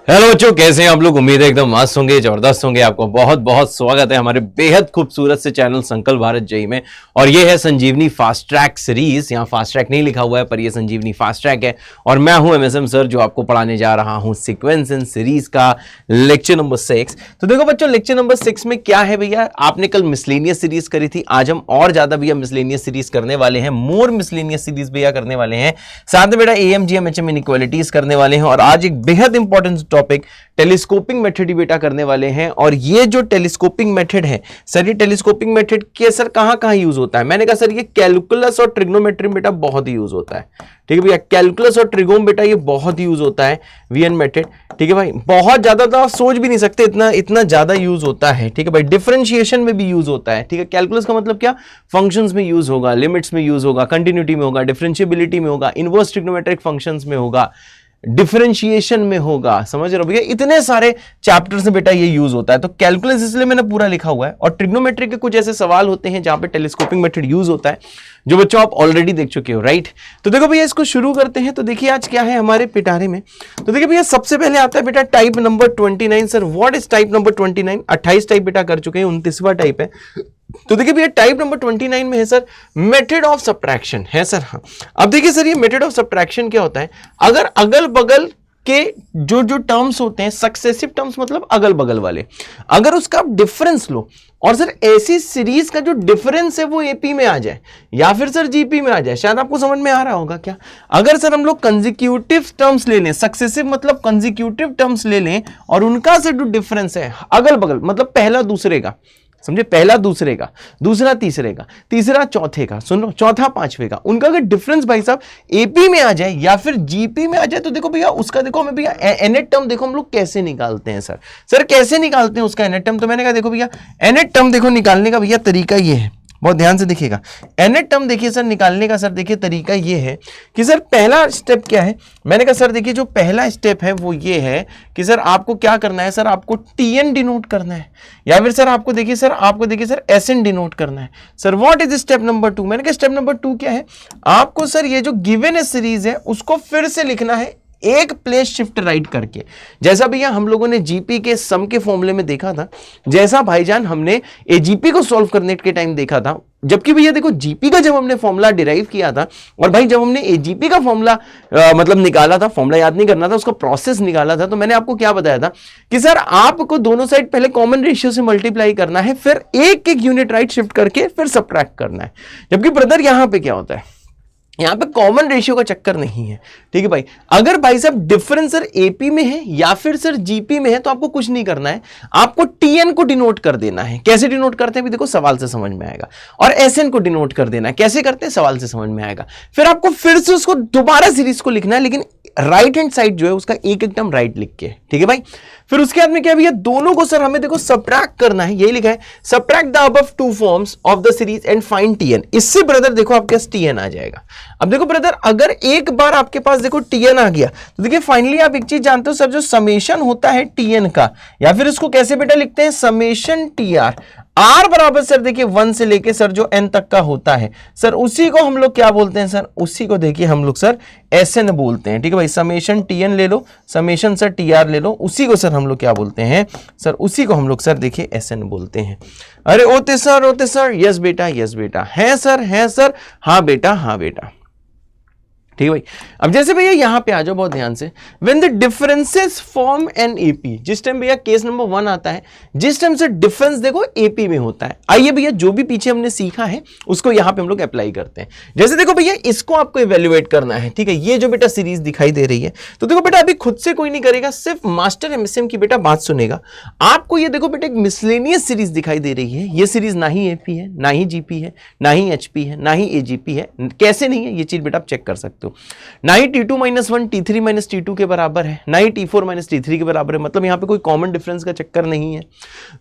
Hello बच्चों, कैसे हैं आप लोग। उम्मीद है एकदम मस्त होंगे, जबरदस्त होंगे। आपको बहुत बहुत स्वागत है हमारे बेहद खूबसूरत से चैनल संकल्प भारत जेई में। और ये है संजीवनी फास्ट ट्रैक सीरीज। यहाँ फास्ट ट्रैक नहीं लिखा हुआ है पर ये संजीवनी फास्ट ट्रैक है। और मैं हूं एमएसएम सर, जो आपको पढ़ाने जा रहा हूं सीक्वेंस इन सीरीज का लेक्चर नंबर 6। तो देखो बच्चों, लेक्चर नंबर 6 में क्या है भैया, आपने कल मिसलेनियस सीरीज करी थी, आज हम और ज्यादा भैया मिसलेनियस सीरीज करने वाले हैं, मोर मिसलेनियस सीरीज भैया करने वाले हैं। साथ में बेटा एएम जीएम एचएम इनइक्वालिटीज करने वाले हैं। और आज एक बेहद इंपॉर्टेंट टॉपिक टेलीस्कोपिंग मेथड ही बेटा करने वाले हैं। और ये जो टेलीस्कोपिंग मेथड है सर, ये टेलीस्कोपिंग मेथड के सर कहां कहां यूज होता है। मैंने कहा सर ये कैलकुलस और ट्रिग्नोमेट्री बेटा बहुत ही यूज होता है। ठीक है भैया, कैलकुलस और ट्रिगोन बेटा ये बहुत यूज होता है, वीएन मेथड। ठीक है भाई, बहुत ज्यादा तो आप सोच भी नहीं सकते, इतना ज्यादा यूज होता है। ठीक है भाई, डिफरेंशिएशन में भी यूज होता है। ठीक है, कैलकुलस का मतलब क्या, फंक्शंस में यूज होगा, लिमिट्स में यूज होगा, कंटिन्यूटी में होगा, डिफरेंशिएबिलिटी में होगा, इनवर्स ट्रिग्नोमेट्रिक फंक्शंस में होगा, डिफरेंशिएशन में होगा। समझ रहे हो भैया, इतने सारे चैप्टर्स में बेटा ये यूज होता है। तो कैलकुलस इसलिए मैंने पूरा लिखा हुआ है। और ट्रिग्नोमेट्री के कुछ ऐसे सवाल होते हैं जहां पे टेलीस्कोपिंग मेथड यूज होता है, जो बच्चों आप ऑलरेडी देख चुके हो, राइट। तो देखो भैया, इसको शुरू करते हैं। तो देखिए आज क्या है हमारे पिटारे में। तो देखिए भैया, सबसे पहले आता है बेटा type number 29। Sir what is type number 29? 28 type बेटा कर चुके हैं, 29वां टाइप है। तो देखिए भैया, टाइप नंबर 29 में है सर मेथड ऑफ सब्ट्रैक्शन है सर। हाँ, अब देखिए सर, ये मेथड ऑफ सब्ट्रैक्शन क्या होता है, अगर अगल बगल के जो टर्म्स होते हैं, सक्सेसिव टर्म्स मतलब अगल बगल वाले, अगर उसका आप डिफरेंस लो और सर ऐसी सीरीज का जो डिफरेंस है वो एपी में आ जाए या फिर सर जीपी में आ जाए। शायद आपको समझ में आ रहा होगा क्या, अगर सर हम लोग कंसेक्यूटिव टर्म्स ले लें, सक्सेसिव मतलब कंसेक्यूटिव टर्म्स ले लें और उनका सर जो डिफरेंस है अगल बगल, मतलब पहला दूसरे का, समझे, पहला दूसरे का, दूसरा तीसरे का, तीसरा चौथे का, सुन लो, चौथा पांचवे का, उनका अगर डिफरेंस भाई साहब एपी में आ जाए या फिर जीपी में आ जाए, तो देखो भैया उसका, देखो हमें भैया एनेट टर्म देखो हम लोग कैसे निकालते हैं सर कैसे निकालते हैं उसका एनेट टर्म। तो मैंने कहा देखो भैया, एनेट टर्म देखो निकालने का भैया तरीका ये है, बहुत ध्यान से देखिएगा। एनेट टर्म देखिए सर निकालने का, सर देखिए तरीका ये है कि सर पहला स्टेप क्या है। मैंने कहा सर देखिए, जो पहला स्टेप है वो ये है कि सर आपको क्या करना है, सर आपको टीएन डिनोट करना है या फिर सर आपको देखिए सर एसएन डिनोट करना है। Sir what is step number 2? मैंने कहा स्टेप नंबर 2 क्या है, आपको सर ये जो गिवन सीरीज है उसको फिर से लिखना है एक प्लेस शिफ्ट राइट करके। जैसा भैया हम लोगों ने जीपी के सम के फॉर्मूले में देखा था, जैसा भाईजान हमने एजीपी को सॉल्व करने के टाइम देखा था, जबकि भैया देखो जीपी का जब हमने फॉर्मूला डिराइव किया था और भाई जब हमने एजीपी का फॉर्मूला मतलब निकाला था, फॉर्मूला याद नहीं करना था, उसका प्रोसेस निकाला था, तो मैंने आपको क्या बताया था कि सर आपको दोनों साइड पहले कॉमन रेशियो से मल्टीप्लाई करना है, फिर एक एक यूनिट राइट शिफ्ट करके फिर सब्ट्रैक्ट करना है। जबकि ब्रदर यहां पे क्या होता है, यहां पे कॉमन रेशियो का चक्कर नहीं है। ठीक है भाई, अगर भाई साहब डिफरेंस सर एपी में है या फिर सर जीपी में है तो आपको कुछ नहीं करना है, आपको टीएन को डिनोट कर देना है। कैसे डिनोट करते हैं भी देखो सवाल से समझ में आएगा। और एसएन को डिनोट कर देना है, कैसे करते हैं सवाल से समझ में आएगा। फिर आपको फिर से उसको दोबारा सीरीज को लिखना है, लेकिन राइट हैंड साइड जो है उसका एक एक टर्म राइट लिख के। ठीक है भाई, फिर उसके बाद में क्या भैया, दोनों को सर हमें देखो सब्ट्रैक्ट करना है, यही लिखा है, subtract the above two forms of the series and find TN. इससे ब्रदर देखो आपके पास टीएन आ जाएगा। अब देखो ब्रदर, अगर एक बार आपके पास देखो टीएन आ गया तो देखिए फाइनली आप एक चीज जानते हो सर, जो समेशन होता है टीएन का, या फिर इसको कैसे बेटा लिखते हैं, समेशन टीआर, आर बराबर सर देखिए 1 से लेके सर जो एन तक का होता है सर, उसी को हम लोग क्या बोलते हैं सर, उसी को देखिए हम लोग सर एसएन बोलते हैं। ठीक है भाई, समेशन टीएन ले लो, समेशन सर टीआर ले लो, उसी को सर हम लोग क्या बोलते हैं सर, उसी को हम लोग सर देखिए एसएन बोलते हैं। अरे ओते सर, यस बेटा, यस बेटा, है सर, हाँ बेटा। ठीक है भाई, अब जैसे भैया यहां पे आ जाओ बहुत ध्यान से, when the differences form an AP, जिस टाइम भैया केस नंबर 1 आता है, जिस टाइम से डिफरेंस देखो एपी में होता है। आइए भैया, जो भी पीछे हमने सीखा है उसको यहां पे हम लोग अप्लाई करते हैं। जैसे देखो भैया, इसको आपको इवेल्युएट करना है। ठीक है, ये जो बेटा सीरीज दिखाई दे रही है, तो देखो बेटा अभी खुद से कोई नहीं करेगा, सिर्फ मास्टर एमएसएम की बेटा बात सुनेगा। आपको ये देखो बेटा एक मिसलेनियस सीरीज दिखाई दे रही है, ये सीरीज ना ही एपी है, ना ही जीपी है, ना ही एचपी है, ना ही एजीपी है। कैसे नहीं है ये चीज बेटा आप चेक कर सकते हो। ना ही T2 - 1 T3 - T2 के बराबर है, ना ही T4 - T3 के बराबर है, मतलब यहां पे कोई कॉमन डिफरेंस का चक्कर नहीं है।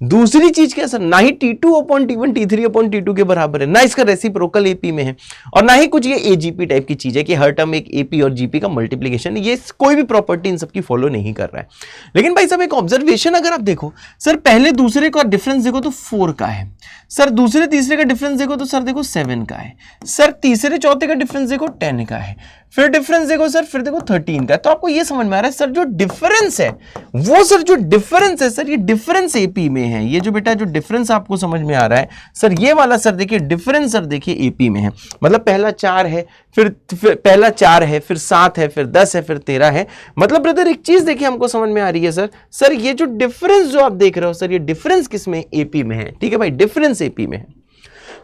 दूसरी चीज क्या सर, ना ही T2/T1 T3/T2 के बराबर है, ना इसका रेसिप्रोकल एपी में है, और ना ही कुछ ये एजीपी टाइप की चीज है कि हर टर्म एक एपी और जीपी का मल्टीप्लीकेशन, ये कोई भी प्रॉपर्टी इन सबकी फॉलो नहीं कर रहा है। लेकिन भाई साहब एक ऑब्जर्वेशन अगर आप देखो सर, पहले दूसरे का डिफरेंस देखो तो 4 का है सर, दूसरे तीसरे का डिफरेंस देखो तो सर देखो 7 का है सर, तीसरे चौथे का डिफरेंस देखो 10 का है। फिर डिफरेंस देखो सर, फिर देखो 13 का। तो आपको ये समझ में आ रहा है सर जो डिफरेंस है वो, सर जो डिफरेंस है सर, ये डिफरेंस एपी में है। ये जो बेटा जो डिफरेंस आपको समझ में आ रहा है सर, ये वाला सर देखिए डिफरेंस सर देखिए एपी में है। मतलब पहला 4 है, फिर पहला 4 है, फिर 7 है, फिर 10 है, फिर 13 है। मतलब ब्रदर एक चीज देखिए हमको समझ में आ रही है सर ये जो डिफरेंस जो आप देख रहे हो सर, ये डिफरेंस किसमें, एपी में है। ठीक है भाई, डिफरेंस एपी में है।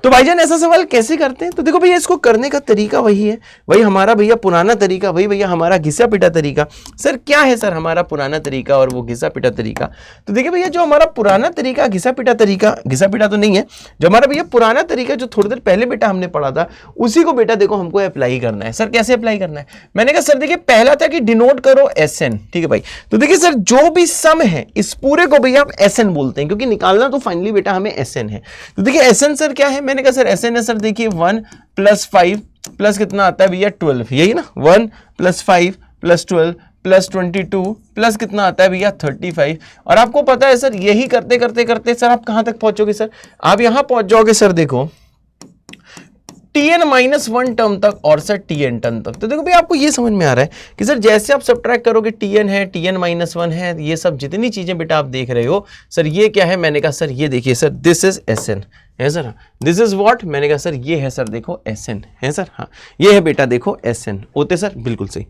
तो भाईजान ऐसा सवाल कैसे करते हैं? तो देखो भैया इसको करने का तरीका वही है, वही हमारा भैया पुराना तरीका, वही भैया हमारा घिसा पिटा तरीका। सर क्या है सर हमारा पुराना तरीका और वो घिसा पिटा तरीका? तो देखिए भैया जो हमारा पुराना तरीका घिसा पिटा तरीका, घिसा पिटा तो नहीं है, जो हमारा भैया पुराना तरीका जो थोड़ी देर पहले बेटा हमने पढ़ा था, उसी को बेटा देखो हमको अप्लाई करना है। सर कैसे अप्लाई करना है? मैंने कहा सर देखिए पहला था कि डिनोट करो SN। ठीक है भाई, तो देखिए सर जो भी सम है इस पूरे को भैया हम SN बोलते हैं, क्योंकि निकालना तो फाइनली बेटा हमें SN है। तो देखिए SN सर क्या है? मैंने कहा सर SN है सर देखिए 1 + 5 प्लस कितना आता है भैया 12, यही ना, 1 + 5 + 12 + 22 प्लस कितना आता है भैया 35। और आपको पता है सर यही करते करते करते सर आप कहां तक पहुंचोगे सर? आप यहां पहुंच जाओगे सर देखो Tn-1 टर्म तक और सर Tn टर्म तक। तो देखो भाई आपको ये समझ में आ रहा है कि सर जैसे आप सब्ट्रैक्ट करोगे Tn है, Tn-1 है, ये सब जितनी चीजें बेटा आप देख रहे हो सर, ये क्या है? मैंने कहा सर ये देखिए सर दिस इज SN है सर, दिस इज व्हाट? मैंने कहा सर ये है सर देखो SN है सर, हाँ ये है बेटा देखो SN होते सर, बिल्कुल सही।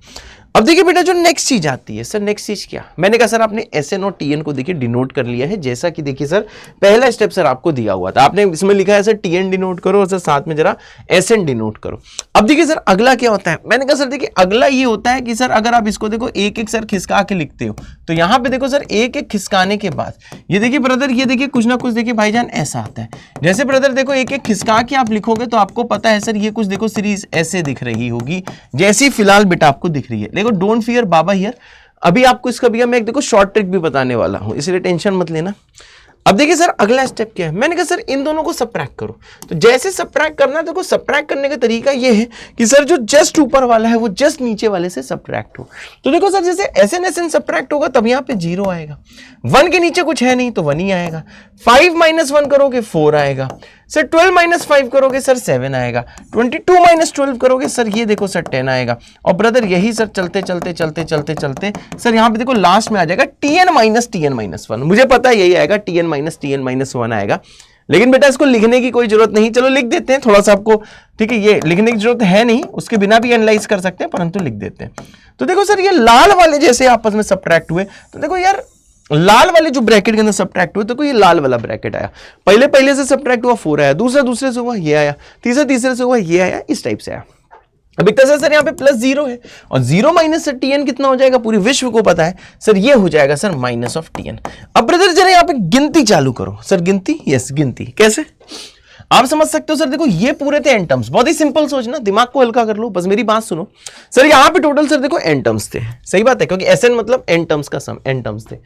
अब देखिए बेटा जो नेक्स्ट चीज आती है सर, नेक्स्ट चीज क्या? मैंने कहा सर आपने SN और Tn को देखिए डिनोट कर लिया है, जैसा कि देखिए सर पहला स्टेप सर आपको दिया हुआ था, आपने इसमें लिखा है सर Tn डिनोट करो और सर साथ में जरा SN डिनोट करो। अब देखिए सर अगला क्या होता है? मैंने कहा सर देखिए अगला ये होता है कि सर अगर आप इसको देखो एक एक सर खिसका के लिखते हो, तो यहां पे देखो सर एक एक खिसकाने के बाद ये देखिए ब्रदर, ये देखिए कुछ ना कुछ देखिए भाईजान ऐसा आता है। जैसे ब्रदर देखो एक एक खिसका के आप लिखोगे तो आपको पता है सर ये कुछ देखो सीरीज ऐसे दिख रही होगी, जैसी फिलहाल बेटा आपको दिख रही है। देखो डोंट फियर बाबा हियर, अभी आपको इसका भैया मैं एक देखो शॉर्ट ट्रिक भी बताने वाला हूं, इसलिए टेंशन मत लेना। अब देखिए सर अगला स्टेप क्या है? मैंने कहा सर इन दोनों को सबट्रैक्ट करो। तो जैसे सबट्रैक्ट करना है, देखो सबट्रैक्ट करने का तरीका ये है कि सर जो जस्ट ऊपर वाला है वो जस्ट नीचे वाले से सबट्रैक्ट हो। तो देखो सर जैसे SN सबट्रैक्ट होगा तब यहाँ पे 0 आएगा, 1 के नीचे कुछ है नहीं तो 1 ही आएगा। 5 - 1 करोगे 4 आएगा सर, 12 - 5 करोगे सर 7 आएगा, 22 - 12 करोगे सर ये देखो सर 10 आएगा। और ब्रदर यही सर चलते चलते चलते चलते चलते सर यहाँ पे देखो लास्ट में आ जाएगा Tn-1। मुझे पता है यही आएगा, Tn-1 आएगा, लेकिन बेटा इसको लिखने की कोई जरूरत नहीं, चलो लिख देते हैं थोड़ा सा आपको, ठीक है, ये लिखने की जरूरत है नहीं, उसके बिना भी एनालाइज कर सकते हैं, परंतु लिख देते हैं। तो देखो सर ये लाल वाले जैसे आपस में सबट्रैक्ट हुए, तो देखो यार लाल वाले जो ब्रैकेट के अंदर सबट्रैक्ट हुए, तो कोई ये लाल वाला ब्रैकेट आया, पहले से सबट्रैक्ट हुआ 4 आया, दूसरे से हुआ ये आया, तीसरे से हुआ ये आया, इस टाइप से आया। अब एक तरह से सर यहाँ पे +0 है और 0 माइनस सर Tn कितना हो जाएगा? पूरी विश्व को पता है सर ये हो जाएगा सर -Tn। अब ब्रदर जरा यहाँ पे गिनती चालू करो सर, गिनती, यस गिनती कैसे आप समझ सकते हो सर? देखो ये पूरे थे n टर्म्स, बहुत ही सिंपल सोचना, दिमाग को हल्का कर लो, बस मेरी बात सुनो सर। यहाँ पे टोटल सर देखो n टर्म्स थे, सही बात है, क्योंकि SN मतलब n टर्म्स का सम, n टर्म्स थे।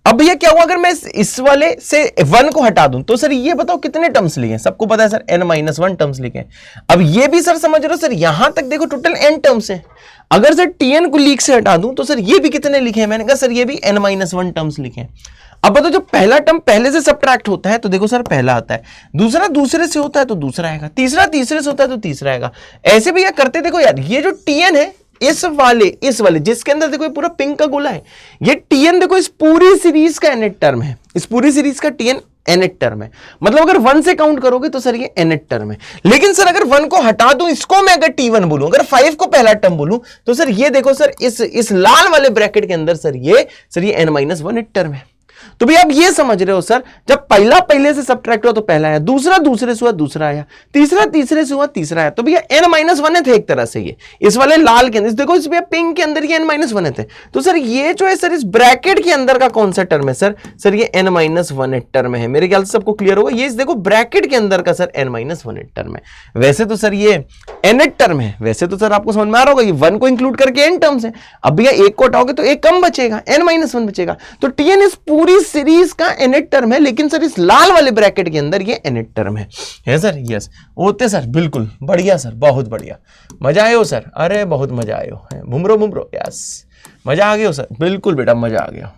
अब भैया क्या हुआ अगर मैं इस वाले से 1 को हटा दूं, तो सर ये बताओ कितने टर्म्स लिखे? सबको पता है सर N-1 टर्म्स लिखे। अब ये भी सर समझ रहे हो सर, यहां तक देखो टोटल n टर्म्स है। अगर सर Tn को लीक से हटा दूं तो सर ये भी कितने लिखे हैं? मैंने कहा सर ये भी N-1 टर्म्स लिखे। अब बताओ जो पहला टर्म पहले से सबट्रैक्ट होता है तो देखो सर पहला आता है, दूसरा दूसरे से होता है तो दूसरा आएगा, तीसरा तीसरे से होता है तो तीसरा आएगा। ऐसे भैया करते देखो यार, ये जो Tn है इस वाले जिसके अंदर देखो ये पूरा पिंक का गोला है, ये Tn देखो इस पूरी सीरीज का nth टर्म है, इस पूरी सीरीज का Tn nth टर्म है। मतलब अगर 1 से काउंट करोगे तो सर ये nth टर्म है। लेकिन सर अगर 1 को हटा दूं, इसको मैं अगर T1 बोलूं, अगर 5 को पहला टर्म बोलूं, तो सर ये देखो सर इस लाल वाले ब्रैकेट के अंदर सर ये N-1 टर्म है। तो भी आप ये समझ रहे हो सर, जब पहला पहले से सबट्रैक्ट हुआ तो पहला आया, दूसरा दूसरे से हुआ दूसरा आया, तीसरा तीसरे से हुआ तीसरा आया। तो भैया N-1 थे एक तरह से, ये इस वाले लाल के अंदर देखो, इस भैया पिंक के अंदर ये N-1 थे। तो सर ये जो है सर इस ब्रैकेट के अंदर का कौन सा टर्म है सर? सर ये N-1 टर्म है। मेरे ख्याल से सबको क्लियर होगा, ये देखो ब्रैकेट के अंदर का सर N-1 टर्म है। वैसे तो सर ये nth टर्म है, वैसे तो सर आपको समझ में आ रहा होगा ये 1 को इंक्लूड करके n टर्म्स है। अब भैया 1 को हटाओगे तो 1 कम बचेगा, N-1 बचेगा। तो Tn इस पूरी सीरीज का nth टर्म है, लेकिन सर इस लाल वाले ब्रैकेट के अंदर ये nth टर्म है सर? यस होते सर, बिल्कुल बढ़िया सर, बहुत बढ़िया, मजा आयो सर, अरे बहुत मजा आयो, बुमरो यस, मजा आ गया सर, बिल्कुल बेटा मजा आ गया।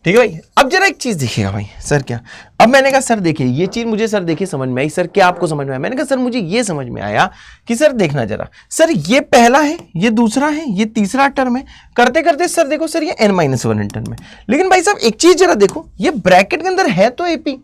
ठीक है भाई। अब जरा एक चीज देखिएगा भाई, सर क्या, अब मैंने कहा सर देखिए ये चीज मुझे सर देखिए समझ में आई, सर क्या आपको समझ में आया? मैंने कहा सर मुझे ये समझ में आया कि सर देखना जरा, सर ये पहला है, ये दूसरा है, ये तीसरा टर्म है, करते करते सर देखो सर ये n-1 टर्म है। लेकिन भाई साहब एक चीज जरा देखो, ये ब्रैकेट के अंदर है तो AP,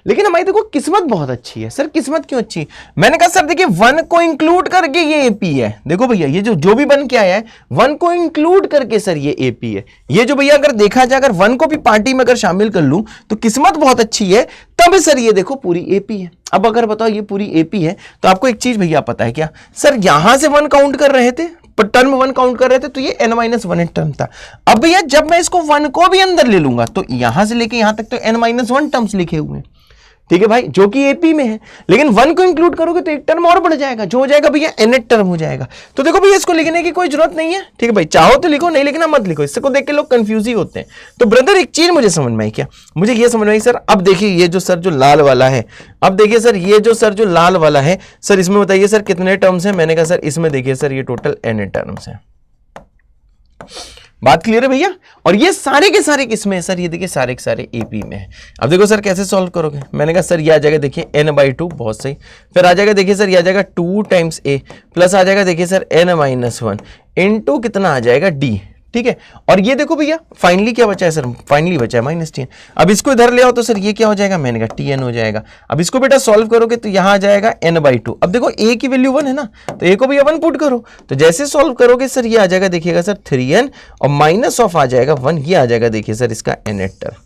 लेकिन हमारी देखो किस्मत बहुत अच्छी है। सर किस्मत क्यों अच्छी? मैंने कहा सर देखिए 1 को इंक्लूड करके ये AP है। देखो भैया ये जो भी बन के आया है 1 को इंक्लूड करके सर ये AP है। ये जो भैया अगर देखा जाए, अगर 1 को भी पार्टी में अगर शामिल कर लूं तो किस्मत बहुत अच्छी है, तब सर ये देखो पूरी AP है। अब अगर बताओ ये पूरी AP है तो आपको एक चीज भैया पता है क्या, सर यहां से 1 काउंट कर रहे थे, पर टर्म 1 काउंट कर रहे थे तो ये n-1 टर्म था। अब भैया जब मैं इसको 1 को भी अंदर ले लूंगा तो यहां से लेके यहां तक तो n-1 टर्म्स लिखे हुए हैं, ठीक है भाई, जो कि AP में है। लेकिन 1 को इंक्लूड करोगे तो एक टर्म और बढ़ जाएगा, जो हो जाएगा भैया n टर्म हो जाएगा। तो देखो भैया इसको लिखने की कोई जरूरत नहीं है, ठीक है भाई, चाहो तो लिखो, नहीं लिखना मत लिखो। इसको देख के लोग कंफ्यूज ही होते हैं। तो ब्रदर एक चीज मुझे समझ में आई क्या, मुझे ये समझ में आई सर, अब देखिए ये जो सर जो लाल वाला है, अब देखिए सर ये जो सर जो लाल वाला है, सर इसमें बताइए सर कितने टर्म्स हैं? मैंने कहा सर इसमें देखिए सर ये टोटल n टर्म्स हैं। बात क्लियर है भैया? और ये सारे के सारे किसमें है सर? ये देखिए सारे के सारे AP में है। अब देखो सर कैसे सॉल्व करोगे? मैंने कहा सर ये आ जाएगा देखिए n/2, बहुत सही। फिर आ जाएगा देखिए सर ये आ जाएगा 2 टाइम्स A प्लस आ जाएगा देखिए सर n-1 इनटू कितना आ जाएगा D, ठीक है। और ये देखो भैया फाइनली क्या बचा है सर? फाइनली बचा है -10। अब इसको इधर ले आओ तो सर ये क्या हो जाएगा? मैंने कहा TN हो जाएगा। अब इसको बेटा सॉल्व करोगे तो यहां आ जाएगा n/2। अब देखो A की वैल्यू 1 है ना, तो A को भैया 1 पुट करो, तो जैसे सॉल्व करोगे सर ये आ जाएगा देखिएगा सर 3n और माइनस ऑफ आ जाएगा 1, ये आ जाएगा देखिए सर इसका n टर्म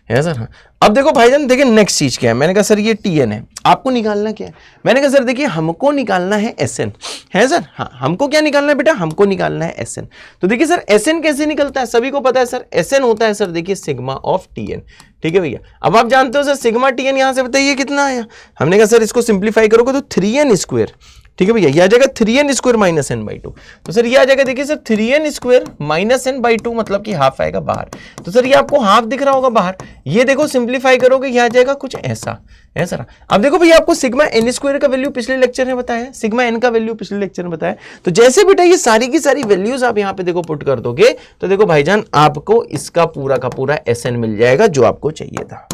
है सर। हाँ अब देखो भाईजान देखिए नेक्स्ट चीज क्या है, मैंने कहा सर ये TN है, आपको निकालना क्या है? मैंने कहा सर देखिए हमको निकालना है SN, है सर। हाँ हमको क्या निकालना है बेटा? हमको निकालना है SN। तो देखिए सर SN कैसे निकलता है? सभी को पता है सर, SN होता है सर देखिए सिग्मा ऑफ TN, ठीक है भैया। अब आप जानते हो सर सिग्मा TN यहां से बताइए कितना आया? हमने कहा सर इसको सिंप्लीफाई करोगे तो 3n स्क्वायर, ठीक है भैया, ये आ जाएगा 3n स्क्वायर माइनस n/2। तो सर ये आ जाएगा देखिए sir 3n square minus n/2, मतलब कि हाफ आएगा बाहर। तो सर ये आपको हाफ दिख रहा होगा बाहर, ये देखो सिंप्लीफाई करोगे ये आ जाएगा कुछ ऐसा है सर। अब देखो भैया आपको सिग्मा n स्क्वायर का वैल्यू पिछले लेक्चर में बताया, सिग्मा n का वैल्यू पिछले लेक्चर में बताया। तो जैसे बेटा ये सारी की सारी वैल्यूज आप यहाँ पे देखो पुट कर दोगे तो देखो भाईजान आपको इसका पूरा का पूरा SN मिल जाएगा जो आपको चाहिए था।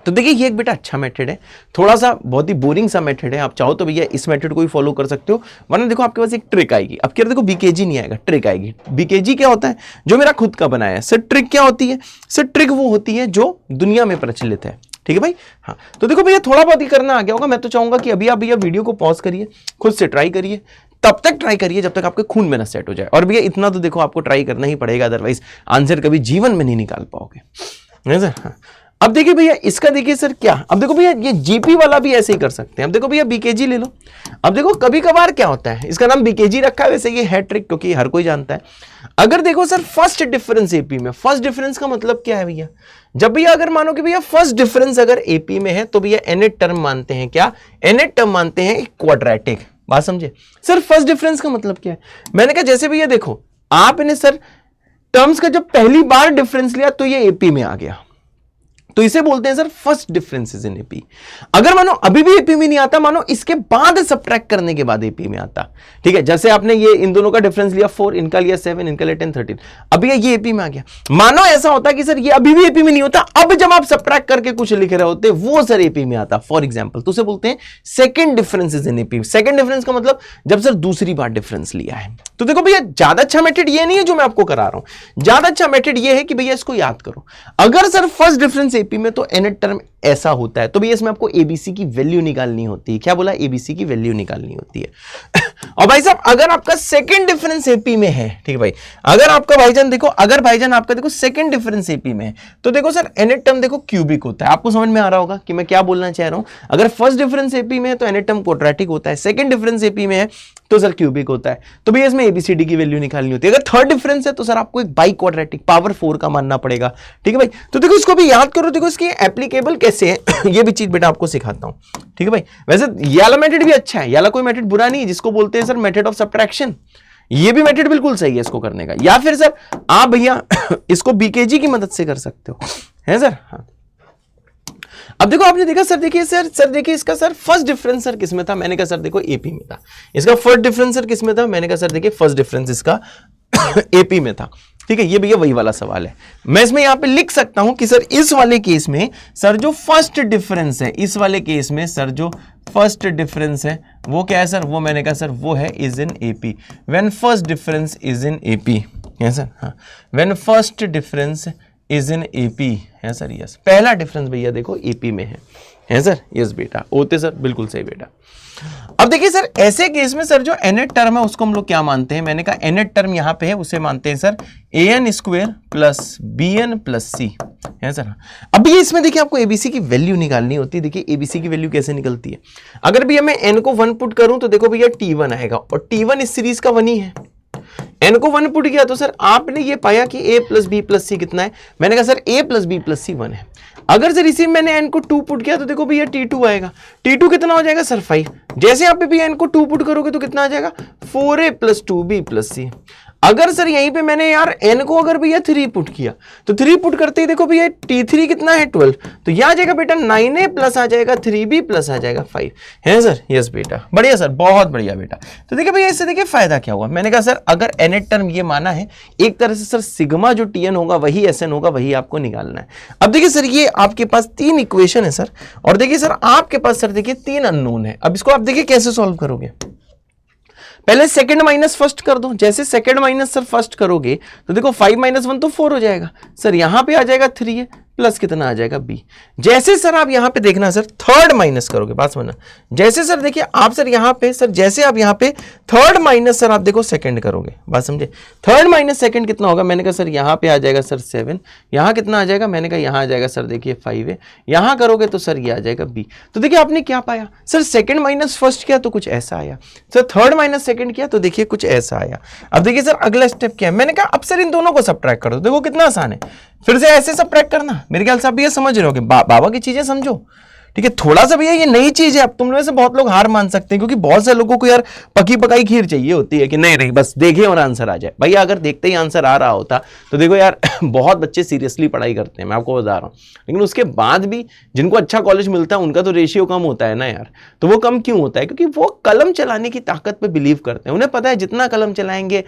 तो देखिए ये एक बेटा अच्छा मेथड है, थोड़ा सा बहुत ही बोरिंग सा मेथड है। आप चाहो तो भैया इस मेथड को ही फॉलो कर सकते हो, वरना देखो आपके पास एक ट्रिक आएगी। अब क्या देखो BKG नहीं आएगा, ट्रिक आएगी। BKG क्या होता है? जो मेरा खुद का बनाया है। सर ट्रिक क्या होती है? सर ट्रिक वो होती है जो दुनिया में प्रचलित है, ठीक है भाई। हाँ तो देखो भैया थोड़ा बहुत ही करना आ गया होगा। मैं तो चाहूंगा कि अभी आप भैया वीडियो को पॉज करिए, खुद से ट्राई करिए, तब तक ट्राई करिए जब तक आपके खून में ना सेट हो जाए। और भैया इतना तो देखो आपको ट्राई करना ही पड़ेगा, अदरवाइज आंसर कभी जीवन में नहीं निकाल पाओगे, है सर। हाँ अब देखिए भैया इसका देखिए सर क्या, अब देखो भैया ये GP वाला भी ऐसे ही कर सकते हैं। अब देखो भैया BKG ले लो। अब देखो कभी कभार क्या होता है, इसका नाम BKG रखा है, वैसे ये है ट्रिक क्योंकि हर कोई जानता है। अगर देखो सर फर्स्ट डिफरेंस AP में, फर्स्ट डिफरेंस का मतलब क्या है भैया? जब भैया अगर मानो कि भैया फर्स्ट डिफरेंस अगर AP में है तो भैया nth टर्म मानते हैं क्या? nth टर्म मानते हैं क्वाड्रेटिक। बात समझे सर? फर्स्ट डिफरेंस का मतलब क्या है? मैंने कहा जैसे भैया देखो आपने सर टर्म्स का जब पहली बार डिफरेंस लिया तो ये AP में आ गया, तो इसे बोलते हैं sir first differences in AP। अगर मानो अभी भी AP में नहीं आता, मानो इसके बाद सबट्रैक्ट करने के बाद AP में आता, ठीक है। जैसे आपने ये इन दोनों का डिफरेंस लिया 4, इनका लिया 7, इनका लिया 10, 13, अभी ये AP में आ गया। मानो ऐसा होता कि सर ये अभी भी AP में नहीं होता, अब जब आप सबट्रैक्ट करके कुछ लिख रहे होते वो सर AP में आता, फॉर एग्जाम्पल। तो उसे बोलते हैं second differences in AP। Second difference का मतलब जब सर दूसरी बार डिफरेंस लिया है। तो देखो भैया ज्यादा अच्छा मेथड ये नहीं है जो मैं आपको करा रहा हूं, ज्यादा अच्छा मेथड ये है कि भैया इसको याद करो। अगर सर फर्स्ट डिफरेंस AP में तो nth टर्म ऐसा होता है, तो भैया इसमें आपको ABC की वैल्यू निकालनी होती है। क्या बोला? ABC की वैल्यू निकालनी होती है। और भाई साहब अगर आपका सेकंड डिफरेंस AP में है, ठीक है भाई, अगर आपका भाईजान देखो, अगर भाईजान आपका देखो सेकंड डिफरेंस AP में है तो देखो सर nth टर्म देखो क्यूबिक होता है। आपको समझ में आ रहा होगा कि मैं क्या बोलना चाह रहा हूं। अगर फर्स्ट डिफरेंस AP में है तो nth टर्म क्वाड्रेटिक होता है, सेकंड डिफरेंस AP में है तो सर क्यूबिक होता है। तो भैया इसमें ABCD की वैल्यू निकालनी होती है। अगर थर्ड डिफरेंस है तो सर आपको एक बाई क्वाड्रेटिक पावर 4 का मानना पड़ेगा, ठीक है भाई। तो देखो इसको भी याद करो, देखो इसकी एप्लीकेबल कैसे है ये भी चीज बेटा आपको सिखाता हूं, ठीक है भाई। वैसे ये वाला मेथड भी अच्छा है, ये वाला कोई मेथड बुरा नहीं है, जिसको बोलते हैं सर मेथड ऑफ सब्ट्रैक्शन। ये भी मेथड बिल्कुल सही है इसको करने का। या फिर सर आप भैया इसको BKG की मदद से कर सकते हो, है सर। हाँ अब देखो आपने देखा सर, देखिए सर देखिए इसका सर फर्स्ट डिफरेंस सर किसमें था? मैंने कहा सर देखो AP में था। इसका फर्स्ट डिफरेंस सर किसमें था? मैंने कहा सर देखिए फर्स्ट डिफरेंस इसका AP में था। ठीक है, ये भैया वही वाला सवाल है। मैं इसमें यहां पे लिख सकता हूं कि सर इस वाले केस में सर जो फर्स्ट डिफरेंस है, इस वाले केस में सर जो फर्स्ट डिफरेंस है वो क्या है सर, वो मैंने कहा सर वो है is in AP, when first difference is in AP है सर, हाँ when first difference is in AP है सर, यस पहला डिफरेंस भैया देखो एपी में है सर, यस बेटा ओते सर, बिल्कुल सही बेटा। अब देखिए सर ऐसे केस में सर जो nth टर्म है उसको हम लोग क्या मानते हैं, मैंने कहा nth टर्म यहां पे है उसे मानते हैं sir an square plus bn plus c है सर। अब ये इसमें देखिए आपको एबीसी की वैल्यू निकालनी होती है। देखिए एबीसी की वैल्यू कैसे निकलती है, अगर भैया मैं n को 1 पुट करूं तो देखो भैया t1 आएगा, और t1 इस सीरीज का 1 ही है। n को 1 पुट किया तो सर आपने ये पाया कि a plus b plus c कितना है, मैंने कहा sir a plus b plus c 1 है। अगर सर इसी में मैंने n को 2 पुट किया तो देखो भैया t2 आएगा, t2 कितना हो जाएगा सर 5। जैसे यहाँ पे भी n को 2 पुट करोगे तो कितना आ जाएगा 4a plus 2b plus c। अगर सर यहीं पे मैंने यार n को अगर भैया 3 पुट किया तो 3 पुट करते ही देखो भैया t3 कितना है 12, तो यह आ जाएगा बेटा 9a प्लस आ जाएगा 3b प्लस आ जाएगा 5 है सर, यस बेटा बढ़िया सर, बहुत बढ़िया बेटा। तो देखिए भैया इससे देखिए फायदा क्या हुआ, मैंने कहा सर अगर nth टर्म ये माना है एक तरह से सर सिग्मा जो tn होगा वही sn होगा, वही आपको निकालना है। अब देखिए सर ये आपके पास 3 इक्वेशन है सर, और देखिए सर आपके पास सर देखिए 3 अननोन है। अब इसको आप देखिए कैसे सॉल्व करोगे, पहले सेकंड माइनस फर्स्ट कर दो। जैसे सेकंड माइनस सर फर्स्ट करोगे तो देखो 5 माइनस 1 तो 4 हो जाएगा सर, यहां पे आ जाएगा 3 है प्लस कितना आ जाएगा b। जैसे सर आप यहां पे देखना सर थर्ड माइनस करोगे, बात समझना, जैसे सर देखिए आप सर यहां पे सर जैसे आप यहां पे थर्ड माइनस सर आप देखो सेकंड करोगे, बात समझे, थर्ड माइनस सेकंड कितना होगा, मैंने कहा सर यहां पे आ जाएगा सर 7, यहां कितना आ जाएगा, मैंने कहा यहां आ जाएगा सर देखिए 5 है, यहां करोगे तो सर ये आ जाएगा b। तो देखिए आपने क्या पाया सर, सेकंड माइनस फर्स्ट किया तो कुछ ऐसा आया, सर थर्ड माइनस सेकंड किया तो देखिए कुछ ऐसा आया। अब देखिए सर अगला स्टेप क्या है, मैंने कहा अब सर इन दोनों को सबट्रैक्ट कर दो, देखो कितना आसान है, फिर से ऐसे सबट्रैक्ट करना। मेरे ख्याल से आप ये समझ रहे होगे, बाबा की चीजें समझो, ठीक है, थोड़ा सा भैया ये नई चीज है, अब तुम लोग से बहुत लोग हार मान सकते हैं, क्योंकि बहुत से लोगों को यार पकी पकाई खीर चाहिए होती है कि नहीं नहीं बस देखे और आंसर आ जाए। भैया अगर देखते ही आंसर आ रहा होता तो देखो यार बहुत बच्चे सीरियसली पढ़ाई करते हैं, मैं आपको बता रहा हूँ, लेकिन उसके बाद भी जिनको अच्छा कॉलेज मिलता है उनका तो रेशियो कम होता है ना यार। तो वो कम क्यों होता है, क्योंकि वो कलम चलाने की ताकत पे बिलीव करते हैं, उन्हें पता है जितना कलम चलाएंगे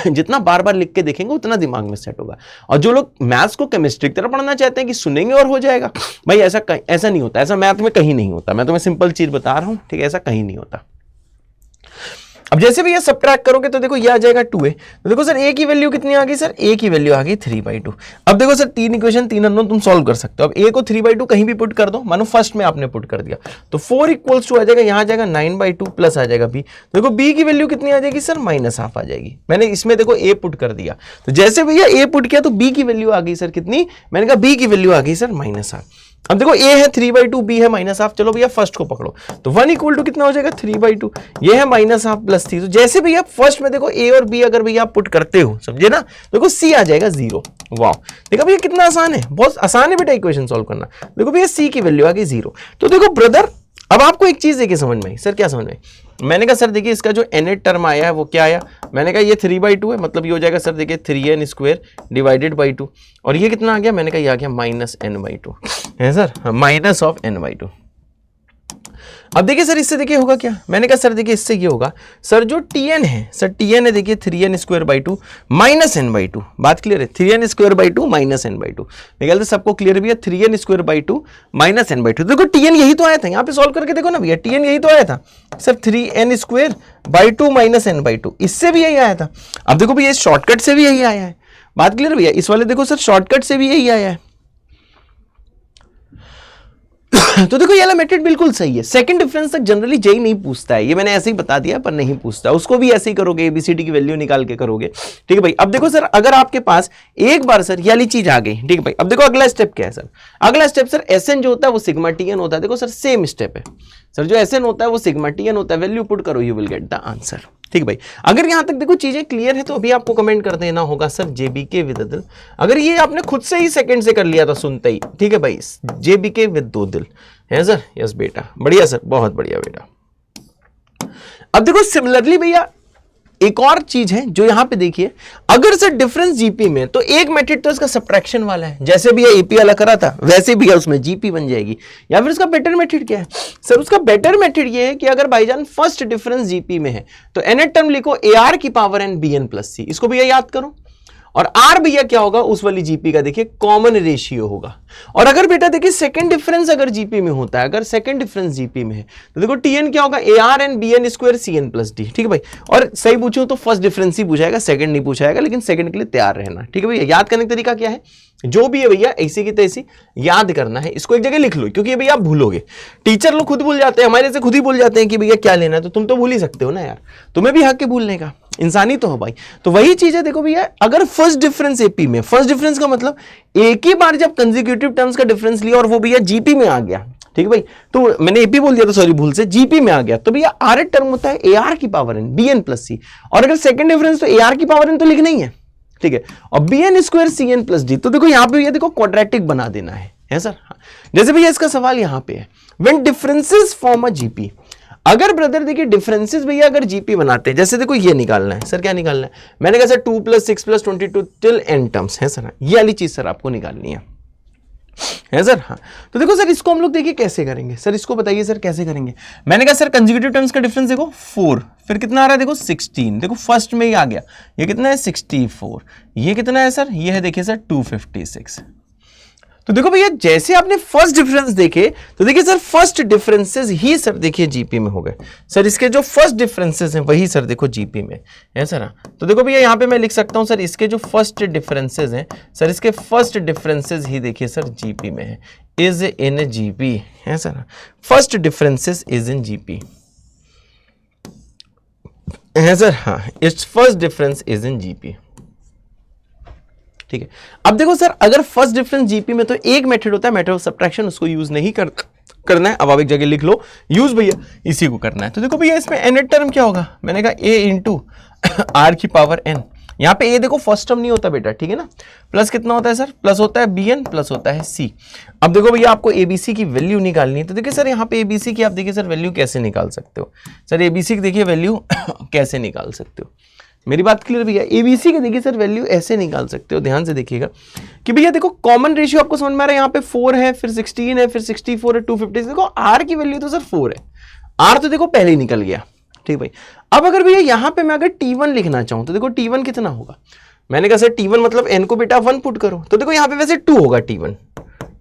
जितना बार बार लिख के देखेंगे उतना दिमाग में सेट होगा। और जो लोग मैथ्स को केमिस्ट्री की तरह पढ़ना चाहते हैं कि सुनेंगे और हो जाएगा, भाई ऐसा नहीं होता, ऐसा मैथ में कहीं नहीं होता, मैं तुम्हें सिंपल चीज बता रहा हूं, ठीक है, ऐसा कहीं नहीं होता। अब जैसे भी ये सबट्रैक्ट करोगे तो देखो ये आ जाएगा 2a, तो देखो सर a की वैल्यू कितनी आ गई सर, a की वैल्यू आ गई 3/2। अब देखो सर 3 इक्वेशन 3 अननोन तुम सॉल्व कर सकते हो। अब a को 3/2 कहीं भी पुट कर दो, मानो फर्स्ट में आपने पुट कर दिया तो 4 इक्वल्स टू आ जाएगा, यहां आ जाएगा 9/2 प्लस आ जाएगा b, तो देखो b की वैल्यू कितनी आ जाएगी सर -1/2 आ जाएगी। मैंने इसमें देखो a पुट कर दिया, तो जैसे भैया a पुट किया तो b की वैल्यू आ गई सर कितनी, मैंने कहा b की वैल्यू आ गई सर -1/2। अब देखो a है 3/2, b है -1/2, चलो भैया फर्स्ट को पकड़ो, तो 1 इक्वल टू कितना हो जाएगा 3/2, ये है -1/2 प्लस 3। तो जैसे भैया फर्स्ट में देखो a और b अगर भैया आप पुट करते हो, समझे ना, देखो c आ जाएगा 0। वाह, देखो भैया कितना आसान है, बहुत आसान है बेटा इक्वेशन सॉल्व करना। देखो भैया c की वैल्यू आ गई 0। तो देखो ब्रदर अब आपको एक चीज देखिए समझ में आई, सर क्या समझ में आई, मैंने कहा सर देखिए इसका जो nth टर्म आया है वो क्या आया, मैंने कहा ये 3/2 है, मतलब ये हो जाएगा सर देखिए 3n स्क्वायर डिवाइडेड बाई 2, और ये कितना आ गया, मैंने कहा ये आ गया -n/2 है सर, माइनस ऑफ n/2। अब देखिए सर इससे देखिए होगा क्या, मैंने कहा सर देखिए इससे ये होगा सर जो tn है सर tn है देखिए 3n square by 2 minus n/2, बात क्लियर है, 3n square by 2 minus n/2, मेरे ख्याल से सबको क्लियर भी है, 3n square by 2 minus n/2। देखो tn यही तो आया था, यहाँ पे सॉल्व करके देखो ना भैया, tn यही तो आया था sir 3n square by 2 minus n/2, इससे भी यही आया था। अब देखो भैया इस शॉर्टकट से भी यही आया है, बात क्लियर भैया, इस वाले देखो सर शॉर्टकट से भी यही आया है। तो देखो ये वाला मेथड बिल्कुल सही है। सेकंड डिफरेंस तक जनरली जेई नहीं पूछता है, ये मैंने ऐसे ही बता दिया पर नहीं पूछता, उसको भी ऐसे ही करोगे, एबीसीडी की वैल्यू निकाल के करोगे, ठीक है भाई। अब देखो सर अगर आपके पास एक बार सर ये वाली चीज आ गई, ठीक है भाई। अब देखो अगला स्टेप क्या है सर, अगला स्टेप सर एसएन जो होता है वो सिग्मा टीएन होता है। देखो सर सेम स्टेप है सर, जो एसएन होता है वो सिग्मा टीएन होता है, वैल्यू पुट करो, you will get the answer, ठीक भाई। अगर यहां तक देखो चीजें क्लियर है तो अभी आपको कमेंट कर देना होगा सर जेबीके विद दिल। अगर ये आपने खुद से ही सेकंड से कर लिया था सुनते ही, ठीक है भाई, जेबीके विद 2 दिल है सर, यस बेटा, बढ़िया सर, बहुत बढ़िया बेटा। अब देखो सिमिलरली भैया एक और चीज है जो यहां पे देखिए, अगर सर डिफरेंस जीपी में तो एक मेथड तो इसका सब्ट्रैक्शन वाला है, जैसे भी एपी वाला करा था वैसे भी उसमें जीपी बन जाएगी। या फिर उसका बेटर मेथड क्या है सर, उसका बेटर मेथड ये है कि अगर भाईजान फर्स्ट डिफरेंस जीपी में है तो nth टर्म लिखो ar की power n bn plus c, इसको भैया याद करो। और आर भैया क्या होगा उस वाली जीपी का देखिए कॉमन रेशियो होगा। और अगर बेटा देखिए सेकंड डिफरेंस अगर जीपी में होता है, अगर सेकंड डिफरेंस जीपी में है तो देखो टीएन क्या होगा a r n b n square c n plus d. ठीक है भाई, और सही पूछूं तो फर्स्ट डिफरेंस ही पूछाएगा, सेकंड नहीं पूछाएगा, लेकिन सेकंड के लिए तैयार रहना। ठीक है भैया, याद करने का तरीका क्या है, जो भी है भैया ऐसी की तैसी याद करना है, इसको एक जगह लिख लो, क्योंकि भैया आप भूलोगे। टीचर लोग खुद भूल जाते हैं, हमारे से खुद ही भूल जाते हैं कि भैया क्या लेना है, तो तुम तो भूल ही सकते हो ना यार, तुम्हें भी हक है भूलने का, इंसानी तो हो भाई। तो वही चीज है, देखो भैया अगर फर्स्ट डिफरेंस एपी में, फर्स्ट डिफरेंस का मतलब एक ही बार जब कंसेक्यूटिव टर्म्स का डिफरेंस लिया और वो भैया जीपी में आ गया, ठीक है भाई, तो मैंने एपी बोल दिया तो सॉरी भूल से, जीपी में आ गया, तो भैया आर टर्म होता है ए आर की power n b n plus c, और अगर सेकंड डिफरेंस तो ए आर की पावर एन तो लिखना ही है, ठीक है, और b n square c n plus d. तो देखो यहां पे भैया देखो क्वाड्रेटिक बना देना है सर। हाँ। जैसे भैया इसका सवाल यहां पे है, when differences form a GP, अगर ब्रदर देखिए डिफरेंसेस भैया अगर जीपी बनाते हैं, जैसे देखो ये निकालना है सर, क्या निकालना है, मैंने कहा सर 2 + 6 + 22 टिल एन टर्म्स है सर, ये वाली चीज सर आपको निकालनी है सर। हाँ, तो देखो सर इसको हम लोग देखिए कैसे करेंगे सर, इसको बताइए सर कैसे करेंगे। मैंने कहा सर कंसेक्यूटिव टर्म्स का डिफरेंस देखो 4, फिर कितना आ रहा है देखो 16, देखो फर्स्ट में ही आ गया, ये कितना है 64, ये कितना है सर, ये है देखिए सर 256। तो देखो भैया जैसे आपने फर्स्ट डिफरेंस देखे तो देखिए सर फर्स्ट डिफरेंसेस ही सर देखिए जीपी में हो गए सर, इसके जो फर्स्ट डिफरेंसेस हैं वही सर देखो जीपी में है सर। तो देखो भैया यहाँ पे मैं लिख सकता हूँ सर इसके जो फर्स्ट डिफरेंसेस हैं सर, इसके फर्स्ट डिफरेंसेस ही देखिए सर जीपी में है, इज इन जीपी है sir, first differences is in GP है सर। हाँ, it's first difference is in GP. ठीक है, अब देखो सर अगर फर्स्ट डिफरेंस जीपी में तो एक मेथड होता है मेथड ऑफ सब्ट्रैक्शन, उसको यूज नहीं करना है, अब आप एक जगह लिख लो यूज भैया इसी को करना है। तो देखो भैया इसमें एन टर्म क्या होगा, मैंने कहा ए इंटू आर की पावर एन, यहाँ पे ए देखो फर्स्ट टर्म नहीं होता बेटा, ठीक है ना, प्लस कितना होता है सर, प्लस होता है बी एन प्लस होता है सी। अब देखो भैया आपको एबीसी की वैल्यू निकालनी है, तो देखिए सर यहाँ पे एबीसी की आप देखिए सर वैल्यू कैसे निकाल सकते हो सर, एबीसी की देखिए वैल्यू कैसे निकाल सकते हो, मेरी बात क्लियर भैया, एबीसी के देखिए सर वैल्यू ऐसे निकाल सकते हो, ध्यान से देखिएगा कि भैया देखो कॉमन रेशियो आपको समझ में आ रहा है, यहाँ पे 4 है, फिर 16 है, फिर 64 है, 250, देखो आर की वैल्यू तो सर 4 है, आर तो देखो पहले ही निकल गया, ठीक भाई। अब अगर भैया यहाँ पे मैं अगर T1 लिखना चाहूँ तो देखो T1 कितना होगा, मैंने कहा सर T1 मतलब n को बेटा 1 पुट करो, तो देखो यहाँ पे वैसे 2 होगा T1,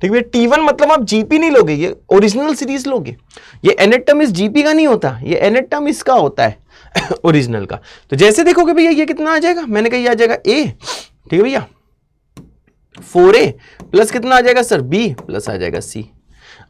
ठीक है। T1 मतलब आप जीपी नहीं लोगे, ये ओरिजिनल सीरीज लोगे, ये एनेट टर्म इस जीपी का नहीं होता, ये एनेट टर्म इसका होता है ओरिजिनल का। तो जैसे देखोगे भैया ये कितना आ जाएगा, मैंने कहा ये आ जाएगा a, ठीक है भैया, 4a प्लस कितना आ जाएगा सर b प्लस आ जाएगा c।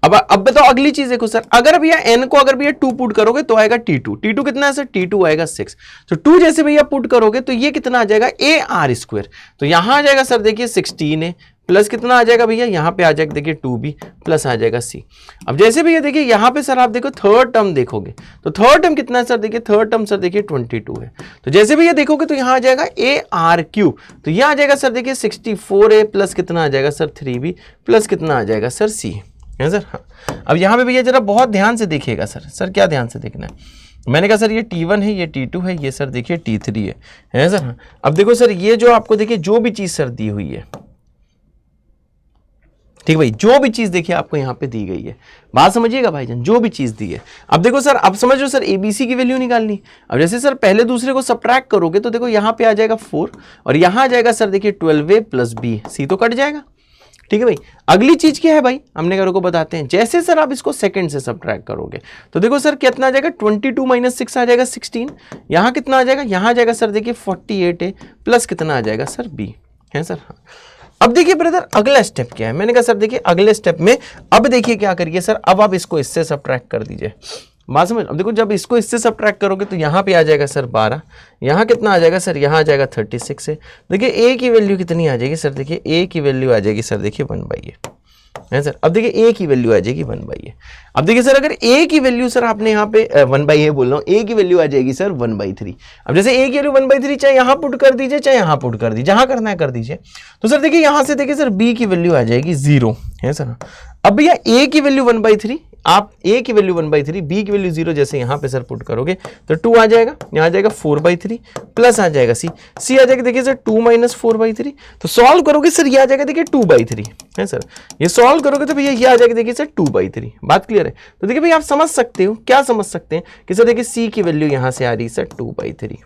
अब बताओ अगली चीज देखो सर, अगर भैया n को अगर भैया 2 पुट करोगे तो आएगा T2, T2 कितना है सर, T2 आएगा 6, तो 2 जैसे भैया पुट करोगे तो ये कितना आ जाएगा a r स्क्वायर, तो यहां आ जाएगा सर देखिए 16a प्लस कितना आ जाएगा भैया, यहाँ पे आ जाएगा देखिए 2b प्लस आ जाएगा c। अब जैसे भैया देखिए यहाँ पे सर आप देखो थर्ड टर्म देखोगे तो थर्ड टर्म कितना है सर, देखिए थर्ड टर्म सर देखिए 22 है, तो जैसे भैया देखोगे तो यहाँ आ जाएगा a r क्यू, तो ये आ जाएगा सर देखिए 64a प्लस कितना आ जाएगा सर 3b प्लस कितना आ जाएगा सर c है सर। हाँ, अब यहाँ पे भैया जरा बहुत ध्यान से देखिएगा सर क्या ध्यान से देखना है, मैंने कहा सर ये T1 है, ये T2 है, ये सर देखिए T3 है सर। हाँ, अब देखो सर ये जो आपको देखिए जो भी चीज सर दी हुई है, ठीक भाई, जो भी चीज देखिए आपको यहाँ पे दी गई है, बात समझिएगा भाईजान, जो भी चीज दी है। अब देखो सर, अब समझ लो सर एबीसी की वैल्यू निकालनी, अब जैसे सर पहले दूसरे को सब्ट्रैक्ट करोगे तो देखो यहाँ पे आ जाएगा 4 और यहाँ आ जाएगा सर देखिए 12a प्लस b, सी तो कट जाएगा, ठीक है भाई। अगली चीज क्या है भाई, हमने करो को बताते हैं, जैसे सर आप इसको सेकंड से सब्ट्रैक्ट करोगे तो देखो सर कितना आ जाएगा 22 - 6 आ जाएगा 16, यहाँ कितना आ जाएगा, यहाँ आ जाएगा सर देखिए 48a प्लस कितना आ जाएगा सर b है सर। हाँ, अब देखिए ब्रदर अगला स्टेप क्या है, मैंने कहा सर देखिए अगले स्टेप में अब देखिए क्या करिए सर, अब आप इसको इससे सब्ट्रैक्ट कर दीजिए, बात समझ। अब देखो जब इसको इससे सब्ट्रैक्ट करोगे तो यहाँ पे आ जाएगा सर 12, यहाँ कितना आ जाएगा सर, यहाँ आ जाएगा 36 है, देखिए a की वैल्यू कितनी आ जाएगी सर, देखिए a की वैल्यू आ जाएगी सर देखिए 1/a है सर। अब देखिए a की वैल्यू आ जाएगी 1/a। अब देखिए सर अगर a की वैल्यू सर आपने यहाँ पे 1/a बोल रहा हूँ, a की वैल्यू आ जाएगी सर 1/3। अब जैसे a की वैल्यू 1/3 चाहे यहाँ पुट कर दीजिए चाहे यहाँ पुट कर दीजिए, जहाँ करना है कर दीजिए, तो सर देखिए यहाँ से देखिए सर b की वैल्यू आ जाएगी 0 है सर। अब भैया a की वैल्यू 1/3, आप a की वैल्यू 1/3, b की वैल्यू 0 जैसे यहाँ पे सर पुट करोगे तो 2 आ जाएगा, यहाँ आ जाएगा 4/3 प्लस आ जाएगा c आ जाएगा देखिए सर 2 - 4/3, तो सॉल्व करोगे सर ये आ जाएगा देखिए 2/3 है सर, ये सॉल्व करोगे तो भैया ये आ जाएगा देखिए सर 2/3, बात क्लियर है। तो देखिए भैया आप समझ सकते हो, क्या समझ सकते हैं कि सर देखिए c की वैल्यू यहाँ से आ रही है सर 2/3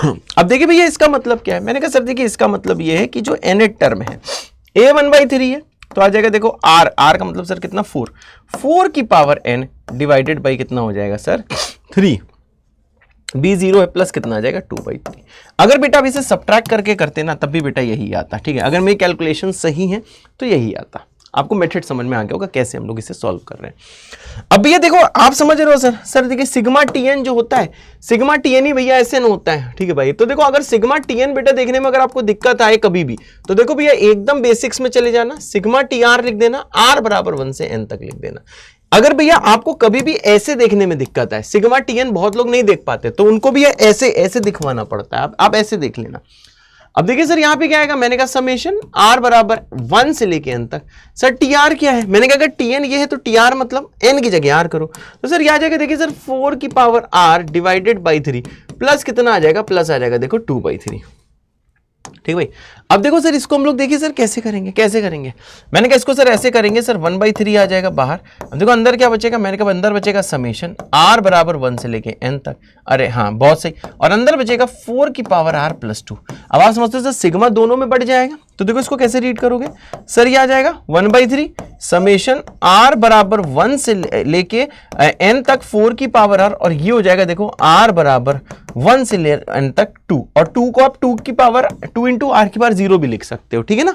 अब देखिए भैया इसका मतलब क्या है, मैंने कहा सर देखिए इसका मतलब ये है कि जो nth टर्म है a 1/3 है तो आ जाएगा देखो r का मतलब सर कितना 4 की पावर n डिवाइडेड बाई कितना हो जाएगा सर 3, b 0 है प्लस कितना आ जाएगा 2/3। अगर बेटा अब इसे सब्ट्रैक्ट करके करते ना तब भी बेटा यही आता, ठीक है, अगर मेरी कैलकुलेशन सही है तो यही आता। आपको मेथड समझ में आ गया होगा कैसे हम लोग इसे सॉल्व कर रहे हैं। अब भैया देखो आप समझ रहे हो सर देखिए सिग्मा टीएन जो होता है, सिग्मा टीएन ही भैया ऐसे न होता है, ठीक है भाई। तो देखो अगर सिग्मा टीएन बेटा देखने में अगर आपको दिक्कत आए कभी भी तो देखो भैया एकदम बेसिक्स में चले जाना, सिग्मा टीआर लिख देना, आर बराबर 1 से n तक लिख देना। अगर भैया आपको कभी भी ऐसे देखने में दिक्कत है, सिग्मा टीएन बहुत लोग नहीं देख पाते तो उनको भी ऐसे दिखवाना पड़ता है, आप ऐसे देख लेना। अब देखिए सर यहां पे क्या आएगा, मैंने कहा समेशन r बराबर 1 से लेके n तक। सर tr क्या है, मैंने कहा अगर tn ये है तो tr मतलब n की जगह r करो, तो सर यह आ जाएगा देखिए सर 4 की power r divided by 3 plus कितना आ जाएगा, प्लस आ जाएगा देखो 2/3, ठीक भाई। अब देखो सर इसको हम लोग देखिए सर कैसे करेंगे, मैंने कहा इसको सर ऐसे करेंगे सर 1/3 आ जाएगा बाहर। अब देखो अंदर क्या बचेगा, मैंने कहा अंदर बचेगा समेशन r बराबर 1 से लेके n तक, अरे हाँ बहुत सही, और अंदर बचेगा 4 की पावर r प्लस 2। अब आप समझते हो सर सिग्मा दोनों में बढ़ जाएगा, तो देखो इसको कैसे रीड करोगे सर, ये आ जाएगा 1/3 समेशन r बराबर 1 से लेके n तक 4 की पावर r, और ये हो जाएगा देखो r बराबर 1 से ले n तक 2, और 2 को आप 2 की पावर 2 इंटू r की पावर 0 भी लिख सकते हो, ठीक है ना,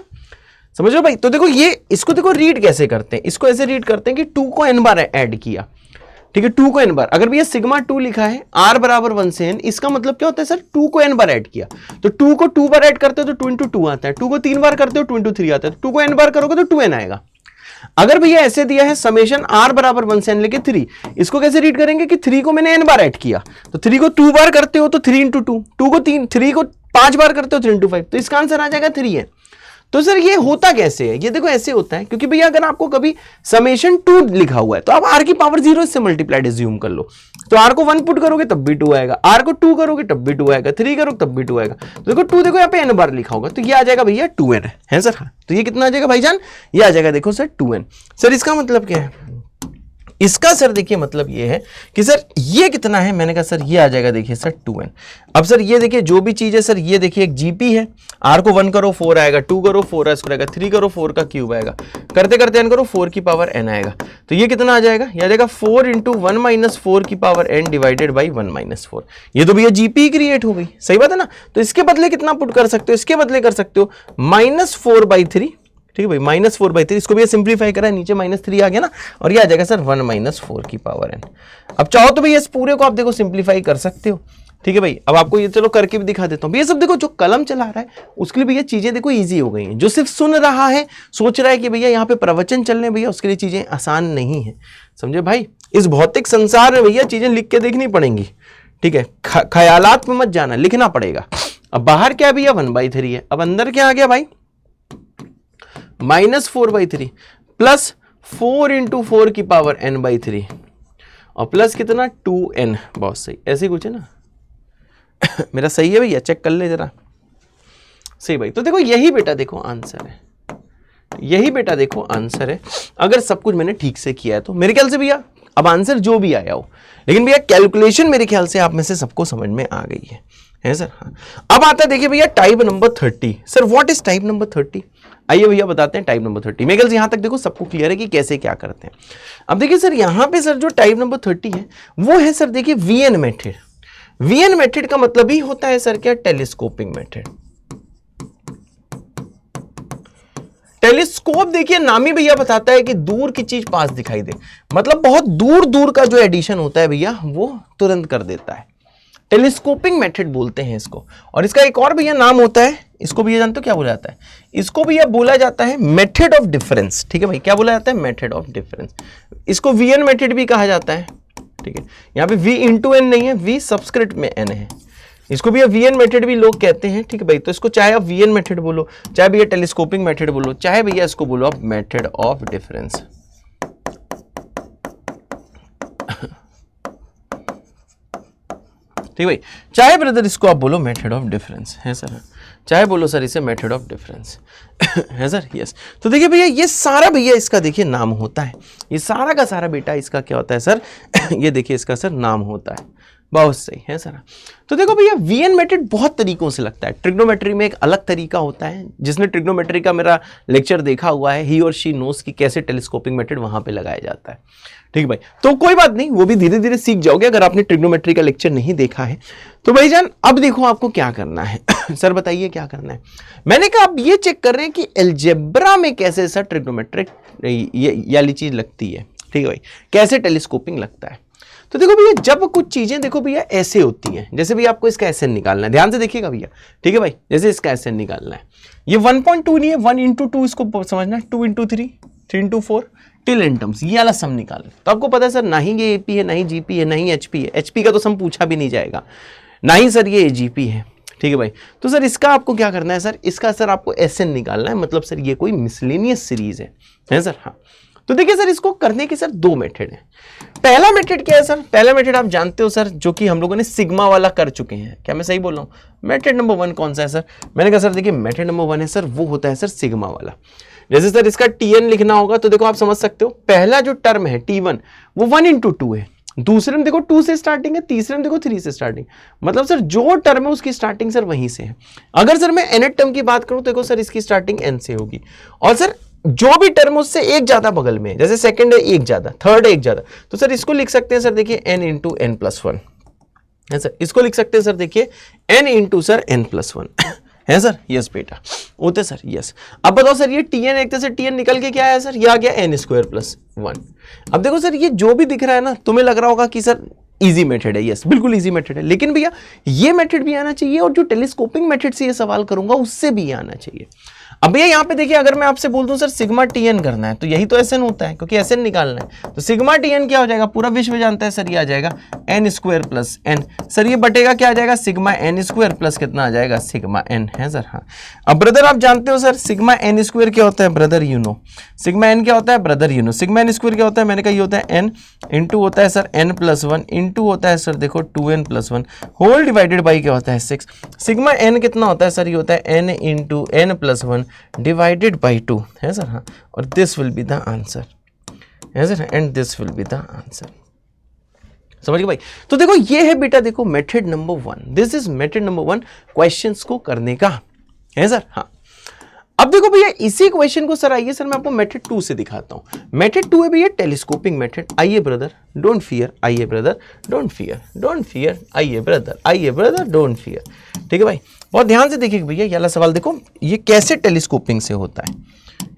समझ लो भाई। तो देखो ये इसको देखो रीड कैसे करते हैं, इसको ऐसे रीड करते हैं कि 2 को n बार ऐड किया, ठीक है, 2 को n बार। अगर भैया सिग्मा 2 लिखा है r बराबर 1 से n, इसका मतलब क्या होता है सर 2 को n बार ऐड किया, तो 2 को 2 बार ऐड करते हो तो 2 इंटू 2 आता है, 2 को 3 बार करते हो 2 इंटू 3 आता है, 2 को n बार करोगे तो 2n आएगा। अगर भैया ऐसे दिया है समेशन r बराबर 1 से n लेके 3, इसको कैसे रीड करेंगे कि 3 को मैंने n बार ऐड किया, तो 3 को 2 बार करते हो तो 3 इंटू 2, 2 को 3 को 5 बार करते हो 3 इंटू 5, तो इसका आंसर आ जाएगा 3 है। तो सर ये होता कैसे है, ये देखो ऐसे होता है क्योंकि भैया अगर आपको कभी समेशन 2 लिखा हुआ है तो आप r की पावर 0 इससे मल्टीप्लाइड एज्यूम कर लो, तो r को 1 पुट करोगे तब भी 2 आएगा, r को 2 करोगे तब भी 2 आएगा, 3 करोगे तब भी 2 आएगा। तो देखो 2 देखो यहाँ पे n बार लिखा होगा तो ये आ जाएगा भैया 2n है सर, हाँ तो ये कितना आ जाएगा भाईजान, ये आ जाएगा देखो सर 2n। सर इसका मतलब क्या है, इसका सर देखिए मतलब ये है कि सर ये कितना है, मैंने कहा सर ये आ जाएगा देखिए सर 2n। अब सर ये देखिए जो भी चीज है सर, ये देखिए एक जीपी है, r को 1 करो 4 आएगा, 2 करो 4 आएगा, 3 करो 4 का क्यूब आएगा, करते करते n करो 4 की पावर n आएगा, तो ये कितना आ जाएगा, ये आ जाएगा 4 इंटू 1 माइनस 4 की power n divided by 1 minus 4। ये तो भैया जीपी क्रिएट हो गई, सही बात है ना। तो इसके बदले कितना पुट कर सकते हो, इसके बदले कर सकते हो -4/3, ठीक है भाई, -4/3, इसको भी सिंप्लीफाई करा है, नीचे -3 आ गया ना, और ये आ जाएगा सर 1 माइनस 4 की पावर n। अब चाहो तो भैया इस पूरे को आप देखो सिंप्लीफाई कर सकते हो, ठीक है भाई। अब आपको ये चलो करके भी दिखा देता हूँ भैया, सब देखो जो कलम चला रहा है उसके लिए भैया चीजें देखो इजी हो गई हैं, जो सिर्फ सुन रहा है सोच रहा है कि भैया यहाँ पे प्रवचन चल रहे हैं, भैया उसके लिए चीजें आसान नहीं है, समझे भाई। इस भौतिक संसार में भैया चीजें लिख के देखनी पड़ेंगी, ठीक है, ख्यालात में मत जाना, लिखना पड़ेगा। अब बाहर क्या भैया 1/3 है, अब अंदर क्या आ गया भाई -4/3 प्लस 4 इंटू 4 की पावर n/3 और प्लस कितना 2n, बहुत सही, ऐसे कुछ है ना मेरा सही है भैया, चेक कर ले जरा, सही भाई। तो देखो यही बेटा देखो आंसर है, यही बेटा देखो आंसर है, अगर सब कुछ मैंने ठीक से किया है तो मेरे ख्याल से भैया अब आंसर जो भी आया हो, लेकिन भैया कैलकुलेशन मेरे ख्याल से आप में से सबको समझ में आ गई है सर। हाँ अब आता है देखिए भैया type number 30। Sir what is type number 30, आइए भैया बताते हैं टाइप नंबर 30। मेरे ख्याल से यहां तक देखो सबको क्लियर है कि कैसे क्या करते हैं। अब देखिए सर यहां पे सर जो टाइप नंबर 30 है वो है सर देखिए वीएन मेथड। वीएन मेथड का मतलब ही होता है सर क्या, टेलीस्कोपिंग मेथड। टेलीस्कोप देखिए नाम ही भैया बताता है कि दूर की चीज पास दिखाई दे, मतलब बहुत दूर दूर का जो एडिशन होता है भैया वो तुरंत कर देता है, टेलीस्कोपिंग मेथड बोलते हैं इसको। और इसका एक और भैया नाम होता है, इसको भैया जानते हो क्या बोला जाता है, इसको भैया बोला जाता है मेथड ऑफ डिफरेंस, ठीक है भाई, क्या बोला जाता है, मेथड ऑफ डिफरेंस। इसको वीएन मेथड भी कहा जाता है, ठीक है, यहाँ पे v इंटू एन नहीं है, v सबस्क्रिप्ट में n है, इसको भैया वीएन मेथड भी लोग कहते हैं, ठीक है भाई। तो इसको चाहे आप वीएन मेथड बोलो, चाहे भैया टेलीस्कोपिंग मेथड बोलो, चाहे भैया इसको बोलो आप मेथड ऑफ डिफरेंस। ठीक भाई, चाहे ब्रदर इसको आप बोलो मेथड ऑफ डिफरेंस है सर, चाहे बोलो सर इसे मेथड ऑफ डिफरेंस है सर, यस। तो देखिए भैया ये सारा भैया इसका देखिए नाम होता है, ये सारा का सारा बेटा इसका क्या होता है सर ये देखिए इसका सर नाम होता है, बहुत सही है सर। तो देखो भैया वीएन मेथड बहुत तरीकों से लगता है। ट्रिग्नोमेट्री में एक अलग तरीका होता है, जिसने ट्रिग्नोमेट्री का मेरा लेक्चर देखा हुआ है, ही और शी नोस कि कैसे टेलीस्कोपिक मेथड वहां पे लगाया जाता है। ठीक भाई, तो कोई बात नहीं, वो भी धीरे धीरे सीख जाओगे अगर आपने ट्रिग्नोमेट्री का लेक्चर नहीं देखा है। तो भाईजान अब देखो आपको क्या करना है सर बताइए क्या करना है। मैंने कहा आप ये चेक कर रहे हैं कि अलजेब्रा में कैसे सर ट्रिग्नोमेट्रिक ये वाली चीज लगती है। ठीक है भाई, कैसे टेलीस्कोपिंग लगता है। तो देखो भैया जब कुछ चीजें देखो भैया ऐसे होती हैं, जैसे भी आपको इसका एसएन निकालना है, ध्यान से देखिएगा भैया। ठीक है भाई, जैसे इसका एसएन निकालना है, ये 1.2 नहीं है, 1 into 2 इसको समझना, 2 into 3, 3 into 4 till N terms, ये वाला सम निकालना। तो आपको पता है सर ना ही ये एपी है, ना ही जीपी है, ना ही एचपी है। एचपी का तो सम पूछा भी नहीं जाएगा, ना ही सर ये एजीपी है। ठीक है भाई, तो सर इसका आपको क्या करना है सर, इसका सर आपको एसएन निकालना है, मतलब सर ये कोई मिसलेनियस सीरीज है सर। हाँ, तो देखिए सर इसको करने के सर दो मेथड है। पहला मेथड क्या है सर, पहला मेथड आप जानते हो सर, जो कि हम लोगों ने सिग्मा वाला कर चुके हैं। क्या मैं सही बोल रहा हूँ? मेथड नंबर 1 कौन सा है सर? मैंने कहा सर देखिए मेथड नंबर 1 है सर, वो होता है सर सिग्मा वाला। जैसे सर इसका टीएन लिखना होगा तो देखो आप समझ सकते हो, पहला जो टर्म है टी1 वो 1 into 2 है, दूसरे में देखो 2 से स्टार्टिंग है, तीसरे में देखो 3 से स्टार्टिंग, मतलब सर जो टर्म है उसकी स्टार्टिंग सर वहीं से है। अगर सर मैं nth टर्म की बात करूं तो देखो सर इसकी स्टार्टिंग n से होगी, और सर जो भी टर्म उससे एक ज्यादा बगल में है, जैसे सेकंड है एक ज्यादा, थर्ड है एक ज्यादा, तो सर इसको लिख सकते हैं सर देखिए n into n+1 है सर। इसको लिख सकते हैं सर देखिए n into सर n+1 है सर। यस बेटा, होते सर यस। अब बताओ सर ये टीएन एक तरह से टीएन निकल के क्या आया सर, ये आ गया n² + 1। अब देखो सर ये जो भी दिख रहा है ना, तुम्हें लग रहा होगा कि सर इजी मेथड है, यस बिल्कुल इजी मेथड है, लेकिन भैया ये मेथड भी आना चाहिए, और जो टेलीस्कोपिंग मेथड से ये सवाल करूंगा उससे भी आना चाहिए। अब भैया यहाँ पे देखिए, अगर मैं आपसे बोल दूं सर सिग्मा टीएन करना है, तो यही तो एसएन होता है, क्योंकि एसएन निकालना है। तो सिग्मा टीएन क्या हो जाएगा, पूरा विश्व जानता है सर, ये आ जाएगा n² + n। सर ये बटेगा क्या आ जाएगा, सिग्मा n² प्लस कितना आ जाएगा, सिग्मा n है सर। हाँ, अब ब्रदर आप जानते हो सर सिग्मा n² क्या होता है brother, you know. Sigma n क्या होता है brother, you know. Sigma n² क्या होता है, मैंने कहा ये होता है n इंटू होता है सर n+1 इंटू होता है सर देखो 2n+1 होल डिवाइडेड बाई क्या होता है 6। सिग्मा n कितना होता है सर, ये होता है n into n+1 divided by 2 है सर। हाँ, और this will be the answer है sir, and this will be the answer. समझ गए भाई? तो देखो ये है बेटा, देखो method number 1, this is method number 1 questions को करने का है सर। हाँ, अब देखो भैया इसी क्वेश्चन को सर आइए सर मैं आपको मेथड 2 से दिखाता हूं। मेथड 2 है भैया टेलीस्कोपिंग मेथड। आइए ब्रदर डोंट फियर, आइए brother don't fear, don't fear, आइए ब्रदर, आइए ब्रदर डोंट फियर। ठीक है भाई, बहुत ध्यान से देखिए भैया, ये वाला सवाल देखो ये कैसे टेलीस्कोपिंग से होता है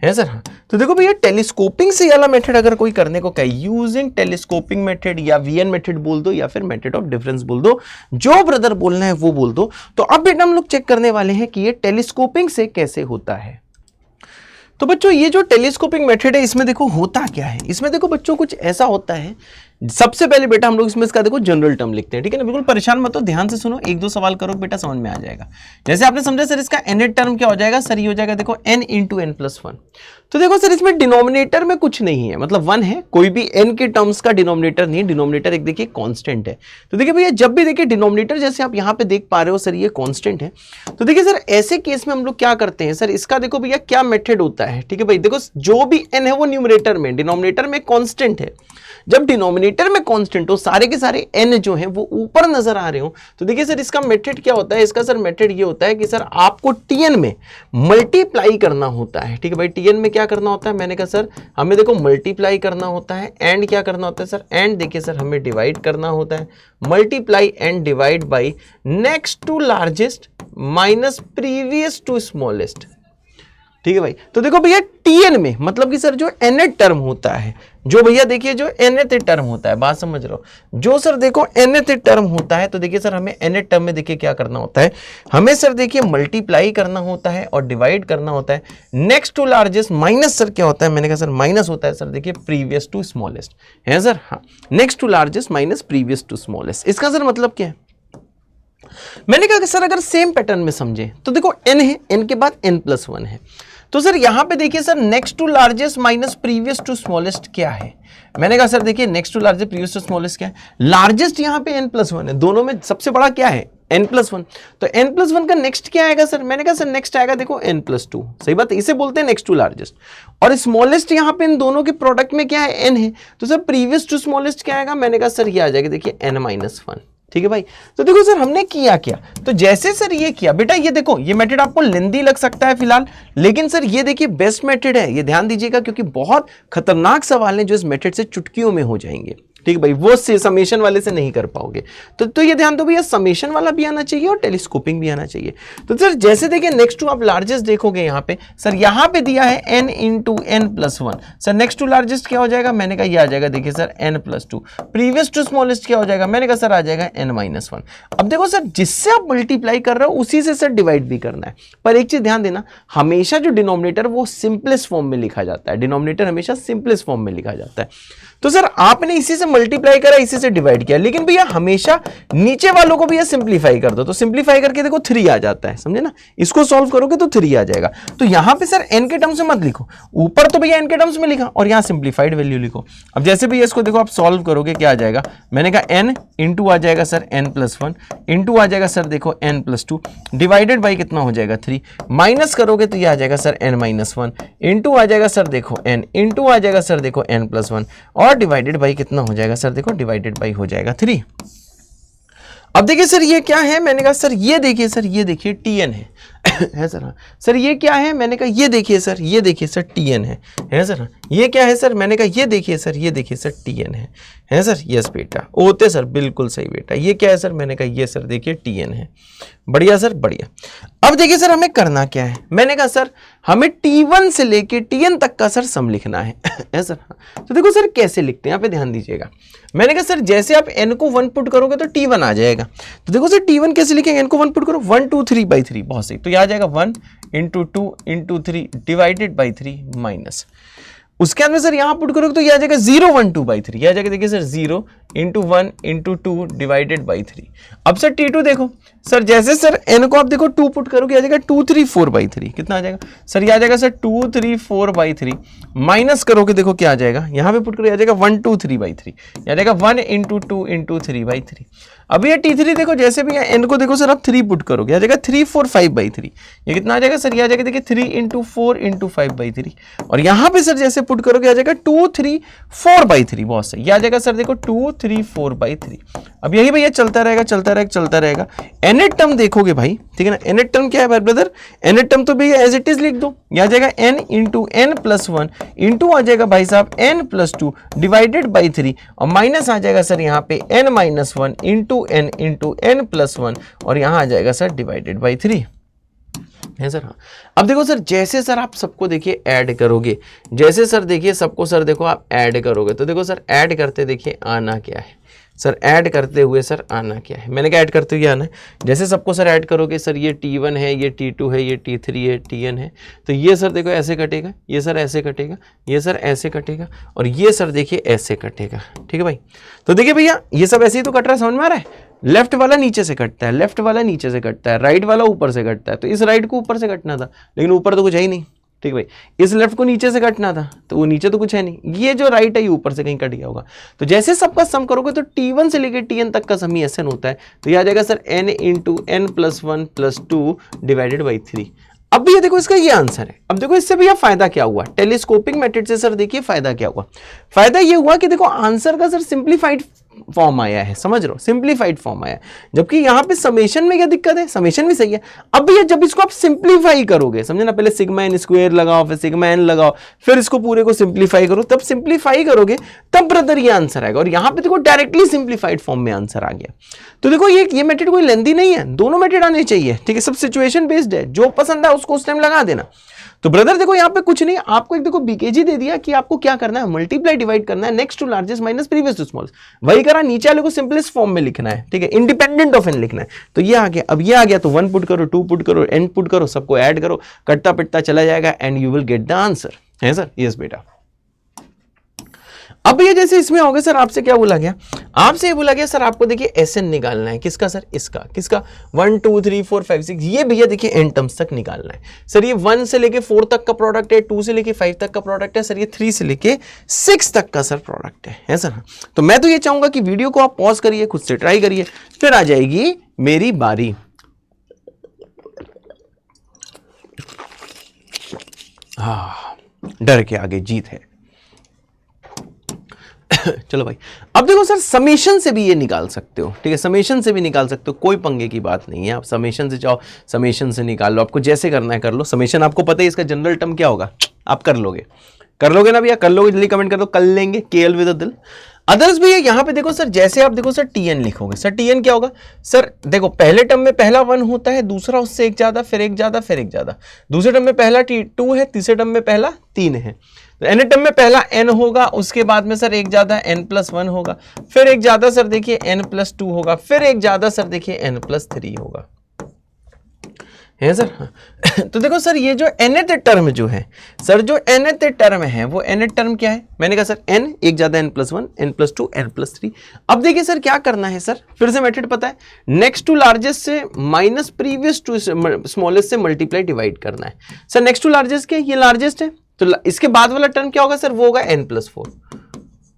सर। हाँ, तो देखो भैया टेलीस्कोपिंग से वाला मेथड अगर कोई करने को कहे, यूजिंग टेलीस्कोपिंग मेथड या वीएन मेथड बोल दो, या फिर मेथड ऑफ डिफरेंस बोल दो, जो ब्रदर बोलना है वो बोल दो। तो अब बेटा हम लोग चेक करने वाले हैं कि ये टेलीस्कोपिंग से कैसे होता है। तो बच्चों ये जो टेलीस्कोपिंग मेथड है इसमें देखो होता क्या है, इसमें देखो बच्चों कुछ ऐसा होता है। सबसे पहले बेटा हम लोग इसमें इसका देखो जनरल टर्म लिखते हैं, ठीक है ना, बिल्कुल परेशान मत हो, ध्यान से सुनो, एक दो सवाल करो बेटा समझ में आ जाएगा। जैसे आपने समझा सर इसका nth टर्म क्या हो जाएगा सर, ये हो जाएगा देखो n इंटू n+1। तो देखो सर इसमें डिनोमिनेटर में कुछ नहीं है, मतलब 1 है, कोई भी n के टर्म्स का डिनोमिनेटर नहीं है, डिनोमिनेटर एक देखिए कांस्टेंट है। तो देखिए भैया जब भी देखिए डिनोमिनेटर जैसे आप यहाँ पे देख पा रहे हो सर ये कांस्टेंट है, तो देखिए सर ऐसे केस में हम लोग क्या करते हैं सर, इसका देखो भैया क्या मेथड होता है। ठीक है भाई, देखो जो भी n है वो न्यूमरेटर में, डिनोमिनेटर में कांस्टेंट है। जब डिनोमिनेटर में कांस्टेंट हो, सारे के सारे n जो हैं वो ऊपर नजर आ रहे हो, तो देखिए सर इसका मेथड क्या होता है, इसका सर मेथड ये होता है कि सर आपको tn में मल्टीप्लाई करना होता है। ठीक है भाई, tn में क्या करना होता है, मैंने कहा सर हमें देखो मल्टीप्लाई करना होता है, एंड क्या करना होता है सर, एंड देखिए सर हमें डिवाइड करना होता है। Multiply and divide by next to largest minus previous to smallest. ठीक है भाई, तो देखो भैया tn में मतलब कि सर जो nth टर्म होता है, जो भैया देखिए जो nth टर्म होता है, बात समझ रहे हो, जो सर देखो nth टर्म होता है, तो देखिए सर हमें nth टर्म में देखिए क्या करना होता है, हमें सर देखिए मल्टीप्लाई करना होता है और डिवाइड करना होता है next to largest, minus sir क्या होता है, मैंने कहा सर माइनस होता है सर देखिए प्रीवियस टू स्मॉलेस्ट है सर। हाँ, next to largest minus previous to smallest, इसका सर मतलब क्या है, मैंने कहा कि सर अगर सेम पैटर्न में समझे तो देखो n है, n के बाद n+1 है, तो सर यहां पे देखिए sir next to largest minus previous to smallest क्या है, मैंने कहा सर देखिए next to largest previous to smallest क्या है, लार्जेस्ट यहां पे n+1 है, दोनों में सबसे बड़ा क्या है n+1, तो n+1 का नेक्स्ट क्या आएगा सर, मैंने कहा सर नेक्स्ट आएगा देखो n+2, सही बात है, इसे बोलते हैं नेक्स्ट टू लार्जेस्ट। और स्मॉलेस्ट यहां पे इन दोनों के प्रोडक्ट में क्या है n है, तो सर प्रीवियस टू स्मॉलेस्ट क्या आएगा, मैंने कहा सर ये आ जाएगा देखिए n-1, ठीक है भाई। तो देखो सर हमने किया क्या, तो जैसे सर ये किया बेटा, ये देखो ये मेथड आपको लेंदी लग सकता है फिलहाल, लेकिन सर ये देखिए बेस्ट मेथड है, ये ध्यान दीजिएगा क्योंकि बहुत खतरनाक सवाल हैं जो इस मेथड से चुटकियों में हो जाएंगे। ठीक भाई, वो से समेशन वाले से नहीं कर पाओगे। तो ये ध्यान दो भैया, समेशन वाला भी आना चाहिए और टेलीस्कोपिंग भी आना चाहिए। तो सर जैसे देखिए नेक्स्ट टू आप लार्जेस्ट देखोगे यहाँ पे, सर यहाँ पे दिया है n into n plus one, sir next to largest क्या हो जाएगा, मैंने कहा ये आ जाएगा देखिए sir n plus two, previous to smallest क्या हो जाएगा, मैंने कहा सर आ जाएगा n माइनस वन। अब देखो सर जिससे आप मल्टीप्लाई कर रहे हो उसी से सर डिवाइड भी करना है, पर एक चीज ध्यान देना, हमेशा जो डिनोमिनेटर वो सिंपलेस्ट फॉर्म में लिखा जाता है, डिनोमिनेटर हमेशा सिंपलेस्ट फॉर्म में लिखा जाता है। तो सर आपने इसी से मल्टीप्लाई करा, इसी से डिवाइड किया, लेकिन भैया हमेशा नीचे वालों को भैया सिंप्लीफाई कर दो, तो सिंप्लीफाई करके देखो 3 आ जाता है, समझे ना, इसको सॉल्व करोगे तो 3 आ जाएगा। तो यहां पे सर n के टर्म्स में मत लिखो, ऊपर तो भैया n के टर्म्स में लिखा और यहां सिंप्लीफाइड वैल्यू लिखो। अब जैसे भैया इसको देखो आप सॉल्व करोगे क्या आ जाएगा, मैंने कहा n इंटू आ जाएगा sir n plus one, into आ जाएगा सर देखो n plus two, divided by कितना हो जाएगा 3, माइनस करोगे तो ये आ जाएगा sir n minus one, into आ जाएगा सर देखो n, इंटू आ जाएगा सर देखो n प्लस वन, और डिवाइडेड बाई कितना हो जाएगा सर देखो, डिवाइडेड बाई हो जाएगा 3। अब देखिए सर ये क्या है, मैंने कहा सर ये देखिए सर, ये देखिए tn है सर, हाँ सर ये क्या है, मैंने कहा ये देखिए सर, ये देखिए सर tn है सर, हाँ ये क्या है सर, मैंने कहा ये देखिए सर, ये देखिए सर tn है सर, यस बेटा ओते सर बिल्कुल सही बेटा, ये क्या है सर, मैंने कहा ये सर देखिए tn है, बढ़िया सर बढ़िया। अब देखिए सर हमें करना क्या है, मैंने कहा सर हमें t1 से लेके tn तक का सर सम लिखना है सर, हाँ तो देखो सर कैसे लिखते हैं यहाँ पे ध्यान दीजिएगा, मैंने कहा सर जैसे आप n को 1 पुट करोगे तो t1 आ जाएगा, तो देखो सर t1 कैसे लिखेंगे, n को 1 पुट करो 1 2 3 बाई 3, बहुत सही, तो यह आ जाएगा 1 into 2 into 3 divided by 3 minus, उसके बाद में सर यहां पुट करोगे तो यह आ जाएगा 0 1 2 बाई 3, यह आ जाएगा देखिए sir 0 into 1 into 2 divided by 3। अब सर t2 देखो सर, जैसे सर n को आप देखो 2 पुट करोगे आ जाएगा 2 3 4 बाई 3, कितना आ जाएगा सर, यह आ जाएगा सर 2 3 4 बाई 3, माइनस करोगे देखो क्या आ जाएगा, यहां पे पुट करोगे आ जाएगा 1 2 3 बाई 3, यह आ जाएगा 1 इंटू 2 इंटू 3 बाई 3। अब ये t3 देखो, जैसे भी n को देखो सर आप 3 पुट करोगे आ जाएगा 3 4 5 बाई 3, ये कितना आ जाएगा सर, ये आ जाएगा देखिए 3 इंटू 4 इंटू 5 बाई 3, और यहाँ पे सर जैसे पुट करोगे आ जाएगा 2 3 4 बाई 3, बहुत सही, ये आ जाएगा सर देखो 2 3 4 बाई 3। अब यही भैया चलता रहेगा चलता रहेगा चलता रहेगा, nth टर्म देखोगे भाई, ठीक है ना, nth टर्म क्या है भाई ब्रदर, nth टर्म तो भैया एज इट इज लिख दो, ये आ जाएगा n into n plus one, into आ जाएगा भाई साहब n plus two divided by 3, और माइनस आ जाएगा सर यहाँ पे n minus one into n plus one, और यहाँ आ जाएगा सर डिवाइडेड बाई 3 है सर, हाँ। अब देखो सर जैसे सर आप सबको देखिए ऐड करोगे, जैसे सर देखिए सबको सर देखो आप ऐड करोगे, तो देखो सर ऐड करते देखिए आना क्या है सर, ऐड करते हुए सर आना क्या है, मैंने कहा ऐड करते हुए आना है, जैसे सबको सर ऐड करोगे सर, ये t1 है, ये t2 है, ये t3 है, tn है, तो ये सर देखो ऐसे कटेगा, ये सर ऐसे कटेगा, ये सर ऐसे कटेगा, और ये सर देखिए ऐसे कटेगा, ठीक है भाई। तो देखिए भैया ये सब ऐसे ही तो कट रहा है, समझ में आ रहा है, लेफ्ट वाला नीचे से कटता है, लेफ्ट वाला नीचे से कटता है, राइट वाला ऊपर से कटता है, तो इस राइट को ऊपर से कटना था, लेकिन ऊपर तो कुछ है ही नहीं, ठीक भाई, इस लेफ्ट को नीचे से कटना था, तो वो नीचे तो कुछ है नहीं, ये जो राइट है ये ऊपर से कहीं कट गया होगा, तो जैसे सबका सम करोगे तो t1 से लेकर tn तक का सम ही SN होता है, तो ये आ जाएगा sir n into n plus one plus two divided by 3। अब भैया देखो इसका ये आंसर है। अब देखो इससे भैया फायदा क्या हुआ, टेलीस्कोपिक मेथड से सर देखिए फायदा क्या हुआ, फायदा ये हुआ कि देखो आंसर का सर सिंप्लीफाइड फॉर्म आया है, समझ रहे हो, सिंप्लीफाइड फॉर्म आया है, जबकि यहाँ पे समेशन में क्या दिक्कत है, समेशन भी सही है। अब भैया जब इसको आप सिंप्लीफाई करोगे, समझे ना, पहले सिग्मा एन स्क्वायर लगाओ, फिर सिग्मा एन लगाओ, फिर इसको पूरे को सिंप्लीफाई करो, तब सिंप्लीफाई करोगे तब ब्रदर ये आंसर आएगा, और यहाँ पे देखो डायरेक्टली सिंप्लीफाइड फॉर्म में आंसर आ गया। तो देखो ये मेथड कोई लेंदी नहीं है, दोनों मेथड आने चाहिए, ठीक है, सब सिचुएशन बेस्ड है, जो पसंद है उसको उस टाइम लगा देना। तो ब्रदर देखो यहाँ पे कुछ नहीं, आपको एक देखो बीकेजी दे दिया कि आपको क्या करना है, मल्टीप्लाई डिवाइड करना है, next to largest minus previous to smallest, वही करा, नीचे वाले को सिंपलेस्ट फॉर्म में लिखना है, ठीक है, इंडिपेंडेंट ऑफ एन लिखना है। तो ये आ गया, अब ये आ गया तो 1 पुट करो, 2 पुट करो, n पुट करो, सबको ऐड करो, कटता पिटता चला जाएगा and you will get the answer, है सर, यस बेटा। अब ये जैसे इसमें हो गया सर, आपसे क्या बोला गया, आपसे ये बोला गया सर आपको देखिए SN निकालना है, किसका सर, इसका, किसका 1 2 3 4 5 6, ये भैया देखिए n टर्म्स तक निकालना है सर, ये 1 से लेके 4 तक का प्रोडक्ट है, 2 से लेके 5 तक का प्रोडक्ट है सर, ये 3 से लेके 6 तक का सर प्रोडक्ट है सर। तो मैं तो ये चाहूंगा कि वीडियो को आप पॉज करिए, खुद से ट्राई करिए, फिर आ जाएगी मेरी बारी। हाँ, डर के आगे जीत है। चलो भाई, अब देखो सर समेशन से भी ये निकाल सकते हो, ठीक है, समेशन से भी निकाल सकते हो, कोई पंगे की बात नहीं है। आप समेशन से चाहो समेशन से निकाल लो, आपको जैसे करना है कर लो। समेशन आपको पता है इसका जनरल टर्म क्या होगा, आप कर लोगे ना भैया, कर लोगे, जल्दी कमेंट कर दो, कर लेंगे, केएल विद दिल। अदर्स भैया यहाँ पे देखो सर, जैसे आप देखो सर टीएन लिखोगे, सर टीएन क्या होगा सर, देखो पहले टर्म में पहला 1 होता है, दूसरा उससे एक ज्यादा, फिर एक ज्यादा, फिर एक ज्यादा, दूसरे टर्म में पहला 2 है, तीसरे टर्म में पहला 3 है। तो एन टर्म में पहला n होगा, उसके बाद में सर एक ज्यादा n+1 होगा, फिर एक ज्यादा सर देखिए n+2 होगा, फिर एक ज्यादा सर देखिए n+3 होगा, है सर। तो देखो सर ये जो nth टर्म जो है सर, जो nth टर्म है वो nth टर्म क्या है, मैंने कहा सर n एक ज्यादा n+1 n+2 n+3। अब देखिए सर क्या करना है सर, फिर से मेथड पता है, नेक्स्ट टू लार्जेस्ट से माइनस प्रीवियस टू स्मॉलेस्ट से मल्टीप्लाई डिवाइड करना है। सर नेक्स्ट टू लार्जेस्ट क्या है, ये लार्जेस्ट है, तो इसके बाद वाला टर्म क्या होगा सर, वो होगा n+4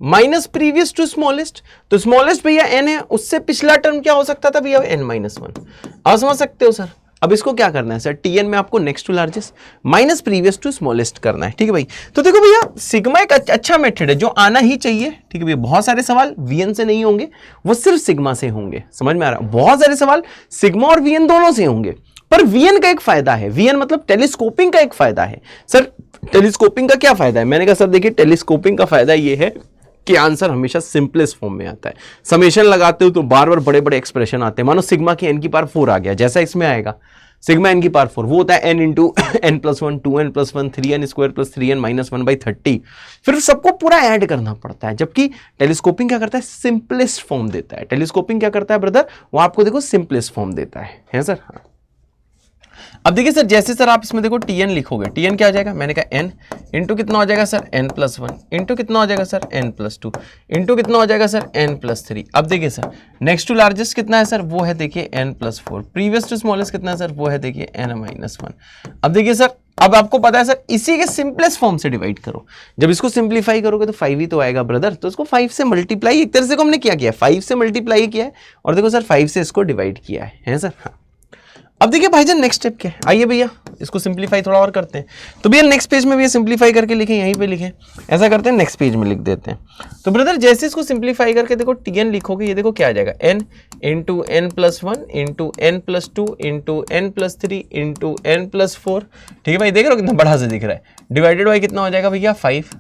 minus previous to smallest, तो स्मॉलेस्ट भैया n है, उससे पिछला टर्म क्या हो सकता था भैया, n-1। आप समझ सकते हो सर। अब इसको क्या करना है सर, टीएन में आपको next to largest minus previous to smallest करना है, ठीक है भाई। तो देखो भैया सिग्मा एक अच्छा मेथड है जो आना ही चाहिए, ठीक है भैया। बहुत सारे सवाल वीएन से नहीं होंगे, वो सिर्फ सिग्मा से होंगे, समझ में आ रहा है। बहुत सारे सवाल सिग्मा और वीएन दोनों से होंगे, पर वीएन का एक फायदा है, वीएन मतलब टेलीस्कोपिंग का एक फायदा है। सर टेलीस्कोपिंग का क्या फायदा है, मैंने कहा सर देखिए टेलीस्कोपिंग का फायदा ये है कि आंसर हमेशा सिंपलेस्ट फॉर्म में आता है। समेशन लगाते हो तो बार बार बड़े बड़े एक्सप्रेशन आते हैं, मानो सिग्मा की n की पावर 4 आ गया, जैसा इसमें आएगा सिग्मा n की पावर 4, वो होता है n into n+1 2n+1 3n² + 3n - 1/30। फिर सबको पूरा ऐड करना पड़ता है, जबकि टेलीस्कोपिंग क्या करता है, सिंपलेस्ट फॉर्म देता है। टेलीस्कोपिंग क्या करता है ब्रदर, वो आपको देखो सिंपलेस्ट फॉर्म देता है सर। हाँ अब देखिए सर, जैसे सर आप इसमें देखो टीएन लिखोगे, टीएन क्या हो जाएगा, मैंने कहा n इंटू कितना हो जाएगा सर n+1 इंटू कितना हो जाएगा सर n+2 इंटू कितना हो जाएगा सर n+3। अब देखिए सर नेक्स्ट टू लार्जेस्ट कितना है सर, वो है देखिए n+4, प्रीवियस टू स्मॉलेस्ट कितना है सर, वो है देखिए n-1। अब देखिए सर, अब आपको पता है सर इसी के सिंपलेस्ट फॉर्म से डिवाइड करो, जब इसको सिंप्लीफाई करोगे तो 5 ही तो आएगा ब्रदर, तो इसको 5 से मल्टीप्लाई एक तरह से हमने क्या किया, 5 से मल्टीप्लाई किया है, और देखो सर 5 से इसको डिवाइड किया है सर। हाँ अब देखिए भाईजान नेक्स्ट स्टेप क्या है, आइए भैया इसको सिंप्लीफाई थोड़ा और करते हैं। तो भैया नेक्स्ट पेज में भैया सिंप्लीफाई करके लिखें, यहीं पे लिखें, ऐसा करते हैं नेक्स्ट पेज में लिख देते हैं। तो ब्रदर जैसे इसको सिंप्लीफाई करके देखो टीएन लिखोगे, ये देखो क्या आ जाएगा, n into n+1 into n+2 into n+3 into n+4, ठीक है भाई, देख रहे हो कितना बड़ा से दिख रहा है, डिवाइडेड बाई कितना हो जाएगा भैया 5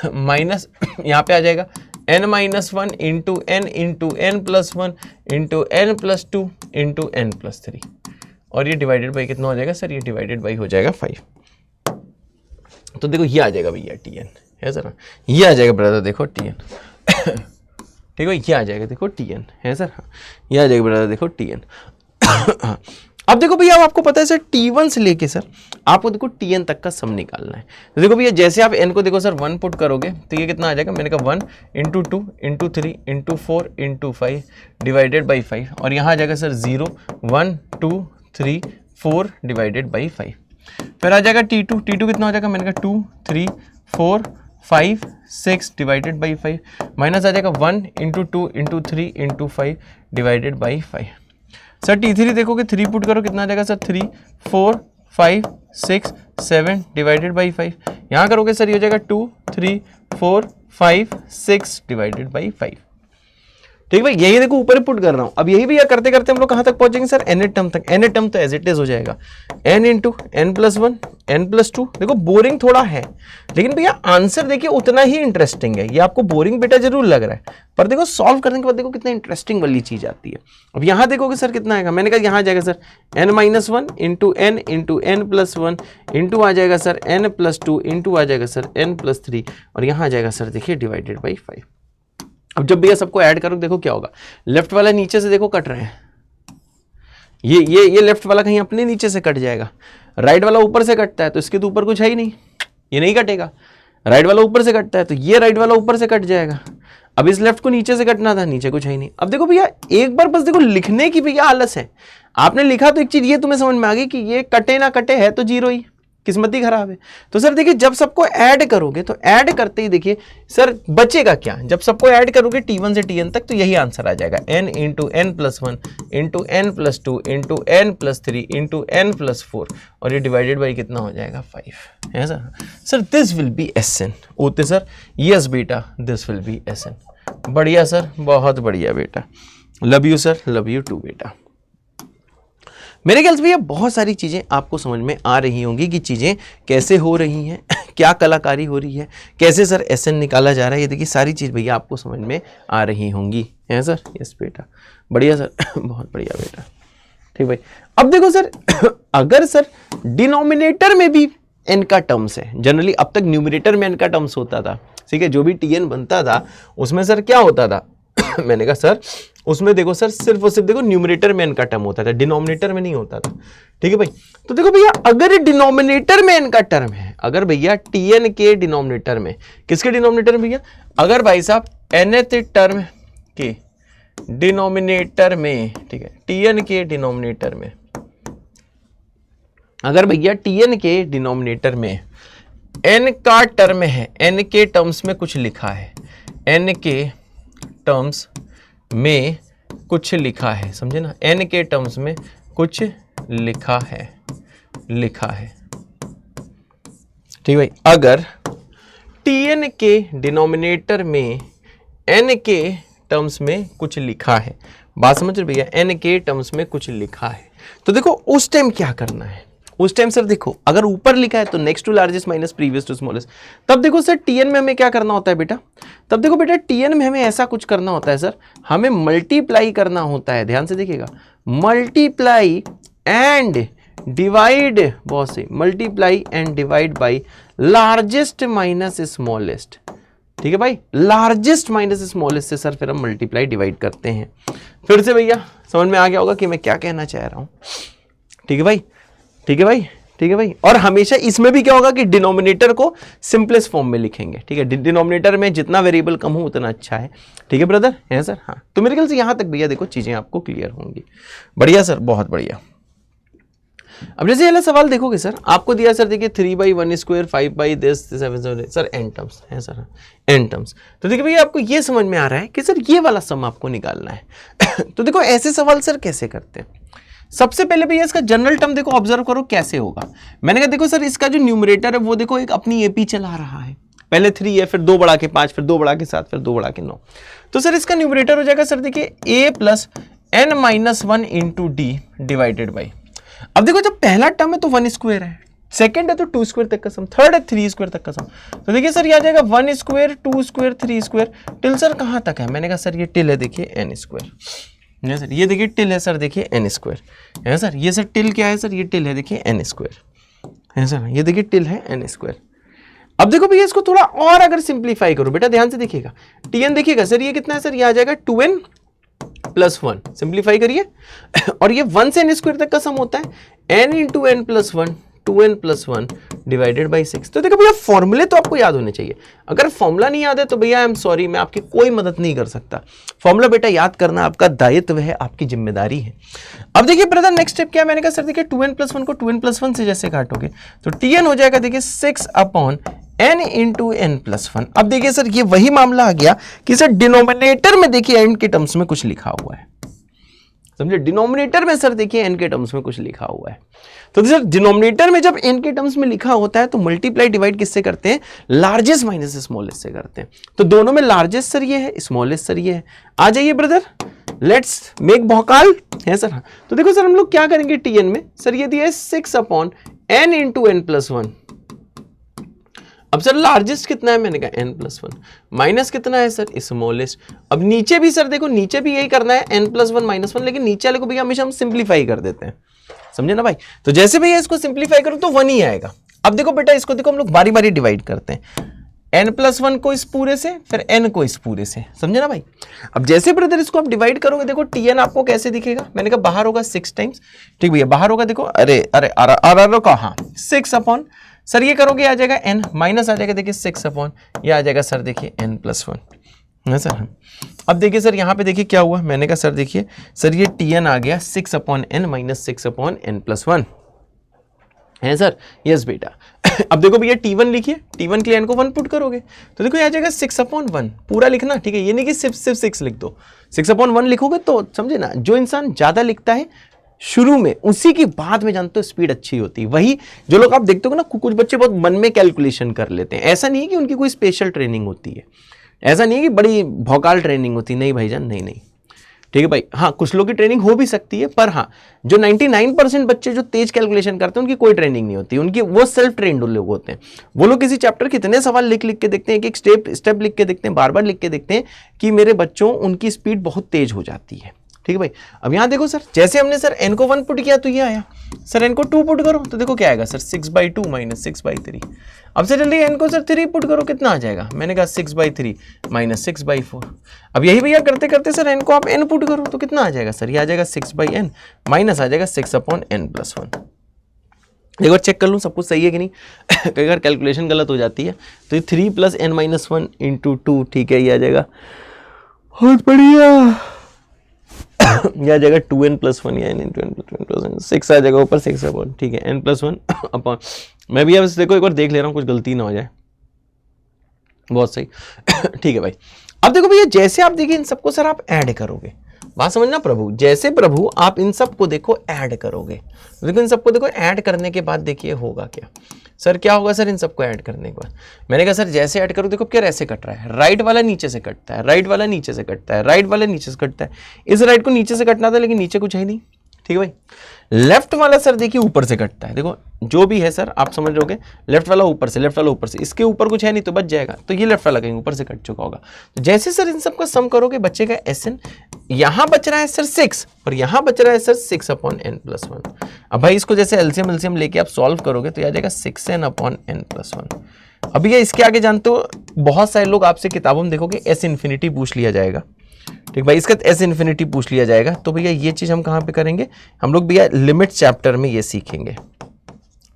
माइनस यहाँ पे आ जाएगा n-1 into n into n+1 into n+2 into n+3, और ये डिवाइडेड बाई कितना हो जाएगा सर, ये डिवाइडेड बाई हो जाएगा 5। तो देखो ये आ जाएगा भैया टीएन, है सर, ये आ जाएगा ब्रदर देखो टीएन, ठीक है, ये आ जाएगा देखो टीएन, है सर, ये आ जाएगा ब्रदर देखो टीएन। अब देखो भैया आपको पता है सर T1 से लेके सर आपको देखो Tn तक का सम निकालना है। तो देखो भैया जैसे आप n को देखो सर 1 पुट करोगे तो ये कितना आ जाएगा, मैंने कहा 1 into 2 into 3 into 4 into 5 divided by 5, और यहाँ आ जाएगा सर 0 1 2 3 4 डिवाइडेड बाई 5। फिर आ जाएगा T2 कितना हो जाएगा, मैंने कहा 2 3 4 5 6 डिवाइडेड बाई 5, माइनस आ जाएगा 1 into 2 into 3 into 5 divided by 5। Sir T3 देखोगे 3 पुट करो कितना आ जाएगा सर 3 4 5 6 7 डिवाइडेड बाई 5, यहाँ करोगे सर ये हो जाएगा 2 3 4 5 6 डिवाइडेड बाई 5, ठीक भाई। यही देखो ऊपर पुट कर रहा हूँ। अब यही भैया करते करते हम लोग कहाँ तक पहुंचेंगे सर, एन टर्म तक। एन टर्म तो एज इट इज हो जाएगा n इंटू n+1 n+2। देखो बोरिंग थोड़ा है लेकिन भैया आंसर देखिए उतना ही इंटरेस्टिंग है। ये आपको बोरिंग बेटा जरूर लग रहा है पर देखो सॉल्व करने के बाद देखो कितना इंटरेस्टिंग वाली चीज आती है। अब यहाँ देखोगे सर कितना आएगा, मैंने कहा यहाँ जाएगा sir n-1 into n+1 into आ जाएगा सर n+2 इंटू आ जाएगा सर n+3 और यहाँ आ जाएगा सर देखिए डिवाइडेड बाई 5। अब जब भैया सबको ऐड करो देखो क्या होगा, लेफ्ट वाला नीचे से देखो कट रहे हैं, ये लेफ्ट वाला कहीं अपने नीचे से कट जाएगा, राइट वाला ऊपर से कटता है तो इसके तो ऊपर कुछ है ही नहीं, ये नहीं कटेगा। राइट वाला ऊपर से कटता है तो ये राइट वाला ऊपर से कट जाएगा। अब इस लेफ्ट को नीचे से कटना था, नीचे कुछ है ही नहीं। अब देखो भैया एक बार बस देखो लिखने की भैया आलस है, आपने लिखा तो एक चीज ये तुम्हें समझ में आ गई कि ये कटे ना कटे है तो जीरो ही, किस्मत ही खराब है। तो सर देखिए जब सबको ऐड करोगे तो ऐड करते ही देखिए सर बचेगा क्या, जब सबको ऐड करोगे T1 से Tn तक तो यही आंसर आ जाएगा, n into n plus 1 into n plus 2 into n plus 3 into n plus 4 और ये डिवाइडेड बाई कितना हो जाएगा 5 है sir. Sir this will be Sn okay sir, yes बेटा दिस विल बी Sn। बढ़िया सर, बहुत बढ़िया बेटा, love you sir, love you too बेटा। मेरे ख्याल से भैया बहुत सारी चीज़ें आपको समझ में आ रही होंगी कि चीज़ें कैसे हो रही हैं क्या कलाकारी हो रही है, कैसे सर Sn निकाला जा रहा है, ये देखिए सारी चीज़ भैया आपको समझ में आ रही होंगी, है सर। यस बेटा, बढ़िया सर बहुत बढ़िया बेटा, ठीक भाई। अब देखो सर अगर सर डिनोमिनेटर में भी n का टर्म्स है, जनरली अब तक न्यूमरेटर में n का टर्म्स होता था, ठीक है, जो भी Tn बनता था उसमें सर क्या होता था मैंने कहा सर उसमें देखो सर सिर्फ और सिर्फ देखो न्यूमरेटर में n का टर्म होता था, डिनोमिनेटर में नहीं होता था, ठीक है भाई। तो देखो भैया अगर डिनोमिनेटर में n का टर्म है, अगर भैया Tn के डिनोमिनेटर में, किसके डिनोमिनेटर में भैया, अगर भाई साहब nth टर्म के डिनोमिनेटर में, ठीक है, Tn के डिनोमिनेटर में, अगर भैया Tn के डिनोमिनेटर में n का टर्म है, n के टर्म्स में कुछ लिखा है, n के टर्म्स में कुछ लिखा है, समझे ना, n के टर्म्स में कुछ लिखा है, ठीक भाई। अगर Tn के डिनोमिनेटर में n के टर्म्स में कुछ लिखा है, बात समझ रहे भैया, n के टर्म्स में कुछ लिखा है, तो देखो उस टाइम क्या करना है, उस टाइम सर देखो अगर ऊपर लिखा है तो next to largest minus previous to smallest, तब देखो सर Tn में हमें क्या करना होता है बेटा, तब देखो बेटा Tn में हमें ऐसा कुछ करना होता है सर, हमें मल्टीप्लाई करना होता है, ध्यान से देखिएगा, मल्टीप्लाई एंड डिवाइड, बहुत सही, multiply and divide by largest minus smallest, ठीक है भाई, लार्जेस्ट माइनस स्मॉलेस्ट से सर फिर हम मल्टीप्लाई डिवाइड करते हैं। फिर से भैया समझ में आ गया होगा कि मैं क्या कहना चाह रहा हूं, ठीक है भाई, ठीक है भाई, ठीक है भाई। और हमेशा इसमें भी क्या होगा कि डिनोमिनेटर को सिंपलेस्ट फॉर्म में लिखेंगे, ठीक है, डिनोमिनेटर में जितना वेरिएबल कम हो उतना अच्छा है, ठीक है ब्रदर, है सर, हाँ। तो मेरे ख्याल से यहां तक भैया देखो चीजें आपको क्लियर होंगी, बढ़िया सर, बहुत बढ़िया। अब जैसे वाला सवाल देखोगे सर, आपको दिया सर देखिए 3/1² 5/7 सर n टर्म्स है सर, n टर्म्स, तो देखिए भैया आपको ये समझ में आ रहा है कि सर ये वाला सम आपको निकालना है तो देखो ऐसे सवाल सर कैसे करते हैं, सबसे पहले भैया इसका जनरल टर्म देखो, ऑब्जर्व करो कैसे होगा। मैंने कहा देखो सर इसका जो न्यूमरेटर है वो देखो एक अपनी एपी चला रहा है, पहले 3 है, फिर 2 बढ़ा के 5, फिर 2 बढ़ा के 7, फिर 2 बढ़ा के 9, तो सर इसका न्यूमरेटर हो जाएगा सर देखिए a plus n-1 into D divided by, अब देखो जब पहला टर्म है तो 1² है, सेकंड है तो 2² तक का सम, थर्ड है 3² तक का सम, तो देखिए सर ये आ जाएगा 1², 2², 3² टिल सर कहां तक है, मैंने कहा सर ये टिल है देखिए n², है सर, ये देखिए टिल है सर देखिए n², है सर, ये सर टिल क्या है सर, ये टिल है देखिए n², है सर, ये देखिए टिल है n²। अब देखो भैया इसको थोड़ा और अगर सिंप्लीफाई करो बेटा, ध्यान से देखिएगा, Tn देखिएगा सर ये कितना है सर, ये आ जाएगा 2n प्लस 1, सिंप्लीफाई करिए और ये 1 से n² तक का सम होता है n into n plus 1, 2n plus 1 divided by 6। तो देखो भैया फॉर्मूले तो आपको याद होने चाहिए, अगर फॉर्मूला नहीं याद है तो भैया आई एम सॉरी, मैं आपकी कोई मदद नहीं कर सकता, फॉर्मूला बेटा याद करना आपका दायित्व है, आपकी जिम्मेदारी है। अब देखिए ब्रदर नेक्स्ट स्टेप क्या, मैंने कहा सर देखिए 2n प्लस 1 को 2n प्लस 1 से जैसे काटोगे तो Tn हो जाएगा देखिए 6/n इंटू n प्लस 1। अब देखिए सर ये वही मामला आ गया कि सर डिनोमिनेटर में देखिए n के टर्म्स में कुछ लिखा हुआ है, समझे, डिनोमिनेटर में सर देखिए n के टर्म्स में कुछ लिखा हुआ है, तो सर डिनोमिनेटर में जब n के टर्म्स में लिखा होता है तो मल्टीप्लाई डिवाइड किससे करते हैं, लार्जेस्ट माइनस स्मॉलेस्ट से करते हैं, तो दोनों में लार्जेस्ट सर ये है, स्मॉलेस्ट सर ये है, आ जाइए ब्रदर लेट्स मेक भौकाल, है सर, हाँ। तो देखो सर हम लोग क्या करेंगे Tn में, सर ये दिया है 6/n इंटू n प्लस 1, अब सर लार्जेस्ट कितना है, मैंने कहा n प्लस 1, माइनस कितना है सर स्मॉलेस्ट, अब नीचे भी सर देखो नीचे भी यही करना है n प्लस 1 माइनस 1, लेकिन नीचे वाले को भैया हमेशा हम सिंप्लीफाई कर देते हैं, समझे ना भाई, तो जैसे भैया इसको सिंप्लीफाई करो तो 1 ही आएगा। अब देखो बेटा इसको देखो हम लोग बारी बारी डिवाइड करते हैं, n प्लस 1 को इस पूरे से, फिर n को इस पूरे से, समझे ना भाई। अब जैसे ब्रदर इसको आप डिवाइड करोगे देखो Tn आपको कैसे दिखेगा, मैंने कहा बाहर होगा 6 टाइम्स, ठीक भैया बाहर होगा देखो, अरे अरे अरे कहा 6 सर ये करोगे आ जाएगा n, माइनस आ जाएगा देखिए 6 ये आ जाएगा सर देखिए n प्लस 1, है सर। अब देखिए सर यहाँ पे देखिए क्या हुआ, मैंने कहा सर देखिए सर ये Tn आ गया 6/n माइनस 6/n प्लस 1, है सर, यस बेटा। अब देखो भैया T1 लिखिए, T1 के लिए n को 1 पुट करोगे तो देखो ये आ जाएगा 6/1 पूरा लिखना, ठीक है, ये नहीं कि सिर्फ 6 लिख दो, 6/1 लिखोगे तो समझे ना, जो इंसान ज्यादा लिखता है शुरू में उसी की बाद में जानते हो स्पीड अच्छी होती है। वही जो लोग आप देखते हो ना, कुछ बच्चे बहुत मन में कैलकुलेशन कर लेते हैं, ऐसा नहीं है कि उनकी कोई स्पेशल ट्रेनिंग होती है, ऐसा नहीं है कि बड़ी भौकाल ट्रेनिंग होती, नहीं भाईजान, नहीं नहीं, ठीक है भाई। हाँ, कुछ लोग की ट्रेनिंग हो भी सकती है, पर हाँ जो 99% बच्चे जो तेज कैलकुलेशन करते हैं उनकी कोई ट्रेनिंग नहीं होती, उनकी वो सेल्फ ट्रेंड लोग होते हैं। वो लोग किसी चैप्टर के इतने सवाल लिख लिख के देखते हैं, एक स्टेप लिख के देखते हैं, बार बार लिख के देखते हैं कि मेरे बच्चों उनकी स्पीड बहुत तेज हो जाती है, ठीक है भाई। अब यहाँ देखो सर, जैसे हमने सर n को 1 पुट किया तो ये आया, सर n को 2 पुट करो तो देखो क्या आएगा सर, 6/2 माइनस 6/3। अब से जल्दी n को सर 3 पुट करो, कितना आ जाएगा, मैंने कहा 6/3 माइनस 6/4। अब यही भैया करते करते सर n को आप n पुट करो तो कितना आ जाएगा सर, ये आ जाएगा 6/n माइनस आ जाएगा 6/n+1। एक बार चेक कर लूँ सब कुछ सही है कि नहीं। कई बार कैलकुलेशन गलत हो जाती है, तो ये 3 + n-1 × 2, ठीक है, ये आ जाएगा, बहुत बढ़िया, यह आ जाएगा 2n+1 या n×n+1 6 आ जाएगा ऊपर 6/, ठीक है, n+1 अपॉन, मैं भी अब देखो एक बार देख ले रहा हूँ कुछ गलती ना हो जाए, बहुत सही। ठीक है भाई। अब देखो भैया, जैसे आप देखिए इन सबको सर आप ऐड करोगे, बात समझना प्रभु, जैसे प्रभु आप इन सबको देखो ऐड करोगे, देखो इन सबको देखो ऐड करने के बाद देखिए होगा क्या सर, क्या होगा सर इन सबको ऐड करने के बाद, मैंने कहा सर जैसे ऐड करो, देखो क्या ऐसे कट रहा है, राइट वाला नीचे से कटता है, राइट वाला नीचे से कटता है, राइट वाला नीचे से कटता है, इस राइट को नीचे से कटना था लेकिन नीचे कुछ है नहीं, ठीक है भाई। लेफ्ट वाला सर देखिए ऊपर से कटता है, देखो जो भी है सर आप समझ रहोगे, लेफ्ट वाला ऊपर से, लेफ्ट वाला ऊपर से, इसके ऊपर कुछ है नहीं तो बच जाएगा, तो ये लेफ्ट वाला कहीं ऊपर से कट चुका होगा। तो जैसे सर इन सबका सम करोगे बचेगा SN, यहां बच रहा है सर 6 और यहां बच रहा है सर 6/n+1। अब भाई इसको जैसे एलसीएम लेके आप सॉल्व करोगे तो आ जाएगा 6n/n+1। अब ये इसके आगे जानते हो बहुत सारे लोग आपसे किताबों में देखोगे S∞ पूछ लिया जाएगा, ठीक भाई, इसका S∞ पूछ लिया जाएगा, तो भैया ये चीज हम कहां पे करेंगे, हम लोग भैया लिमिट चैप्टर में ये सीखेंगे,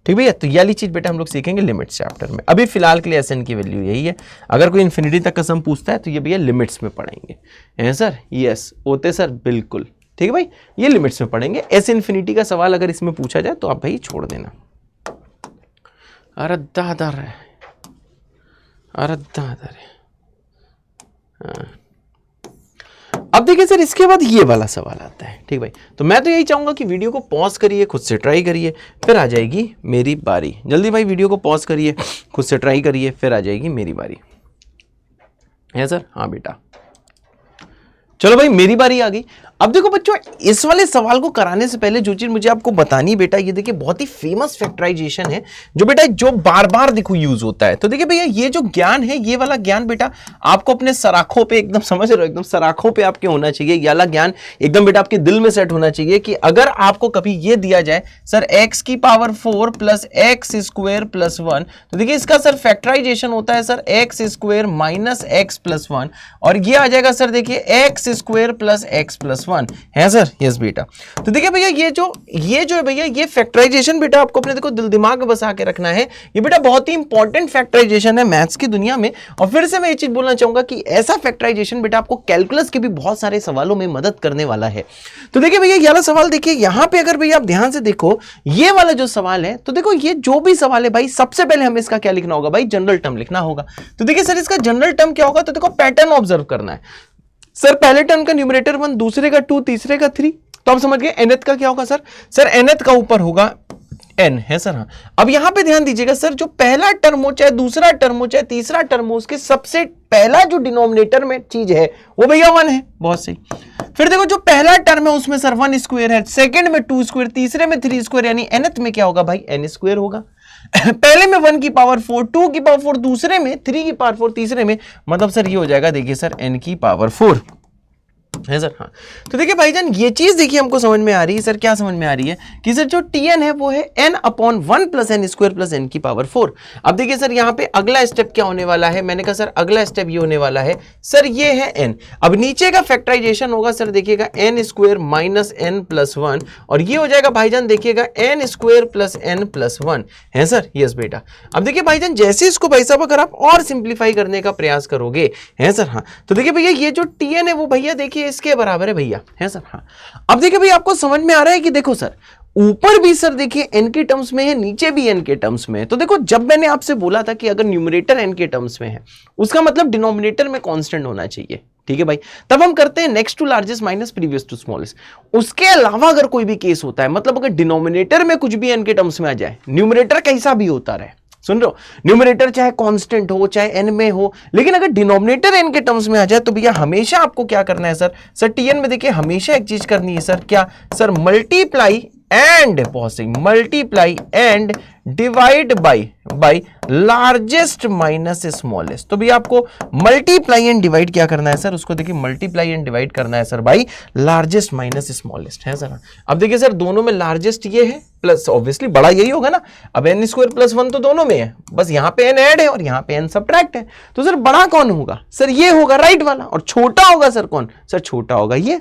ठीक भैया। तो ये वाली चीज बेटा हम लोग सीखेंगे लिमिट चैप्टर में, अभी फिलहाल के लिए SN की वैल्यू यही है, अगर कोई इन्फिनिटी तक का सम पूछता है तो ये भैया लिमिट्स में पढ़ेंगे, है सर, यस होते सर, बिल्कुल ठीक है भाई, ये लिमिट्स में पढ़ेंगे। S∞ का सवाल अगर इसमें पूछा जाए तो आप भाई छोड़ देना। अरे दादा रे, अरे दादा रे, हाँ। अब देखिए सर इसके बाद ये वाला सवाल आता है, ठीक भाई। तो मैं तो यही चाहूंगा कि वीडियो को पॉज करिए, खुद से ट्राई करिए, फिर आ जाएगी मेरी बारी। जल्दी भाई वीडियो को पॉज करिए, खुद से ट्राई करिए, फिर आ जाएगी मेरी बारी, है सर, हाँ बेटा। चलो भाई मेरी बारी आ गई। अब देखो बच्चों, इस वाले सवाल को कराने से पहले जो चीज मुझे आपको बतानी है बेटा, ये देखिए बहुत ही फेमस फैक्टराइजेशन है जो बेटा जो बार बार देखो यूज होता है। तो देखिए भैया ये जो ज्ञान है, ये वाला ज्ञान बेटा आपको अपने सराखों पे एकदम, समझ रहे हो, एकदम सराखों पे आपके होना चाहिए। ये वाला ज्ञान एकदम बेटा आपके दिल में सेट होना चाहिए कि अगर आपको कभी ये दिया जाए सर x⁴ प्लस x² + 1, तो देखिए इसका सर फैक्टराइजेशन होता है सर x² माइनस x+1, और ये आ जाएगा सर देखिए x² प्लस x+1, है सर, यस बेटा। तो देखिए भैया ये जो है भैया ये फैक्टराइजेशन बेटा आपको अपने देखो दिल दिमाग में बसा के रखना है। ये बेटा बहुत ही इंपॉर्टेंट फैक्टराइजेशन है मैथ्स की दुनिया में। और फिर से मैं ये चीज बोलना चाहूंगा कि ऐसा फैक्टराइजेशन बेटा आपको कैलकुलस के भी बहुत सारे सवालों में मदद करने वाला है। तो देखिए भैया ये वाला सवाल देखिए, यहां पे अगर भैया आप ध्यान से देखो ये वाला जो सवाल है, तो देखो ये जो भी सवाल है भाई सबसे पहले हमें इसका क्या लिखना होगा भाई, जनरल टर्म लिखना होगा। तो देखिए सर इसका जनरल टर्म क्या होगा, तो देखो पैटर्न ऑब्जर्व करना है सर। पहले टर्म का न्यूमरेटर 1, दूसरे का 2, तीसरे का 3, तो आप समझ गए। nth का क्या होगा सर, सर nth का ऊपर होगा n, है सर, हाँ। अब यहां पे ध्यान दीजिएगा सर, जो पहला टर्म हो, चाहे दूसरा टर्म हो, चाहे तीसरा टर्म हो, उसके सबसे पहला जो डिनोमिनेटर में चीज है वो भैया 1 है, बहुत सही। फिर देखो जो पहला टर्म है उसमें सर 1² है, सेकंड में 2², तीसरे में 3², यानी nth में क्या होगा भाई, n² होगा। पहले में 1⁴, 2⁴, दूसरे में 3⁴, तीसरे में, मतलब सर ये हो जाएगा देखिए सर n⁴, है सर, हाँ। तो देखिए भाईजान ये चीज देखिए हमको समझ में आ रही है सर, क्या समझ में आ रही है कि सर जो Tn है वो है n/1 + n² + n⁴। अब देखिए सर यहाँ पे अगला स्टेप क्या होने वाला है, मैंने कहा सर अगला स्टेप ये होने वाला है सर, ये है n। अब नीचे का फैक्टराइजेशन होगा सर, देखिएगा n² माइनस n+1, और ये हो जाएगा भाईजान देखिएगा n² + n+1, है सर, यस बेटा। अब देखिए भाईजान जैसे इसको भाई साहब अगर आप और सिंप्लीफाई करने का प्रयास करोगे, है सर, हाँ, तो देखिए भैया ये जो Tn है वो भैया देखिए ये इसके बराबर है भैया, है सर। हाँ, अब देखिए भैया आपको समझ में आ रहा है कि देखो सर ऊपर भी सर देखिए n के टर्म्स में है, नीचे भी n के टर्म्स में है। तो देखो जब मैंने आपसे बोला था कि अगर न्यूमरेटर n के टर्म्स में है उसका मतलब डिनोमिनेटर में कांस्टेंट होना चाहिए, ठीक है भाई। तब हम करते हैं next to largest minus previous to smallest. उसके अलावा अगर कोई भी केस होता है, मतलब अगर डिनोमिनेटर में कुछ भी n के टर्म्स में आ जाए, न्यूमरेटर कैसा भी होता रहे, सुन रहे हो, न्यूमरेटर चाहे कांस्टेंट हो चाहे n में हो, लेकिन अगर डिनोमिनेटर n के टर्म्स में आ जाए तो भैया हमेशा आपको क्या करना है सर tn में देखिए हमेशा एक चीज करनी है सर, क्या sir, multiply and multiply and divide by largest minus smallest. तो भी आपको मल्टीप्लाई एंड डिवाइड क्या करना है सर, उसको देखिए मल्टीप्लाई एंड डिवाइड करना है sir by largest minus smallest, है सर। अब देखिए सर दोनों में लार्जेस्ट ये है, प्लस ऑब्वियसली बड़ा यही होगा ना। अब n स्क्वायर प्लस 1 तो दोनों में है, बस यहाँ पे n ऐड है और यहाँ पे n सब्ट्रैक्ट है। तो सर बड़ा कौन होगा सर, ये होगा राइट वाला, और छोटा होगा सर कौन, सर छोटा होगा ये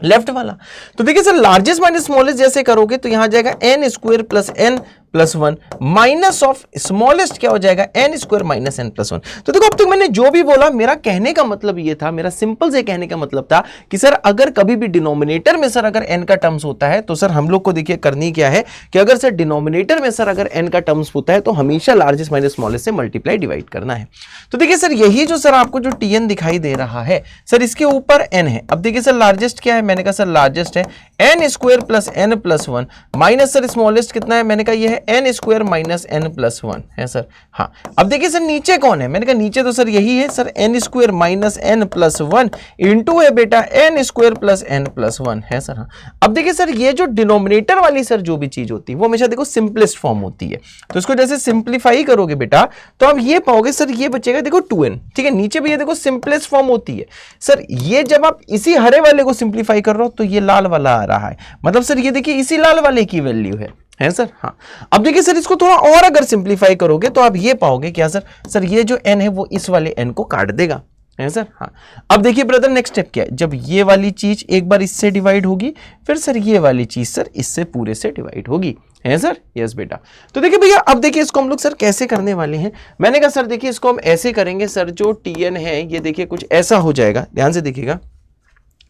लेफ्ट वाला। तो देखिए सर लार्जेस्ट माइनस स्मॉलेस्ट जैसे करोगे तो यहां जाएगा n square plus n plus 1 minus of smallest क्या हो जाएगा, n square minus n plus 1। तो देखो अब तक मैंने जो भी बोला मेरा कहने का मतलब ये था, मेरा सिंपल से कहने का मतलब था कि सर अगर कभी भी डिनोमिनेटर में सर अगर n का टर्म्स होता है तो सर हम लोग को देखिए करनी क्या है कि अगर सर डिनोमिनेटर में सर अगर n का टर्म्स होता है तो हमेशा लार्जेस्ट माइनस स्मॉलेस्ट से मल्टीप्लाई डिवाइड करना है। तो देखिए सर यही जो सर आपको जो tn दिखाई दे रहा है सर इसके ऊपर n है। अब देखिए सर लार्जेस्ट क्या है, मैंने कहा सर लार्जेस्ट है n square plus n plus 1 minus sir smallest कितना है, मैंने कहा ये है n square minus n plus 1, है सर। हाँ, अब देखिए सर नीचे कौन है, मैंने कहा नीचे तो सर यही है sir n square minus n plus 1 into है बेटा n square plus n plus 1, है सर। हाँ, अब देखिए सर ये जो डिनोमिनेटर वाली सर जो भी चीज होती है वो हमेशा देखो सिंपलेस्ट फॉर्म होती है। तो इसको जैसे सिंप्लीफाई करोगे बेटा तो आप ये पाओगे सर ये बचेगा देखो 2n, ठीक है। नीचे भी ये देखो सिंपलेस्ट फॉर्म होती है सर, ये जब आप इसी हरे वाले को सिंप्लीफाई कर रहे हो तो ये लाल वाला आ रहा है, मतलब सर ये देखिए इसी लाल वाले की वैल्यू है सर। हाँ, अब देखिए सर इसको थोड़ा और अगर सिंप्लीफाई करोगे तो आप ये पाओगे क्या सर ये जो n है वो इस वाले n को काट देगा, है सर। हाँ, अब देखिए ब्रदर नेक्स्ट स्टेप क्या है, जब ये वाली चीज एक बार इससे डिवाइड होगी फिर सर ये वाली चीज सर इससे पूरे से डिवाइड होगी, है सर। यस बेटा। तो देखिए भैया अब देखिए इसको हम लोग सर कैसे करने वाले हैं, मैंने कहा सर देखिए इसको हम ऐसे करेंगे सर, जो tn है ये देखिए कुछ ऐसा हो जाएगा, ध्यान से देखिएगा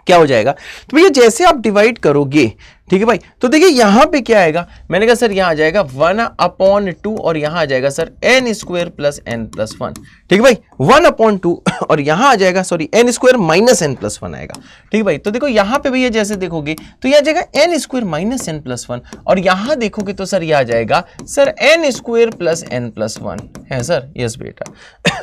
क्या हो जाएगा। तो भैया जैसे आप डिवाइड करोगे, ठीक है भाई, तो देखिए यहां पे क्या आएगा, मैंने कहा सर यहां आ जाएगा 1/2 और यहां आ जाएगा sir n square plus n plus 1, ठीक है भाई, 1/2 और यहां आ जाएगा sorry n square minus n plus 1 आएगा, ठीक है भाई। तो देखो यहां पे भैया जैसे देखोगे तो यह आ जाएगा n square minus n plus 1 और यहां देखोगे तो सर यह आ जाएगा sir n square plus n plus 1, है सर। यस बेटा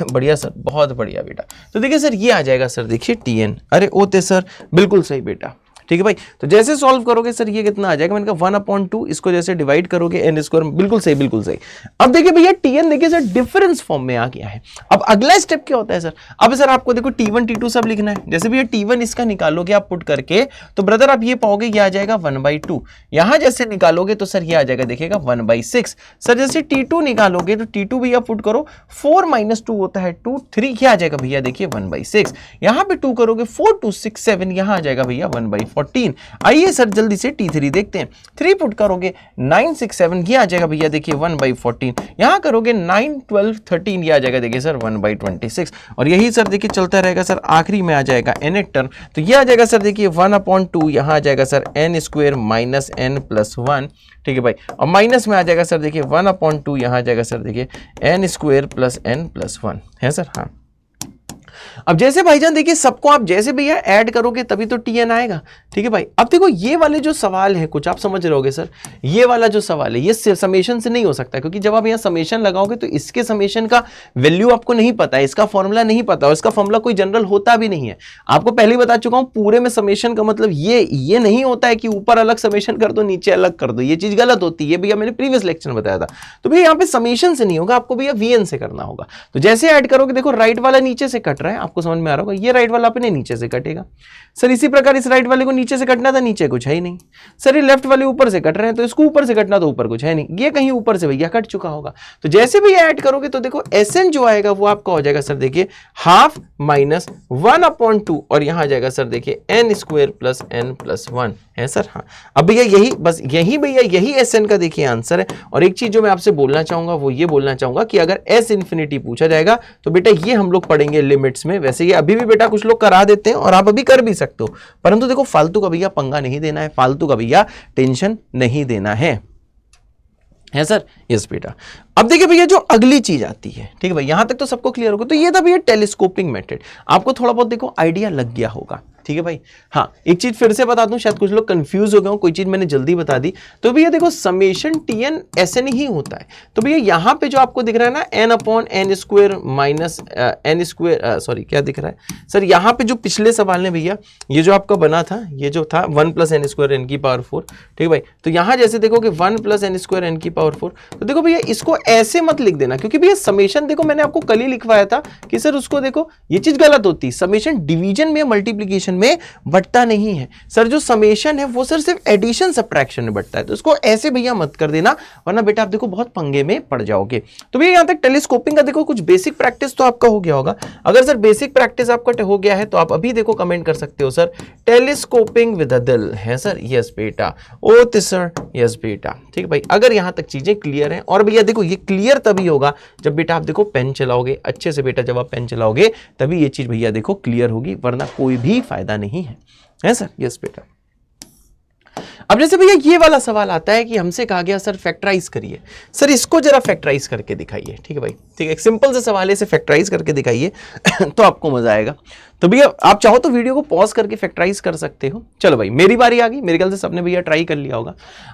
बढ़िया सर, बहुत बढ़िया बेटा। तो देखिए सर ये आ जाएगा सर देखिए tn, अरे ओते सर बिल्कुल सही बेटा, ठीक है भाई। तो जैसे सॉल्व करोगे सर ये कितना आ जाएगा, मैंने कहा 1/2 इसको जैसे डिवाइड करोगे n स्क्वायर, बिल्कुल सही बिल्कुल सही। अब देखिए भैया tn देखिए सर डिफरेंस फॉर्म में आ गया है। अब अगला स्टेप क्या होता है सर, अब सर आपको देखो t1 t2 सब लिखना है। जैसे भैया t1 इसका निकालोगे आप पुट करके तो ब्रदर आप ये पाओगे ये आ जाएगा 1/2, यहां जैसे निकालोगे तो सर ये आ जाएगा देखिएगा 1/6। सर जैसे t2 निकालोगे तो t2 भैया पुट करो 4 - 2 होता है 2, 3 क्या आ जाएगा भैया देखिए 1/6, यहां पे 2 करोगे 4 2 6 7 यहां आ जाएगा भैया 1/14। आइए सर जल्दी से t3 देखते हैं, 3 पुट करोगे 9 6 7 ये आ जाएगा भैया देखिए 1/14, यहां करोगे 9 12 13 ये आ जाएगा देखिए सर 1/26 और यही सर देखिए चलता रहेगा सर, आखिरी में आ जाएगा nth टर्म तो ये आ जाएगा सर देखिए 1/2 यहां आ जाएगा sir n square minus n plus 1, ठीक है भाई, और माइनस में आ जाएगा सर देखिए 1/2 यहां आ जाएगा सर देखिए n square plus n plus 1, है सर। हाँ, अब जैसे भाईजान देखिए सबको आप जैसे भैया ऐड करोगे तभी तो tn आएगा, ठीक है भाई। अब देखो ये वाले जो सवाल है कुछ आप समझ रहोगे सर, ये वाला जो सवाल है ये समेशन से नहीं हो सकता, क्योंकि जब आप यहाँ समेशन लगाओगे तो इसके समेशन का वैल्यू आपको नहीं पता है, इसका फॉर्मूला नहीं पता और इसका फॉर्मूला कोई जनरल होता भी नहीं है। आपको पहले ही बता चुका हूं पूरे में समेशन का मतलब ये नहीं होता है कि ऊपर अलग समेशन कर दो नीचे अलग कर दो, ये चीज गलत होती है भैया, मैंने प्रीवियस लेक्चर में बताया था। तो भैया यहाँ पे समेशन से नहीं होगा, आपको भैया vn से करना होगा। तो जैसे ऐड करोगे देखो राइट वाला नीचे से कट रहा है, आपको समझ में आ रहा होगा, ये राइट वाला अपने नीचे से कटेगा सर। इसी प्रकार इस राइट वाले को नीचे से कटना था, नीचे कुछ है ही नहीं सर। ये लेफ्ट वाले ऊपर से कट रहे हैं तो इसको ऊपर से कटना तो ऊपर कुछ है नहीं, ये कहीं ऊपर से भैया कट चुका होगा। तो जैसे भी ऐड करोगे तो देखो Sn जो आएगा वो आपका हो जाएगा सर देखिए हाफ माइनस 1/2 और यहां आ जाएगा सर देखिए n square plus n plus 1, है सर। हाँ, अब भैया यही बस यही भैया यही SN का देखिए आंसर है। और एक चीज जो मैं आपसे बोलना चाहूंगा वो ये बोलना चाहूंगा कि अगर S इन्फिनिटी पूछा जाएगा तो बेटा ये हम लोग पढ़ेंगे लिमिट्स में। वैसे ये अभी भी बेटा कुछ लोग करा देते हैं और आप अभी कर भी सकते हो, परंतु देखो फालतू का भैया पंगा नहीं देना है, फालतू का भैया टेंशन नहीं देना है सर। यस बेटा। अब देखिए भैया जो अगली चीज आती है, ठीक है भाई, यहां तक तो सबको क्लियर होगा। तो ये था भैया टेलीस्कोपिंग मेथड, आपको थोड़ा बहुत देखो आइडिया लग गया होगा, ठीक है भाई। हाँ, एक चीज फिर से बता दूं, शायद कुछ लोग कंफ्यूज हो गए हो, कोई चीज मैंने जल्दी बता दी। तो भैया देखो समेशन TN SN ही होता है। तो भैया यहां पे जो आपको दिख रहा है ना n/n² माइनस n², सॉरी क्या दिख रहा है सर, यहां पे जो पिछले सवाल ने भैया ये जो आपका बना था, ये जो था 1 + n² n⁴, ठीक है भाई। तो यहां जैसे देखो कि 1 + n² n⁴, तो देखो भैया इसको ऐसे मत लिख देना, क्योंकि भैया समेशन देखो मैंने आपको कल ही लिखवाया था कि सर उसको देखो ये चीज गलत होती है, समेशन डिवीजन में मल्टीप्लिकेशन में बढ़ता नहीं है सर। जो समेशन है वो सर सिर्फ एडिशन सब्ट्रैक्शन में बढ़ता है, तो इसको ऐसे भैया मत कर देना, वरना बेटा आप देखो बहुत पंगे में पड़ जाओगे। तो भैया यहां तक टेलीस्कोपिंग का देखो कुछ बेसिक प्रैक्टिस तो आपका हो गया होगा। अगर सर बेसिक प्रैक्टिस आपका हो गया है तो आप अभी देखो कमेंट कर सकते हो सर टेलीस्कोपिंग विद अ दिल, है सर। यस बेटा। ओके सर, यस बेटा, ठीक है भाई। अगर यहां तक चीजें क्लियर हैं, और भैया देखो ये क्लियर तभी होगा जब बेटा आप देखो पेन चलाओगे अच्छे से बेटा, जब आप पेन चलाओगे तभी ये चीज भैया देखो क्लियर होगी, वरना कोई भी फायदा नहीं है सर। यस बेटा। अब जैसे भैया ये वाला सवाल आता है कि हमसे कहा गया सर फैक्टराइज करिए, सर इसको जरा फैक्टराइज करके दिखाइए, ठीक है भाई, ठीक है। एक सिंपल से सवाल है, इसे फैक्टराइज करके दिखाइए तो आपको मजा आएगा। तो भैया आप चाहो तो वीडियो को पॉज करके फैक्टराइज कर सकते हो। चलो भाई मेरी बारी आ गई, मेरे ख्याल से सबने भैया ट्राई कर लिया होगा।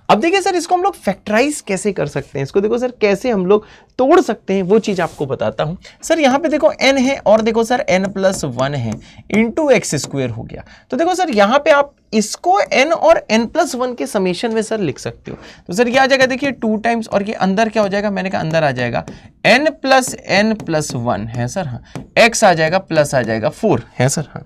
अब देखिए सर इसको हम लोग फैक्टराइज कैसे कर सकते हैं, इसको देखो सर कैसे हम लोग तोड़ सकते हैं, वो चीज आपको बताता हूं। सर यहां पे देखो n है और देखो सर n+1 है इंटू x² हो गया। तो देखो सर यहां पे आप इसको n और n+1 के समेशन में सर लिख सकते हो। तो सर ये आ जाएगा देखिए 2 टाइम्स, और ये अंदर क्या हो जाएगा, मैंने कहा अंदर आ जाएगा n+n+1 है सर। हाँ, x आ जाएगा प्लस आ जाएगा 4 है सर। हाँ,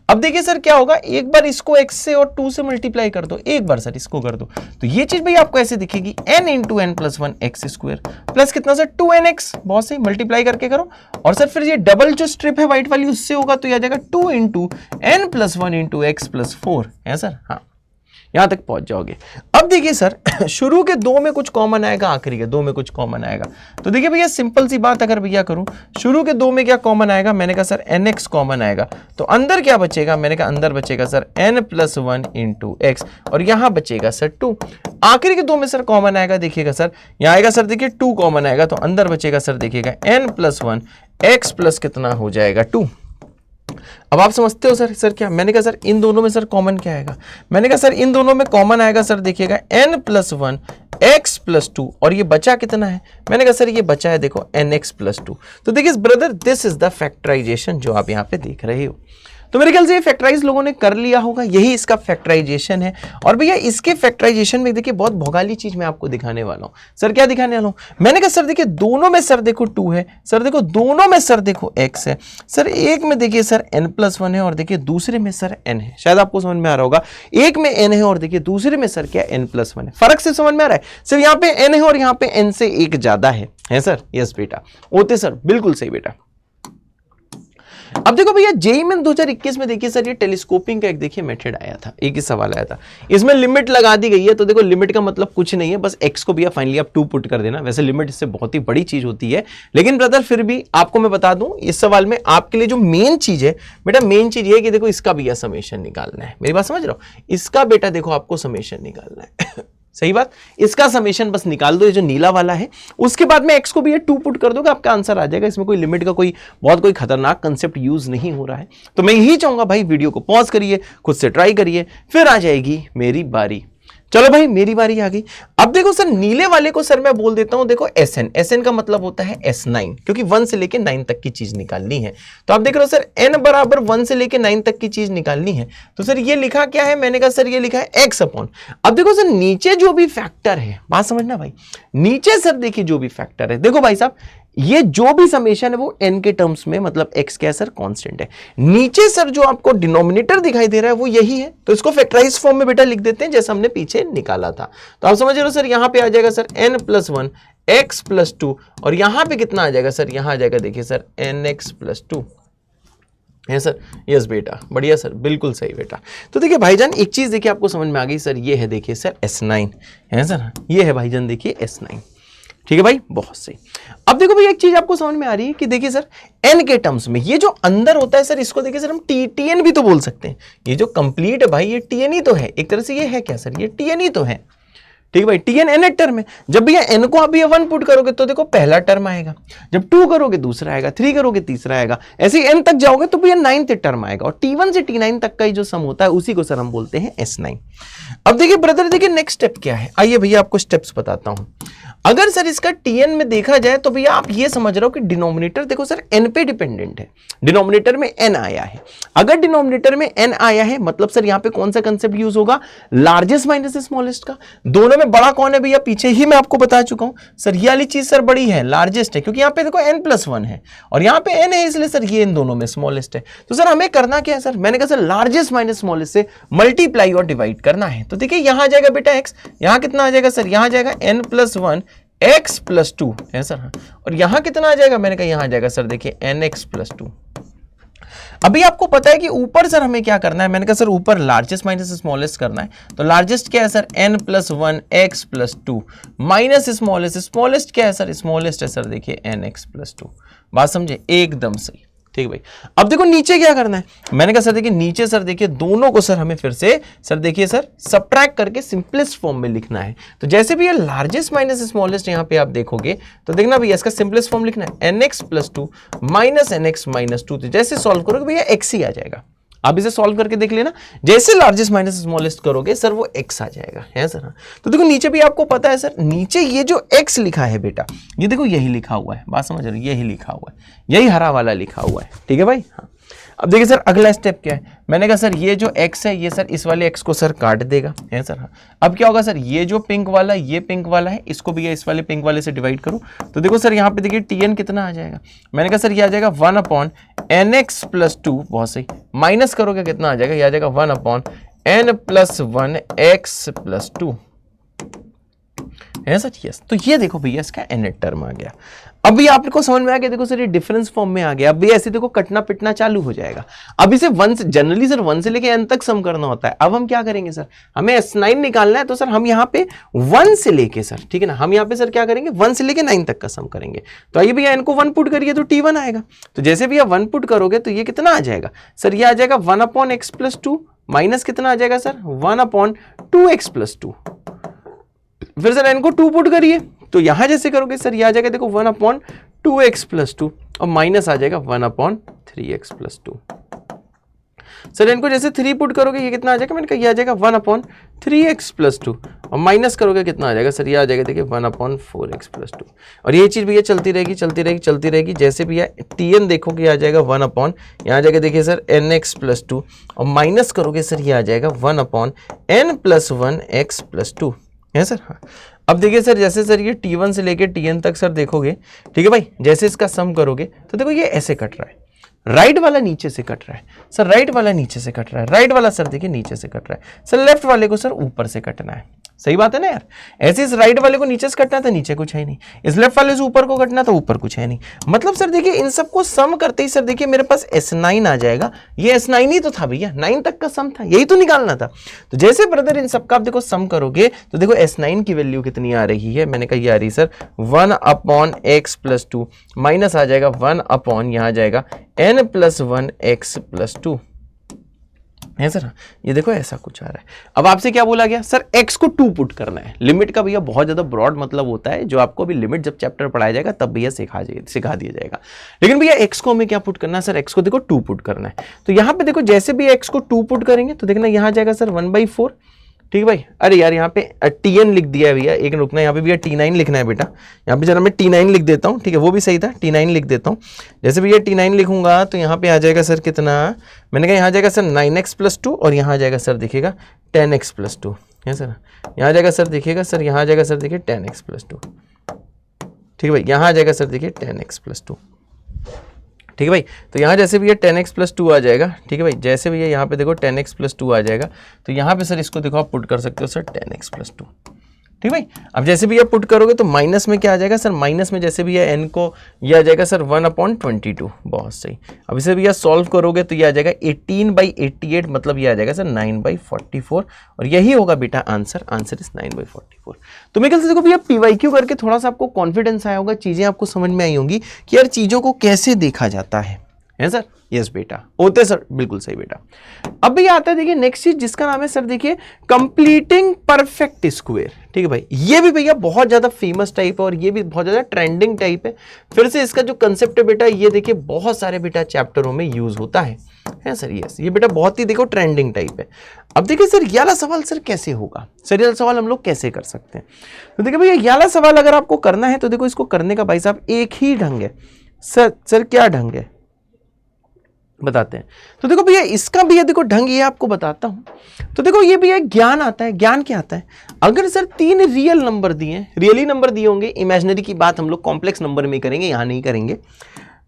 अब देखिए सर क्या होगा, एक बार इसको x से और 2 से मल्टीप्लाई कर दो, एक बार सर इसको कर दो, तो ये चीज भाई आपको ऐसे दिखेगी n × n+1 x² प्लस कितना सर 2nx, बहुत सही, मल्टीप्लाई करके करो। और सर फिर ये डबल जो स्ट्रिप है व्हाइट वाली उससे होगा, तो ये आ जाएगा 2 × n+1 × x + 4 है सर। हाँ, यहां तक पहुंच जाओगे। अब देखिए सर शुरू के 2 में कुछ कॉमन आएगा, आखिरी के 2 में कुछ कॉमन आएगा। तो देखिए भैया सिंपल सी बात अगर भैया करूं, शुरू के 2 में क्या कॉमन आएगा, मैंने कहा सर nx कॉमन आएगा, तो अंदर क्या बचेगा, मैंने कहा अंदर बचेगा सर n+1 × x, और यहां बचेगा सर 2। आखिरी के 2 में सर कॉमन आएगा, देखिएगा सर यहां आएगा सर देखिए 2 कॉमन आएगा, तो अंदर बचेगा सर देखिएगा n+1 x प्लस कितना हो जाएगा 2। अब आप समझते हो सर क्या, मैंने कहा सर इन दोनों में सर कॉमन क्या आएगा, मैंने कहा सर इन दोनों में कॉमन आएगा सर देखिएगा n+1 x + 2, और ये बचा कितना है, मैंने कहा सर ये बचा है देखो nx + 2। तो देखिए brother this is the factorization जो आप यहाँ पे देख रहे हो। तो मेरे ख्याल से ये फैक्टराइज लोगों ने कर लिया होगा, यही इसका फैक्टराइजेशन है। और भैया इसके फैक्टराइजेशन में देखिए बहुत भोगाली चीज मैं आपको दिखाने वाला हूं। सर क्या दिखाने वाला हूं, मैंने कहा सर देखिए दोनों में सर देखो 2 है, सर देखो दोनों में सर देखो x है, सर एक में देखिए सर n+1 है और देखिए दूसरे में सर n है। शायद आपको समझ में आ रहा होगा, एक में n है और देखिए दूसरे में सर क्या n+1 है। फर्क से समझ में आ रहा है, सर यहाँ पे n है और यहाँ पे n से 1 ज्यादा है सर। यस बेटा, ओते सर बिल्कुल सही बेटा। अब देखो भैया जेईई में 2021 में देखिए सर ये टेलीस्कोपिंग का एक देखिए मेथड आया था, एक ही सवाल आया था, इसमें लिमिट लगा दी गई है। तो देखो लिमिट का मतलब कुछ नहीं है, बस x को भैया फाइनली आप 2 पुट कर देना। वैसे लिमिट इससे बहुत ही बड़ी चीज होती है, लेकिन ब्रदर फिर भी आपको मैं बता दूं इस सवाल में आपके लिए जो मेन चीज है बेटा, मेन चीज ये है कि देखो इसका भैया समेशन निकालना है। मेरी बात समझ रहे हो, इसका बेटा देखो आपको समेशन निकालना है सही बात, इसका समेशन बस निकाल दो, ये जो नीला वाला है, उसके बाद में x को भी ये 2 पुट कर दोगे, आपका आंसर आ जाएगा। इसमें कोई लिमिट का कोई खतरनाक कंसेप्ट यूज नहीं हो रहा है। तो मैं यही चाहूंगा भाई वीडियो को पॉज करिए, खुद से ट्राई करिए, फिर आ जाएगी मेरी बारी। चलो भाई मेरी बारी आ गई। अब देखो सर नीले वाले को सर मैं बोल देता हूं देखो SN का मतलब होता है S9, क्योंकि 1 से लेके 9 तक की चीज निकालनी है। तो आप देख रहे हो सर n बराबर 1 से लेके 9 तक की चीज निकालनी है। तो सर ये लिखा क्या है, मैंने कहा सर ये लिखा है x अपॉन। अब देखो सर नीचे जो भी फैक्टर है, बात समझना भाई, नीचे सर देखिए जो भी फैक्टर है, देखो भाई साहब ये जो भी समेशन है वो n के टर्म्स में, मतलब x क्या है सर कांस्टेंट है। नीचे सर जो आपको डिनोमिनेटर दिखाई दे रहा है वो यही है, तो इसको फैक्टराइज फॉर्म में बेटा लिख देते हैं जैसा हमने पीछे निकाला था। तो आप समझ रहे हो सर यहां पे आ जाएगा सर n+1 x + 2, और यहां पे कितना आ जाएगा सर, यहां आ जाएगा देखिए सर nx + 2 है सर? यस बेटा, बढ़िया सर, बिल्कुल सही बेटा। तो देखिए भाईजान एक चीज देखिए आपको समझ में आ गई सर, ये है देखिए सर S9 है सर, ये है भाईजान देखिए S9, ठीक है भाई, बहुत सही। अब देखो भाई एक चीज आपको समझ में आ रही है कि देखिए सर n के टर्म्स में ये जो अंदर होता है सर, इसको देखिए सर हम TN भी तो बोल सकते हैं। ये जो कंप्लीट है भाई ये TN ही तो है, एक तरह से ये है क्या सर, ये TN ही तो है, ठीक है भाई, TN nth टर्म है। जब भैया n को आप ये 1 पुट करोगे तो देखो पहला टर्म आएगा, जब 2 करोगे दूसरा आएगा, 3 करोगे तीसरा आएगा, ऐसे ही n तक जाओगे तो भैया 9th टर्म आएगा, और T1 से T9 तक का ही जो सम होता है उसी को सर हम बोलते हैं S9। अब देखिए ब्रदर, देखिए नेक्स्ट स्टेप क्या है, आइए भैया आपको स्टेप्स बताता हूं। अगर सर इसका TN में देखा जाए तो भैया आप ये समझ रहे हो कि डिनोमिनेटर देखो सर n पे डिपेंडेंट है, डिनोमिनेटर में n आया है। अगर डिनोमिनेटर में n आया है मतलब सर यहाँ पे कौन सा कंसेप्ट यूज होगा, लार्जेस्ट माइनस स्मॉलेस्ट का। दोनों में बड़ा कौन है भैया, पीछे ही मैं आपको बता चुका हूं सर, ये वाली चीज सर बड़ी है, लार्जेस्ट है, क्योंकि यहाँ पे देखो n+1 है और यहाँ पे n है, इसलिए सर ये इन दोनों में स्मॉलेस्ट है। तो सर हमें करना क्या है सर, मैंने कहा सर लार्जेस्ट माइनस स्मॉलेस्ट से मल्टीप्लाई और डिवाइड करना है। तो देखिए यहां आ जाएगा बेटा x, यहां कितना आ जाएगा सर, यहां आ जाएगा n+1 x+2 है सर, और यहां कितना आ जाएगा, मैंने कहा यहां आ जाएगा सर देखिए nx+2। अभी आपको पता है कि ऊपर सर हमें क्या करना है, मैंने कहा सर ऊपर लार्जेस्ट माइनस स्मॉलेस्ट करना है। तो लार्जेस्ट क्या है sir, n+1 x+2 minus smallest, smallest क्या है सर, स्मॉलेस्ट है सर देखिए nx+2। बात समझे, एकदम सही, ठीक है भाई। अब देखो नीचे क्या करना है, मैंने कहा सर देखिए नीचे सर देखिए दोनों को सर हमें फिर से सर देखिए सर सबट्रैक्ट करके सिंपलेस्ट फॉर्म में लिखना है। तो जैसे भी ये लार्जेस्ट माइनस स्मॉलेस्ट यहाँ पे आप देखोगे तो देखना भैया इसका सिंपलेस्ट फॉर्म लिखना है nx+2 माइनस nx-2। तो जैसे सॉल्व करोगे भैया x ही आ जाएगा। आप इसे सॉल्व करके देख लेना, जैसे लार्जेस्ट माइनस स्मॉलेस्ट करोगे सर वो x आ जाएगा, है सर। तो देखो नीचे भी आपको पता है सर, नीचे ये जो x लिखा है बेटा, ये देखो यही लिखा हुआ है, बात समझ रहे हो, यही लिखा हुआ है, यही हरा वाला लिखा हुआ है, ठीक है भाई। हाँ अब देखिए सर अगला स्टेप क्या है, मैंने कहा सर ये जो x है ये सर इस वाले x को सर काट देगा, है सर। हाँ अब क्या होगा सर, ये जो पिंक वाला ये पिंक वाला है इसको भी इस वाले पिंक वाले से डिवाइड करूं तो देखो सर यहाँ पे देखिए TN कितना आ जाएगा, मैंने कहा सर ये आ जाएगा 1/nx+2, बहुत सही, माइनस करोगे कितना आ जाएगा, ये आ जाएगा 1/n+1 x+2, है सर। यस, तो ये देखो भैया इसका nth टर्म आ गया। अभी आपको समझ में आ गया, देखो सर ये डिफरेंस फॉर्म में आ गया। अभी ऐसे देखो कटना पिटना चालू हो जाएगा। अब इसे 1 से जनरली सर 1 से लेके n तक सम करना होता है। अब हम क्या करेंगे सर, हमें S9 निकालना है तो सर हम यहाँ पे 1 से लेके सर, ठीक है ना, हम यहाँ पे सर क्या करेंगे 1 से लेके 9 तक का सम करेंगे। तो आइए भैया n को 1 पुट करिए तो T1 आएगा। तो जैसे भैया 1 पुट करोगे तो ये कितना आ जाएगा सर, ये आ जाएगा 1/x+2 माइनस कितना आ जाएगा सर 1/2x+2। फिर सर n को 2 पुट करिए तो यहां जैसे करोगे सर ये आ जाएगा देखो 1/2x+2 और माइनस आ जाएगा 1/3x+2। सर इनको जैसे 3 पुट करोगे ये कितना आ जाएगा, मैंने कहा ये आ जाएगा 1/3x+2 और माइनस करोगे कितना आ जाएगा सर, ये आ जाएगा देखिए 1/4x+2। और ये चीज भैया चलती रहेगी चलती रहेगी चलती रहेगी। जैसे भैया TN देखोगे आ जाएगा 1/, यहाँ आ जाएगा देखिए सर nx+2 और माइनस करोगे सर ये आ जाएगा 1/n+1x+2, है सर। हाँ अब देखिए सर जैसे सर ये T1 से लेके TN तक सर देखोगे, ठीक है भाई, जैसे इसका सम करोगे तो देखो ये ऐसे कट रहा है, राइट वाला नीचे से कट रहा है सर, राइट वाला नीचे से कट रहा है, राइट वाला सर देखिए नीचे से कट रहा है सर, लेफ्ट वाले को सर ऊपर से कटना है। सही बात है ना यार, ऐसे इस राइट वाले को नीचे से कटना था नीचे कुछ है नहीं, इस लेफ्ट वाले से ऊपर को कटना था ऊपर कुछ है नहीं। मतलब सर देखिए इन सबको सम करते ही सर देखिए मेरे पास S9 आ जाएगा। ये S9 ही तो था भैया, 9 तक का सम था, यही तो निकालना था। तो जैसे ब्रदर इन सबका आप देखो सम करोगे तो देखो S9 की वैल्यू कितनी आ रही है, मैंने कहा ये आ रही सर 1/x+2 माइनस आ जाएगा 1/, यहाँ आ जाएगा n+1x+2, है सर। ये देखो ऐसा कुछ आ रहा है। अब आपसे क्या बोला गया सर, x को 2 पुट करना है। लिमिट का भैया बहुत ज्यादा ब्रॉड मतलब होता है, जो आपको अभी लिमिट जब चैप्टर पढ़ाया जाएगा तब भैया सिखा दिया जाएगा। लेकिन भैया x को हमें क्या पुट करना है सर, x को देखो 2 पुट करना है। तो यहाँ पे देखो जैसे भी x को 2 पुट करेंगे तो देखना यहाँ जाएगा सर 1/4, ठीक है भाई। अरे यार यहाँ पे TN लिख दिया है भैया, एक रुकना, यहाँ पे भैया T9 लिखना है बेटा, यहाँ पे जरा मैं T9 लिख देता हूँ, ठीक है, वो भी सही था, T9 लिख देता हूँ। जैसे भैया T9 लिखूंगा तो यहाँ पे आ जाएगा सर कितना, मैंने कहा यहाँ आ जाएगा सर 9x+2 और यहाँ आ जाएगा सर देखिएगा 10x+2, है सर। यहाँ आ जाएगा सर देखिएगा सर, यहाँ आ जाएगा सर देखिए 10x+2, ठीक है भाई, यहाँ आ जाएगा सर देखिए 10x+2, ठीक है भाई। तो यहाँ जैसे भैया 10x+2 आ जाएगा, ठीक है भाई, जैसे भैया यहाँ पे देखो 10x+2 आ जाएगा तो यहाँ पे सर इसको देखो आप पुट कर सकते हो सर 10x+2, ठीक भाई। अब जैसे भी आप पुट करोगे तो माइनस में क्या आ जाएगा सर, माइनस में जैसे भी है n को ये आ जाएगा सर 1/22, बहुत सही। अब इसे भी सॉल्व करोगे तो ये आ जाएगा 18/88, मतलब ये आ जाएगा सर 9/44, और यही होगा बेटा आंसर, आंसर इज 9/44। तो मेरे ख्याल से देखो भैया PYQ करके थोड़ा सा आपको कॉन्फिडेंस आया होगा, चीजें आपको समझ में आई होंगी कि यार चीजों को कैसे देखा जाता है सर। यस बेटा, होते सर, बिल्कुल सही बेटा। अब भैया आता है देखिए नेक्स्ट चीज जिसका नाम है सर देखिए कंप्लीटिंग परफेक्ट स्क्वायर। ठीक है भाई, ये भी भैया बहुत ज्यादा फेमस टाइप है और ये भी बहुत ज्यादा ट्रेंडिंग टाइप है। फिर से इसका जो कंसेप्ट है बेटा, ये देखिए बहुत सारे बेटा चैप्टरों में यूज होता है सर। यस, ये बेटा बहुत ही देखो ट्रेंडिंग टाइप है। अब देखिए सर ये वाला सवाल सर कैसे होगा, सर ये वाला सवाल हम लोग कैसे कर सकते हैं। तो देखिए भैया ये वाला सवाल अगर आपको करना है तो देखो इसको करने का भाई साहब एक ही ढंग है। सर क्या ढंग है बताते हैं। तो देखो भैया इसका भी देखो ढंग ये आपको बताता हूं। तो देखो ये भैया ज्ञान आता है, ज्ञान क्या आता है, अगर सर 3 रियल नंबर दिए, रियली नंबर दिए होंगे, इमेजिनरी की बात हम लोग कॉम्प्लेक्स नंबर में करेंगे, यहां नहीं करेंगे।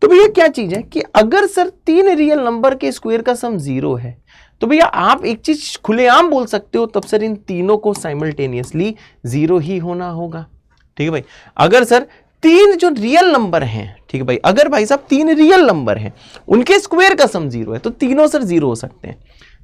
तो भैया क्या चीज है कि अगर सर 3 रियल नंबर के स्क्वायर का सम 0 है तो भैया आप एक चीज खुलेआम बोल सकते हो, तब सर इन तीनों को साइमल्टेनियसली 0 ही होना होगा। ठीक है भाई, अगर सर 3 जो रियल नंबर हैं, ठीक है भाई, अगर भाई साहब 3 रियल नंबर हैं उनके स्क्वायर का सम 0 है तो तीनों सर 0 हो सकते हैं।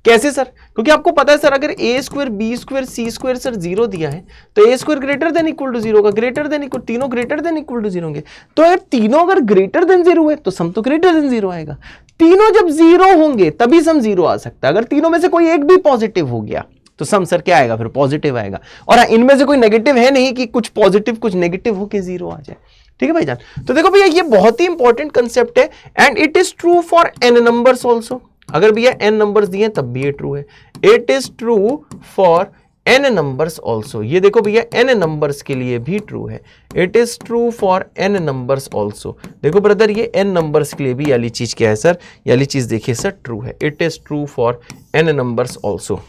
कैसे सर, क्योंकि आपको पता है सर अगर a square b square c square sir 0 दिया है तो a square greater than equal to 0 का, ग्रेटर देन इक्वल, तीनों ग्रेटर देन इक्वल टू 0 होंगे। तो अगर तीनों अगर ग्रेटर देन 0 है तो सम तो ग्रेटर देन 0 आएगा। तीनों जब 0 होंगे तभी सम 0 आ सकता है। अगर तीनों में से कोई एक भी पॉजिटिव हो गया तो सम सर क्या आएगा, फिर पॉजिटिव आएगा। और इनमें से कोई नेगेटिव है नहीं कि कुछ पॉजिटिव कुछ नेगेटिव होके 0 आ जाए। ठीक है भाईजान, तो देखो भैया ये बहुत ही इंपॉर्टेंट कंसेप्ट है and it is true for n numbers also. अगर भैया n नंबर्स दिए तब भी ये ट्रू है। It is true for n numbers also. ये देखो भैया n नंबर्स के लिए भी ट्रू है। It is true for n numbers also. देखो ब्रदर ये n नंबर्स के लिए भी वाली चीज क्या है सर, ये वाली चीज देखिए सर ट्रू है। It is true for n numbers also.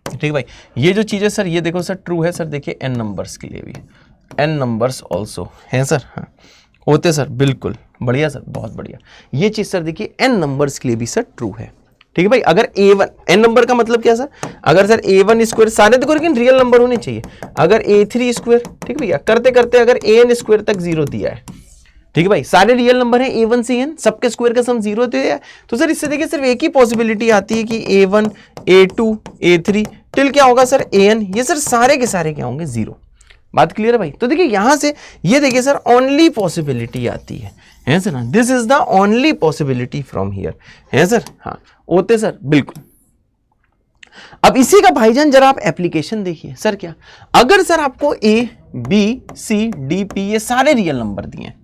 ठीक है भाई, ये जो चीज है सर ये देखो सर ट्रू है सर, देखिए n नंबर्स के लिए भी, n नंबर्स ऑल्सो है सर। हाँ होते सर, बिल्कुल बढ़िया सर, बहुत बढ़िया। ये चीज सर देखिए n नंबर्स के लिए भी सर ट्रू है। ठीक है भाई, अगर a1 n नंबर का मतलब क्या सर, अगर सर a1 स्क्वायर, सारे देखो लेकिन रियल नंबर होने चाहिए। अगर a3 स्क्वायर, ठीक है भैया, करते करते अगर an स्क्वायर तक 0 दिया है, ठीक है भाई, सारे रियल नंबर हैं a1 से n, सबके स्क्वायर का सम 0 दिया है, तो सर इससे देखिए सिर्फ एक ही पॉसिबिलिटी आती है कि a1 a2 a3 टिल क्या होगा सर an, ये सर सारे के सारे क्या होंगे 0। बात क्लियर है भाई। तो देखिए यहां से ये देखिए सर ओनली पॉसिबिलिटी आती है सर ना, this is the only possibility from here है सर। हाँ होते सर, बिल्कुल। अब इसी का भाईजान जरा आप एप्लीकेशन देखिए सर, क्या अगर सर आपको a b c d p ये सारे रियल नंबर दिए हैं,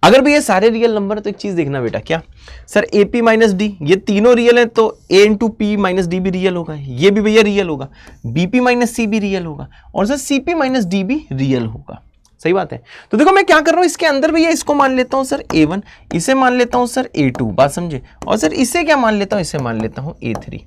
अगर भी ये सारे रियल नंबर तो एक चीज देखना बेटा, क्या sir A P minus D ये तीनों रियल है तो ए इंटू पी माइनस डी भी रियल होगा, ये भी भैया रियल होगा, बी पी माइनस सी भी रियल होगा और sir c p minus d भी रियल होगा। सही बात है। तो देखो मैं क्या कर रहा हूं, इसके अंदर भैया इसको मान लेता हूं सर a1, इसे मान लेता हूं सर a2, बात समझे, और सर इसे क्या मान लेता हूं, इसे मान लेता हूं a3।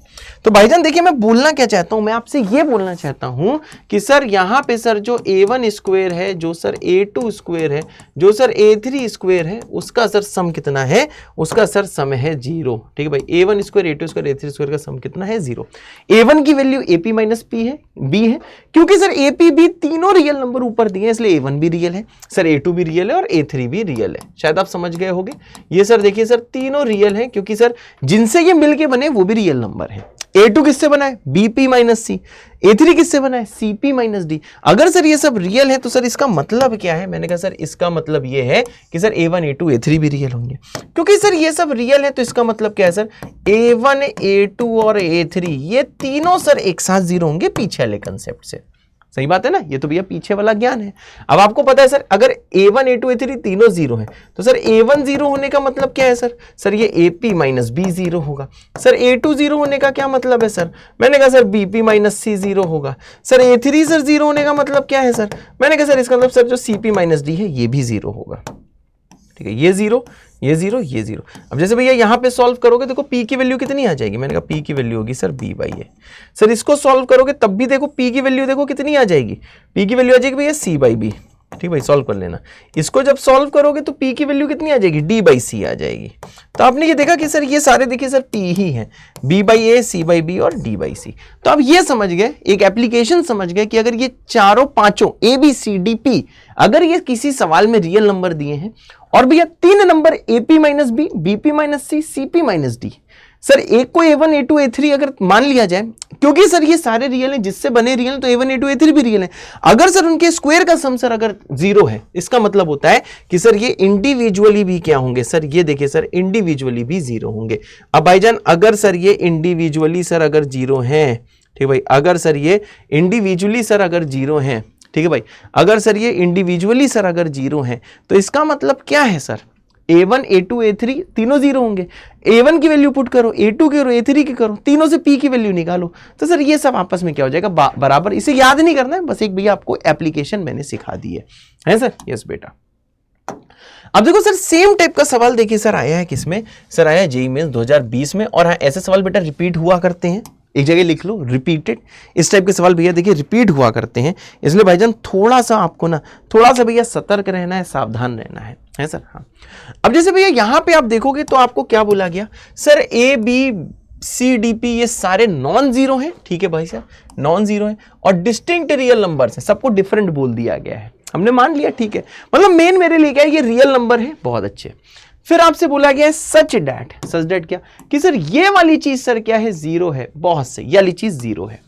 तो भाईजान देखिए मैं बोलना क्या चाहता हूं, मैं आपसे ये बोलना चाहता हूं कि सर यहां पे सर जो a1 स्क्वायर है, जो सर a2 स्क्वायर है, जो सर a3 स्क्वायर है, उसका सर सम कितना है, उसका सर सम है 0। ठीक है भाई, a1 square a2 square a3 square का सम कितना है 0। a1 की वैल्यू ap माइनस p है, b है, क्योंकि सर ap b तीनों रियल नंबर ऊपर दिए इसलिए a1 भी रियल है सर, a2 भी रियल है और a3 भी रियल है। शायद आप समझ गए होंगे। ये सर देखिए सर तीनों रियल हैं क्योंकि सर जिनसे ये मिलके बने वो भी रियल नंबर है। a2 किससे बना है, bp माइनस सी, a3 किससे बना है, cp माइनस डी। अगर सर ये सब रियल है तो सर इसका मतलब क्या है, मैंने कहा सर इसका मतलब ये है कि सर a1 a2 a3 भी रियल होंगे। क्योंकि सर ये सब रियल है तो इसका मतलब क्या है सर, a1 a2 और a3 ये तीनों सर एक साथ 0 होंगे पीछे वाले कंसेप्ट से। सही बात है ना, ये तो भैया पीछे वाला ज्ञान है। अब आपको पता है सर अगर a1 a2 a3 तीनों 0 हैं तो सर a1 0 होने का मतलब क्या है सर, सर ये ap माइनस b 0 होगा। सर a2 0 होने का क्या मतलब है सर, मैंने कहा सर bp माइनस c 0 होगा। सर a3 सर 0 होने का मतलब क्या है सर, मैंने कहा सर इसका मतलब सर जो cp माइनस d है ये भी 0 होगा। ठीक है, ये 0 ये 0 ये 0। अब जैसे भैया यहाँ पे सॉल्व करोगे देखो p की वैल्यू कितनी आ जाएगी, मैंने कहा p की वैल्यू होगी sir b by A. Sir इसको सॉल्व करोगे तब भी देखो p की वैल्यू देखो कितनी आ जाएगी, p की वैल्यू आ जाएगी भैया c बाई बी। ठीक भाई, सॉल्व कर लेना। इसको जब सॉल्व करोगे तो p की वैल्यू कितनी आ जाएगी, d/c आ जाएगी। तो आपने ये देखा कि सर ये सारे देखिए सर p ही हैं, b/a, c/b और d/c। तो आप ये समझ गए, एक एप्लीकेशन समझ गए कि अगर ये चारों पांचों a b c d p अगर ये किसी सवाल में रियल नंबर दिए हैं और भैया 3 number ap - b, bp - c, cp - d, sir एक को a1 a2 a3 अगर मान लिया जाए, क्योंकि सर ये सारे रियल हैं, जिससे बने रियल तो a1 a2 a3 भी रियल है। अगर सर उनके स्क्वायर का सम सर अगर 0 है, इसका मतलब होता है कि सर ये इंडिविजुअली भी क्या होंगे, सर ये देखिए सर इंडिविजुअली भी 0 होंगे। अब भाईजान अगर सर ये इंडिविजुअली सर अगर 0 है, ठीक भाई, अगर सर ये इंडिविजुअली सर अगर 0 है, ठीक है भाई, अगर सर ये इंडिविजुअली सर अगर 0 है तो इसका मतलब क्या है सर, a1 a2 a3 तीनों 0 होंगे। a1 की वैल्यू पुट करो, a2 की करो, a3 की करो, तीनों से p की वैल्यू निकालो, तो सर ये सब आपस में क्या हो जाएगा, बराबर। इसे याद नहीं करना है, बस एक भैया आपको एप्लीकेशन मैंने सिखा दी है सर। यस बेटा। अब देखो सर सेम टाइप का सवाल देखिए सर आया है किसमें, सर आया है जेईई मेंस 2020 में। और हाँ, ऐसे सवाल बेटा रिपीट हुआ करते हैं, एक जगह लिख लो रिपीटेड। इस टाइप के सवाल भैया देखिए रिपीट हुआ करते हैं, इसलिए भाईजान थोड़ा सा आपको ना थोड़ा सा भैया सतर्क रहना है, सावधान रहना है सर। हाँ, अब जैसे भैया यहां पे आप देखोगे तो आपको क्या बोला गया, sir a b c d p ये सारे नॉन जीरो हैं, ठीक है भाई साहब, नॉन जीरो हैं और डिस्टिंक्ट रियल नंबर्स हैं, सबको डिफरेंट बोल दिया गया है, हमने मान लिया, ठीक है, मतलब मेन मेरे लिए क्या है, ये रियल नंबर है, बहुत अच्छे। फिर आपसे बोला गया है सच डैट क्या, कि सर ये वाली चीज सर क्या है, 0 है, बहुत सही, ये वाली चीज 0 है।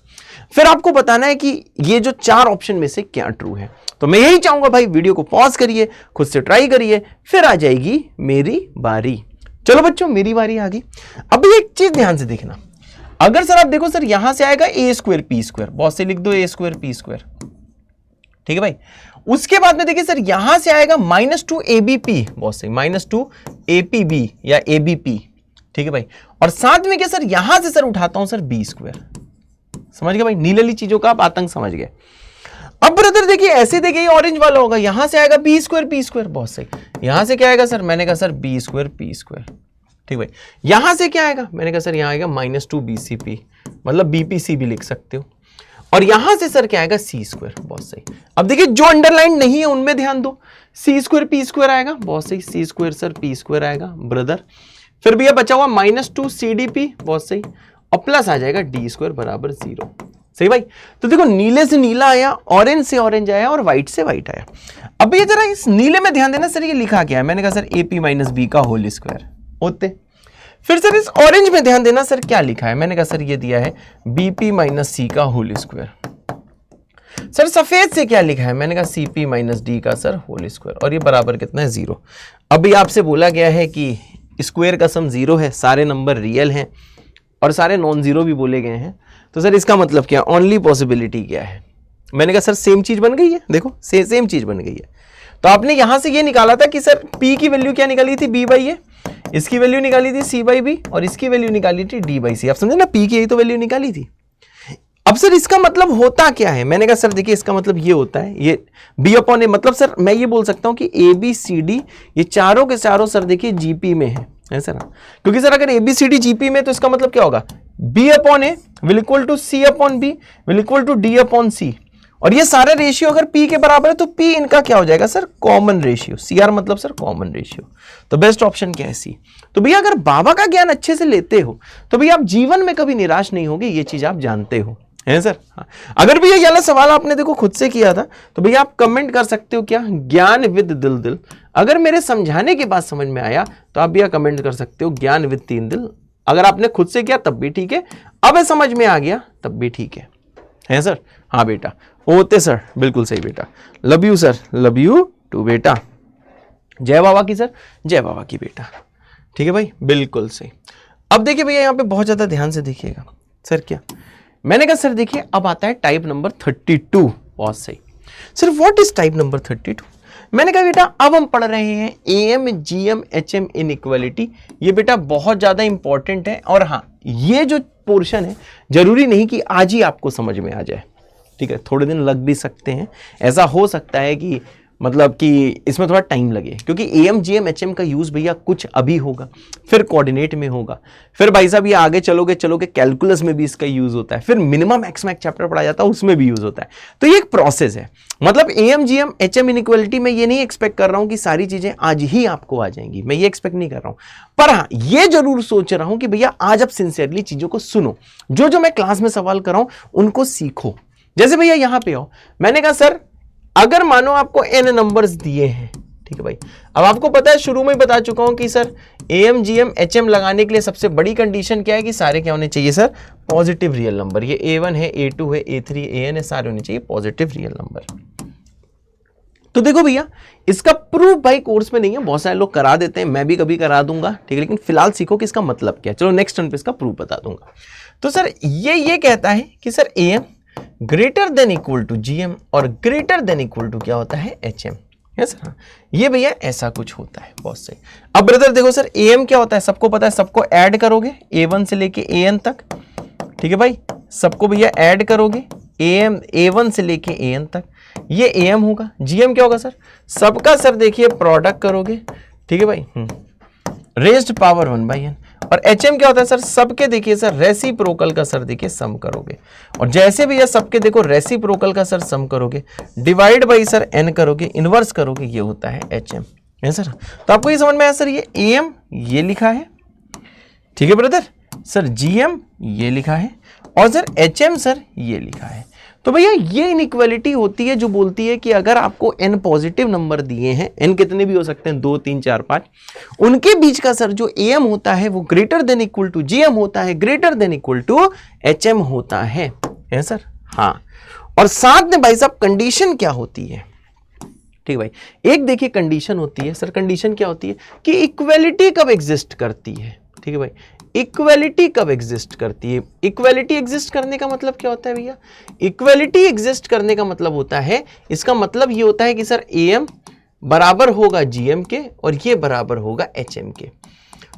फिर आपको बताना है कि ये जो 4 ऑप्शन में से क्या ट्रू है। तो मैं यही चाहूंगा भाई वीडियो को पॉज करिए, खुद से ट्राई करिए, फिर आ जाएगी मेरी बारी। चलो बच्चों मेरी बारी आ गई। अब एक चीज ध्यान से देखना, अगर सर आप देखो सर यहां से आएगा a² p², बहुत से लिख दो a² p², ठीक है भाई। उसके बाद में देखिए सर यहां से आएगा -2 abp, बहुत सही, -2 apb या abp, ठीक है भाई। और साथ में क्या सर यहां से सर उठाता हूं सर b², समझ गए भाई, नीली चीजों का आप आतंक समझ गए। अब ब्रदर देखिए ऐसे देखिए ऑरेंज वाला होगा, यहां से आएगा b² p², बहुत सही। यहां से क्या आएगा सर, मैंने कहा सर b² p², ठीक भाई। यहां से क्या आएगा, मैंने कहा सर यहां आएगा -2 bcp, मतलब bpc भी लिख सकते हो। और यहां से सर क्या आएगा c², बहुत सही। अब देखिए जो अंडरलाइन नहीं है उनमें ध्यान दो, c² p² आएगा, बहुत सही, c² सर p² आएगा ब्रदर। फिर भैया बचा हुआ -2 cdp, बहुत सही, और प्लस आ जाएगा d² बराबर 0, सही भाई। तो देखो नीले से नीला आया, ऑरेंज से ऑरेंज आया और व्हाइट से व्हाइट आया। अब ये जरा इस नीले में ध्यान देना, सर ये लिखा क्या है, मैंने कहा सर ap - b का होल स्क्वायर होते। फिर सर इस ऑरेंज में ध्यान देना, सर क्या लिखा है, मैंने कहा सर ये दिया है bp - c का होल स्क्वायर। सर सफेद से क्या लिखा है, मैंने कहा cp - d का सर होल स्क्वायर, और ये बराबर कितना है, 0। अभी आपसे बोला गया है कि स्क्वायर का सम 0 है, सारे नंबर रियल हैं और सारे नॉन जीरो भी बोले गए हैं, तो सर इसका मतलब क्या, ओनली पॉसिबिलिटी क्या है, मैंने कहा सर सेम चीज बन गई है, देखो सेम चीज बन गई है। तो आपने यहां से ये निकाला था कि सर p की वैल्यू क्या निकाली थी, b/a, इसकी वैल्यू निकाली थी c/b और इसकी वैल्यू निकाली थी d/c, आप समझे ना, p की यही तो वैल्यू निकाली थी। अब सर इसका मतलब होता क्या है, मैंने कहा सर देखिए इसका मतलब ये होता है, ये b/a, मतलब सर मैं ये बोल सकता हूं कि a b c d ये चारों के चारों सर देखिए gp में है सर, क्योंकि सर अगर a b c d gp में तो इसका मतलब क्या होगा, b/a will equal to c/b will equal to d/c, और ये सारे रेशियो अगर p के बराबर है तो p इनका क्या हो जाएगा सर, कॉमन रेशियो, cr मतलब सर कॉमन रेशियो। तो बेस्ट ऑप्शन क्या है, c। तो भैया अगर बाबा का ज्ञान अच्छे से लेते हो तो भैया आप जीवन में कभी निराश नहीं होगे, ये चीज आप जानते हो, है सर। हाँ। अगर भैया ये वाला सवाल आपने देखो खुद से किया था तो भैया आप कमेंट कर सकते हो क्या, ज्ञान विद दिल। अगर मेरे समझाने के बाद समझ में आया तो आप भैया कमेंट कर सकते हो ज्ञान विद 3 दिल। अगर आपने खुद से किया तब भी ठीक है, अब समझ में आ गया तब भी ठीक है सर। हाँ बेटा होते सर, बिल्कुल सही बेटा, love you sir, love you too बेटा, जय बाबा की सर, जय बाबा की बेटा, ठीक है भाई, बिल्कुल सही। अब देखिए भैया यहाँ पे बहुत ज्यादा ध्यान से देखिएगा, सर क्या मैंने कहा, सर देखिए अब आता है टाइप नंबर 32, बहुत सही। Sir what is type number 32, मैंने कहा बेटा अब हम पढ़ रहे हैं AM GM HM इनइक्वालिटी, ये बेटा बहुत ज्यादा इंपॉर्टेंट है। और हाँ ये जो पोर्शन है जरूरी नहीं कि आज ही आपको समझ में आ जाए, ठीक है, थोड़े दिन लग भी सकते हैं, ऐसा हो सकता है कि मतलब कि इसमें थोड़ा टाइम लगे, क्योंकि एएम जीएम एचएम का यूज भैया कुछ अभी होगा, फिर कोऑर्डिनेट में होगा, फिर भाई साहब ये आगे चलोगे कैलकुलस में भी इसका यूज होता है, फिर मिनिमम मैक्सिमम चैप्टर पढ़ा जाता है उसमें भी यूज होता है। तो ये एक प्रोसेस है। मतलब एएम जीएम एचएम इनइक्वालिटी में ये नहीं एक्सपेक्ट कर रहा हूं कि सारी चीजें आज ही आपको आ जाएंगी, मैं ये एक्सपेक्ट नहीं कर रहा हूं, पर हाँ ये जरूर सोच रहा हूं कि भैया आज आप सिंसियरली चीजों को सुनो, जो मैं क्लास में सवाल कर रहा हूं उनको सीखो। जैसे भैया यहां पे आओ, मैंने कहा सर अगर मानो आपको n नंबर्स दिए हैं, ठीक है भाई, अब आपको पता है शुरू में ही बता चुका हूं कि सर एएम जीएम एचएम लगाने के लिए सबसे बड़ी कंडीशन क्या है कि सारे क्या होने चाहिए सर, पॉजिटिव रियल नंबर। ये a1 है, a2 है, a3 an है, सारे होने चाहिए पॉजिटिव रियल नंबर। तो देखो भैया इसका प्रूफ भाई कोर्स में नहीं है, बहुत सारे लोग करा देते हैं, मैं भी कभी करा दूंगा, ठीक है, लेकिन फिलहाल सीखो कि इसका मतलब क्या है। चलो नेक्स्ट टर्न पे इसका प्रूफ बता दूंगा। तो सर ये कहता है कि sir AM greater than equal to GM और ग्रेटर देन इक्वल टू क्या होता है, एचएम। यस हाँ, ये भैया ऐसा कुछ होता है, बहुत सही। अब ब्रदर देखो सर एएम क्या होता है, सबको पता है, सबको ऐड करोगे a1 से लेके an तक, ठीक है भाई, सबको भैया ऐड करोगे एएम a1 से लेके an तक, ये एएम होगा। जीएम क्या होगा सर, सबका सर देखिए प्रोडक्ट करोगे, ठीक है भाई, रेज्ड पावर 1/n। और एचएम क्या होता है सर, सबके देखिए सर रेसिप्रोकल का सर देखिए सम करोगे, और जैसे भी ये सबके देखो रेसिप्रोकल का सर सम करोगे, डिवाइड बाई सर एन करोगे, इनवर्स करोगे, ये होता है एचएम, है सर। तो आपको ये समझ में आया सर, ये एएम ये लिखा है, ठीक है ब्रदर, सर जीएम ये लिखा है, और सर एचएम सर ये लिखा है। तो भैया ये इनइक्वालिटी होती है जो बोलती है कि अगर आपको n पॉजिटिव नंबर दिए हैं, n कितने भी हो सकते हैं, 2 3 4 5, उनके बीच का सर जो am होता है वो greater than equal to gm होता है, greater than equal to hm होता है सर। हाँ, और साथ में भाई साहब कंडीशन क्या होती है, ठीक है भाई, एक देखिए कंडीशन होती है सर, कंडीशन क्या होती है कि इक्वालिटी कब एग्जिस्ट करती है, ठीक है भाई, इक्वालिटी कब एग्जिस्ट करती है। इक्वालिटी एग्जिस्ट करने का मतलब क्या होता है भैया, इक्वालिटी एग्जिस्ट करने का मतलब होता है, इसका मतलब ये होता है कि सर एएम बराबर होगा जीएम के और ये बराबर होगा एचएम के।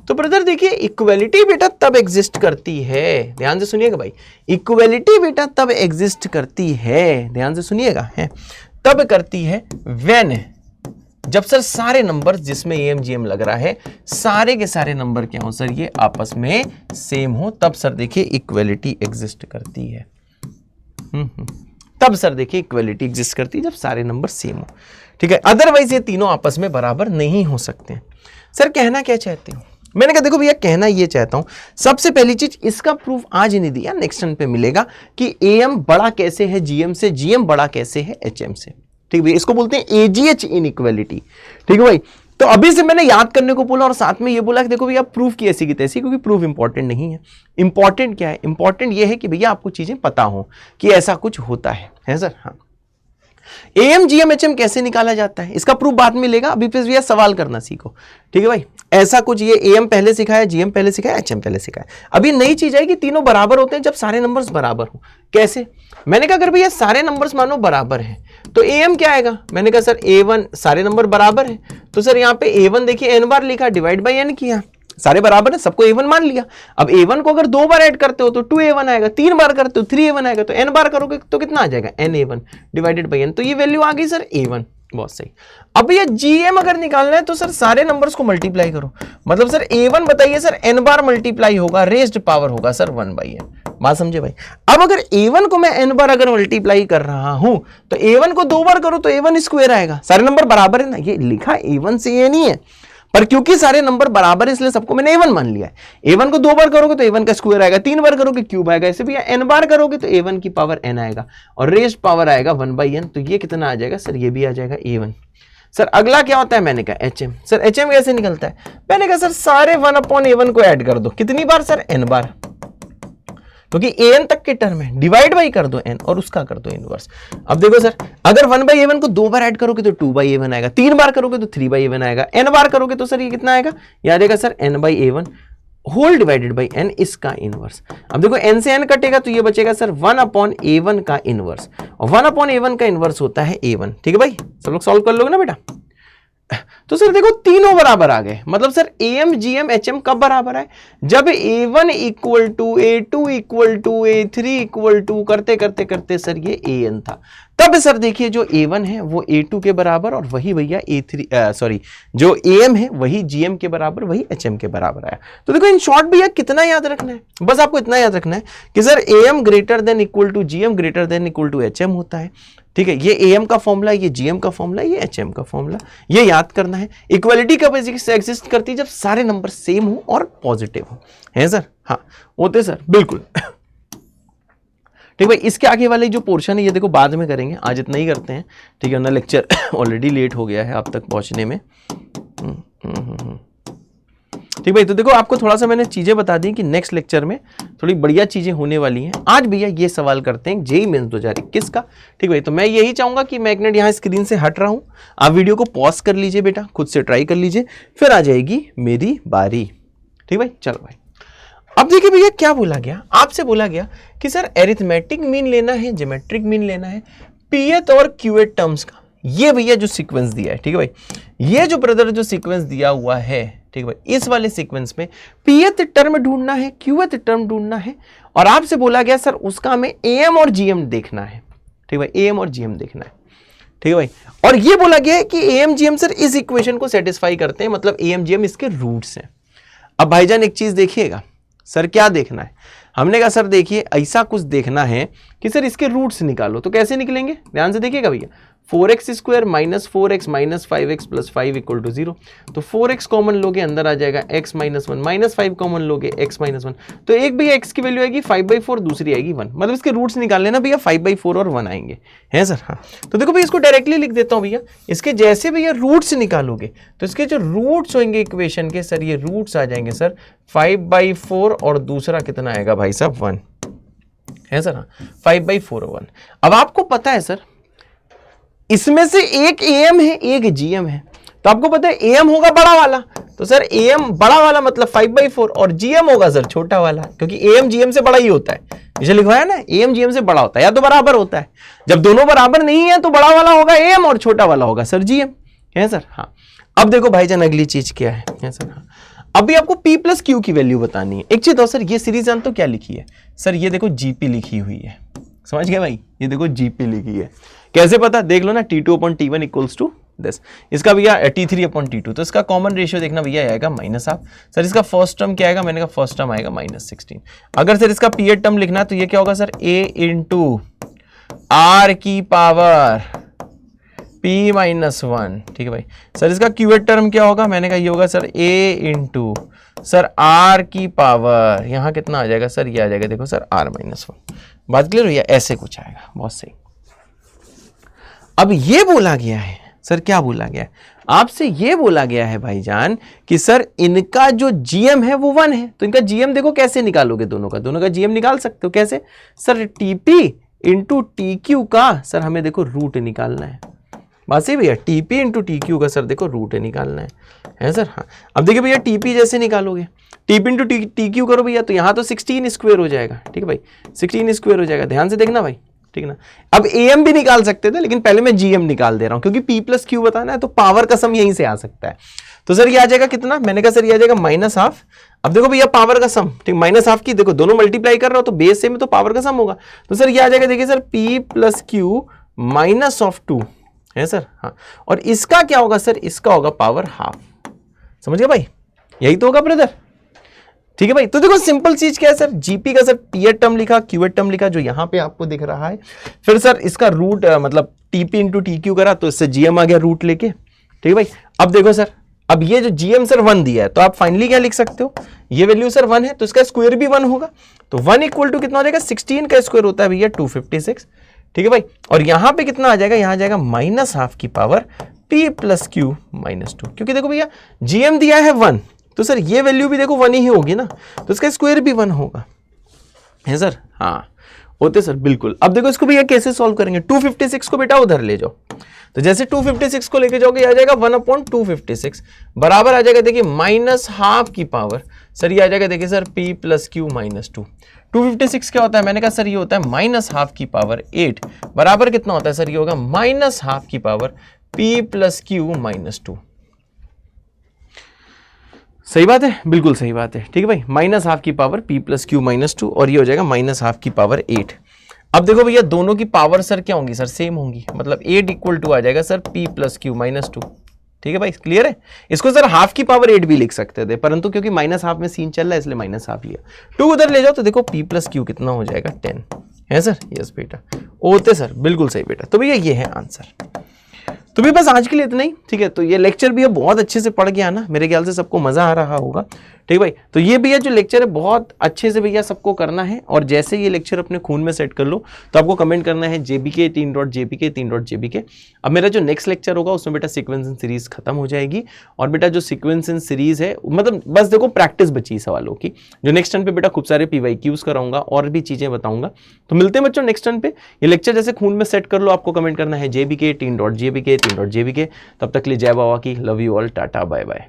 तो ब्रदर देखिए इक्वालिटी बेटा तब एग्जिस्ट करती है, ध्यान से सुनिएगा भाई, इक्वालिटी बेटा तब एग्जिस्ट करती है, ध्यान से सुनिएगा, है तब करती है व्हेन, जब सर सारे नंबर जिसमें एएम जीएम लग रहा है सारे के सारे नंबर क्या हो सर, ये आपस में सेम हो, तब सर देखिए इक्वालिटी एग्जिस्ट करती है। तब सर देखिए इक्वालिटी एग्जिस्ट करती है जब सारे नंबर सेम हो, ठीक है, अदरवाइज ये तीनों आपस में बराबर नहीं हो सकते। सर कहना क्या चाहते हो, मैंने कहा देखो भैया कहना ये चाहता हूं, सबसे पहली चीज इसका प्रूफ आज ही नहीं दिया, नेक्स्ट टर्न पे मिलेगा कि एएम बड़ा कैसे है जीएम से, जीएम बड़ा कैसे है एचएम से, ठीक है, इसको बोलते हैं एजीएच इनइक्वालिटी, ठीक है भाई। तो अभी से मैंने याद करने को बोला और साथ में ये बोला कि देखो भैया प्रूफ की ऐसी की तैसी, क्योंकि प्रूफ इंपॉर्टेंट नहीं है, इंपॉर्टेंट क्या है, इंपॉर्टेंट ये है कि भैया आपको चीजें पता हो कि ऐसा कुछ होता है सर। हाँ, एएम जीएम एचएम कैसे निकाला जाता है इसका प्रूफ बाद में मिलेगा, अभी फिर भैया सवाल करना सीखो, ठीक है भाई। ऐसा कुछ ये एएम पहले सिखाया, जीएम पहले सिखाया, एचएम पहले सिखाया, अभी नई चीज है कि तीनों बराबर होते हैं जब सारे नंबर्स बराबर हो। कैसे, मैंने कहा अगर भैया सारे नंबर्स मानो बराबर हैं तो एएम क्या आएगा, मैंने कहा सर a1 सारे नंबर बराबर है, तो सर यहाँ पे a1 देखिए n बार लिखा, डिवाइड बाई n किया, सारे बराबर है, सबको a1 मान लिया। अब a1 को अगर 2 बार ऐड करते हो तो 2a1 आएगा, 3 बार करते हो 3a1 आएगा, तो n बार करोगे तो कितना आ जाएगा na1 डिवाइडेड बाई n, तो ये वैल्यू आ गई सर a1, बहुत सही। अब ये जीएम अगर निकालना है तो सर सारे नंबर्स को मल्टीप्लाई करो, मतलब सर a1 बताइए सर n बार मल्टीप्लाई होगा, रेज्ड पावर होगा सर 1/n, बात समझे भाई। अब अगर a1 को मैं n बार अगर मल्टीप्लाई कर रहा हूं तो a1 को 2 बार करो तो a1 स्क्वायर आएगा, सारे नंबर बराबर है ना, ये लिखा a1 से ये नहीं है, पर क्योंकि सारे नंबर बराबर है इसलिए सबको मैंने a1 मान लिया है। a1 को 2 बार करोगे तो a1 का स्क्वायर आएगा, 3 बार करोगे क्यूब आएगा, ऐसे भी n बार करोगे तो a1 की पावर n आएगा और रेज्ड पावर आएगा 1/n, तो ये कितना आ जाएगा सर, ये भी आ जाएगा a1। सर अगला क्या होता है, मैंने कहा एचएम। सर एचएम कैसे निकलता है, मैंने कहा सर सारे 1/a1 को ऐड कर दो, कितनी बार सर, n बार, क्योंकि an तक के टर्म है, डिवाइड बाई कर दो n और उसका कर दो इनवर्स। अब देखो सर अगर 1/a1 को 2 बार ऐड करोगे तो 2/a1 आएगा, 3 बार करोगे तो 3/a1 आएगा, n बार करोगे तो सर ये कितना आएगा, ये आ जाएगा sir n/a1 whole divided by n, इसका इनवर्स। अब देखो n से n कटेगा तो ये बचेगा सर 1/a1 का इनवर्स, और 1/a1 का इनवर्स होता है a1, ठीक है भाई, सब लोग सॉल्व कर लोगे ना बेटा। तो सर देखो तीनों बराबर आ गए, मतलब सर AM GM HM कब बराबर है? जब A1 equal to A2 equal to A3 equal to करते करते करते सर ये AN था, तब सर देखिए जो A1 है वो A2 के बराबर और वही भैया जो AM है वही GM के बराबर, वही HM के बराबर आया। तो देखो इन शॉर्ट भैया कितना याद रखना है, बस आपको इतना याद रखना है कि sir AM greater than equal to GM greater than equal to HM होता है, ठीक है। ये AM का फॉर्मूला, ये GM का फॉर्मूला, ये HM का फॉर्मूला, ये याद करना है। इक्वालिटी कब एग्जिस्ट करती है? जब सारे नंबर सेम हो और पॉजिटिव हो, है सर? हाँ होते सर, बिल्कुल। ठीक भाई, इसके आगे वाले जो पोर्शन है ये देखो बाद में करेंगे, आज इतना ही करते हैं, ठीक है ना। लेक्चर ऑलरेडी लेट हो गया है आप तक पहुंचने में। ठीक भाई, तो देखो आपको थोड़ा सा मैंने चीजें बता दी कि नेक्स्ट लेक्चर में थोड़ी बढ़िया चीजें होने वाली हैं। आज भैया ये सवाल करते हैं जेईई मेंस 2021 का। ठीक भाई, तो मैं यही चाहूंगा कि मैं एक मिनट यहाँ स्क्रीन से हट रहा हूं, आप वीडियो को पॉज कर लीजिए बेटा, खुद से ट्राई कर लीजिए, फिर आ जाएगी मेरी बारी। ठीक भाई, चलो भाई। अब देखिए भैया क्या बोला गया, आपसे बोला गया कि सर एरिथमेटिक मीन लेना है, ज्योमेट्रिक मीन लेना है, पीएथ और क्यूएथ टर्म्स का। ये भैया जो सीक्वेंस दिया है, ठीक है भाई, ये जो ब्रदर जो सीक्वेंस दिया हुआ है, ठीक है भाई, इस वाले सीक्वेंस में पीएथ टर्म ढूंढना है, क्यूएथ टर्म ढूंढना है, और आपसे बोला गया सर उसका हमें एएम और जीएम देखना है। ठीक है भाई, एएम और जीएम देखना है, ठीक है भाई। और ये बोला गया है कि एएम जीएम सर इस इक्वेशन को सेटिस्फाई करते हैं, मतलब एएम जीएम इसके रूट्स हैं। अब भाईजान एक चीज देखिएगा, सर क्या देखना है? हमने कहा सर देखिए ऐसा कुछ देखना है कि सर इसके रूट्स निकालो, तो कैसे निकलेंगे? ध्यान से देखिएगा भैया, 4x square minus 4x minus 5x plus 5 equal to 0। तो 4x कॉमन लोगे अंदर आ जाएगा x माइनस 1, माइनस 5 कॉमन लोगे x माइनस 1, तो एक भैया x की वैल्यू आएगी 5/4, दूसरी आएगी 1, मतलब इसके रूट्स निकाल लेना भैया, 5/4 और 1 आएंगे, है सर? हाँ, तो देखो भैया इसको डायरेक्टली लिख देता हूँ भैया, इसके जैसे भैया रूट्स निकालोगे तो इसके जो रूट्स होंगे इक्वेशन के, सर ये रूट्स आ जाएंगे सर 5/4 और दूसरा कितना आएगा भाई साहब 1, है सर? हाँ, 5/4 और 1। अब आपको पता है सर इसमें से एक एएम है एक जीएम है, तो आपको पता है एएम होगा बड़ा वाला, तो सर एएम बड़ा वाला मतलब 5/4 और जीएम होगा सर छोटा वाला, क्योंकि एएम जीएम से बड़ा ही होता है, इसे लिखवाया ना, एएम जीएम से बड़ा होता है या तो बराबर होता है। जब दोनों बराबर नहीं है तो बड़ा वाला होगा एएम और छोटा वाला होगा सर जीएम, है सर? हाँ, अब देखो भाईजान अगली चीज क्या है सर? हाँ, अभी आपको P प्लस क्यू की वैल्यू बतानी है। एक चीज तो सर ये सीरीज जान तो क्या लिखी है सर, ये देखो जीपी लिखी हुई है, समझ गए भाई? ये देखो जीपी लिखी है, कैसे पता? देख लो ना, T2/T1 इक्वल्स टू दिस, इसका भैया T3/T2, तो इसका कॉमन रेशियो देखना भैया आएगा -1/2। सर इसका फर्स्ट टर्म क्या आएगा? मैंने कहा फर्स्ट टर्म आएगा -16। अगर सर इसका पीएथ टर्म लिखना है तो ये क्या होगा सर? A इंटू R की पावर P-1, ठीक है भाई। सर इसका क्यूएथ टर्म क्या होगा? मैंने कहा ये होगा sir A into sir R की पावर, यहाँ कितना आ जाएगा सर? ये आ जाएगा देखो सर R-1। बात क्लियर हुई? ऐसे कुछ आएगा, बहुत सही। अब ये बोला गया है सर, क्या बोला गया है आपसे? ये बोला गया है भाईजान कि सर इनका जो जीएम है वो 1 है, तो इनका जीएम देखो कैसे निकालोगे? दोनों का जीएम निकाल सकते हो, कैसे sir? TP into T Q का सर हमें देखो रूट निकालना है, बात सही भैया? टीपी इंटू टी क्यू का सर देखो रूट निकालना है सर? हाँ, अब देखिए भैया टीपी जैसे निकालोगे, टीपी इंटू टी क्यू करो भैया, तो यहाँ तो 16 स्क्वायर हो जाएगा, ठीक है भाई? 16 स्क्वायर हो जाएगा, ध्यान से देखना भाई, ठीक है ना? अब एएम भी निकाल सकते थे, लेकिन पहले मैं जीएम निकाल दे रहा हूं क्योंकि P प्लस क्यू बताना है, तो पावर का सम यहीं से आ सकता है। तो सर ये आ जाएगा कितना? मैंने कहा सर ये आ जाएगा -1/2। अब देखो भैया पावर का सम, ठीक, -1/2 की देखो दोनों मल्टीप्लाई कर रहा हो तो बेस से में तो पावर का सम होगा, तो सर ये आ जाएगा देखिए सर P प्लस क्यू -2, है सर? हाँ, और इसका क्या होगा सर? इसका होगा पावर हाफ, समझ गए भाई? यही तो होगा ब्रदर, ठीक है भाई? तो देखो सिंपल चीज क्या है सर, जीपी का सर पीएथ टर्म लिखा, क्यूएथ टर्म लिखा जो यहां पे आपको दिख रहा है, फिर सर इसका रूट मतलब टीपी इंटू टी क्यू करा तो इससे जीएम आ गया रूट लेके, ठीक है भाई? अब देखो सर, अब ये जो जीएम सर 1 दिया है तो आप फाइनली क्या लिख सकते हो? ये वैल्यू सर 1 है तो इसका स्क्वायर भी 1 होगा, तो 1 इक्वल टू कितना हो जाएगा? 16 का स्क्वायर होता है भैया 256, ठीक है भाई? और यहां पे कितना आ जाएगा? यहां आ जाएगा -1/2 की पावर P प्लस क्यू -2, क्योंकि देखो भैया जीएम दिया है 1, तो सर ये वैल्यू भी देखो 1 ही होगी ना, तो इसका स्क्वायर भी 1 होगा, है सर? हाँ होते सर, बिल्कुल। अब देखो इसको भैया कैसे सॉल्व करेंगे? 256 को बेटा उधर ले जाओ, तो जैसे 256 को लेके जाओगे आ जाएगा 1/256 बराबर आ जाएगा देखिए -1/2 की पावर, सर ये आ जाएगा देखिए सर P प्लस क्यू -2। 256 क्या होता है? मैंने कहा सर ये होता है -1/2 की पावर 8 बराबर कितना होता है सर? ये होगा -1/2 की पावर P प्लस क्यू -2, सही बात है, बिल्कुल सही बात है। ठीक है भाई, माइनस हाफ की power p plus Q minus 2 और ये हो जाएगा माइनस हाफ की पावर 8। अब देखो भैया दोनों की पावर सर क्या होंगी सर, सेम होंगी, मतलब 8 इक्वल टू आ जाएगा sir p plus Q minus 2। ठीक है भाई, क्लियर है। इसको सर हाफ की पावर 8 भी लिख सकते थे, परंतु क्योंकि माइनस हाफ में सीन चल रहा है इसलिए माइनस हाफ लिया। 2 उधर ले जाओ तो देखो p प्लस क्यू कितना हो जाएगा 10 है सर। यस बेटा, ओते सर, बिल्कुल सही बेटा। तो भैया ये है आंसर। तो भी बस आज के लिए इतना ही। ठीक है, तो ये लेक्चर भी बहुत अच्छे से पढ़ के आना, मेरे ख्याल से सबको मजा आ रहा होगा। ठीक भाई, तो ये भैया जो लेक्चर है बहुत अच्छे से भैया सबको करना है, और जैसे ये लेक्चर अपने खून में सेट कर लो तो आपको कमेंट करना है JBK 3.JBK। अब मेरा जो नेक्स्ट लेक्चर होगा उसमें बेटा सीक्वेंस इन सीरीज खत्म हो जाएगी, और बेटा जो सीक्वेंस इन सीरीज है मतलब बस देखो प्रैक्टिस बची सवालों की। जो नेक्स्ट टर्न पे बेटा खूब सारे PYQs कराऊंगा और भी चीजें बताऊंगा। तो मिलते हैं बच्चों नेक्स्ट टर्न पे। ये लेक्चर जैसे खून में सेट कर लो, आपको कमेंट करना है JBK 3.JBK। तब तक के लिए जय बाबा की, love you all, tata bye bye.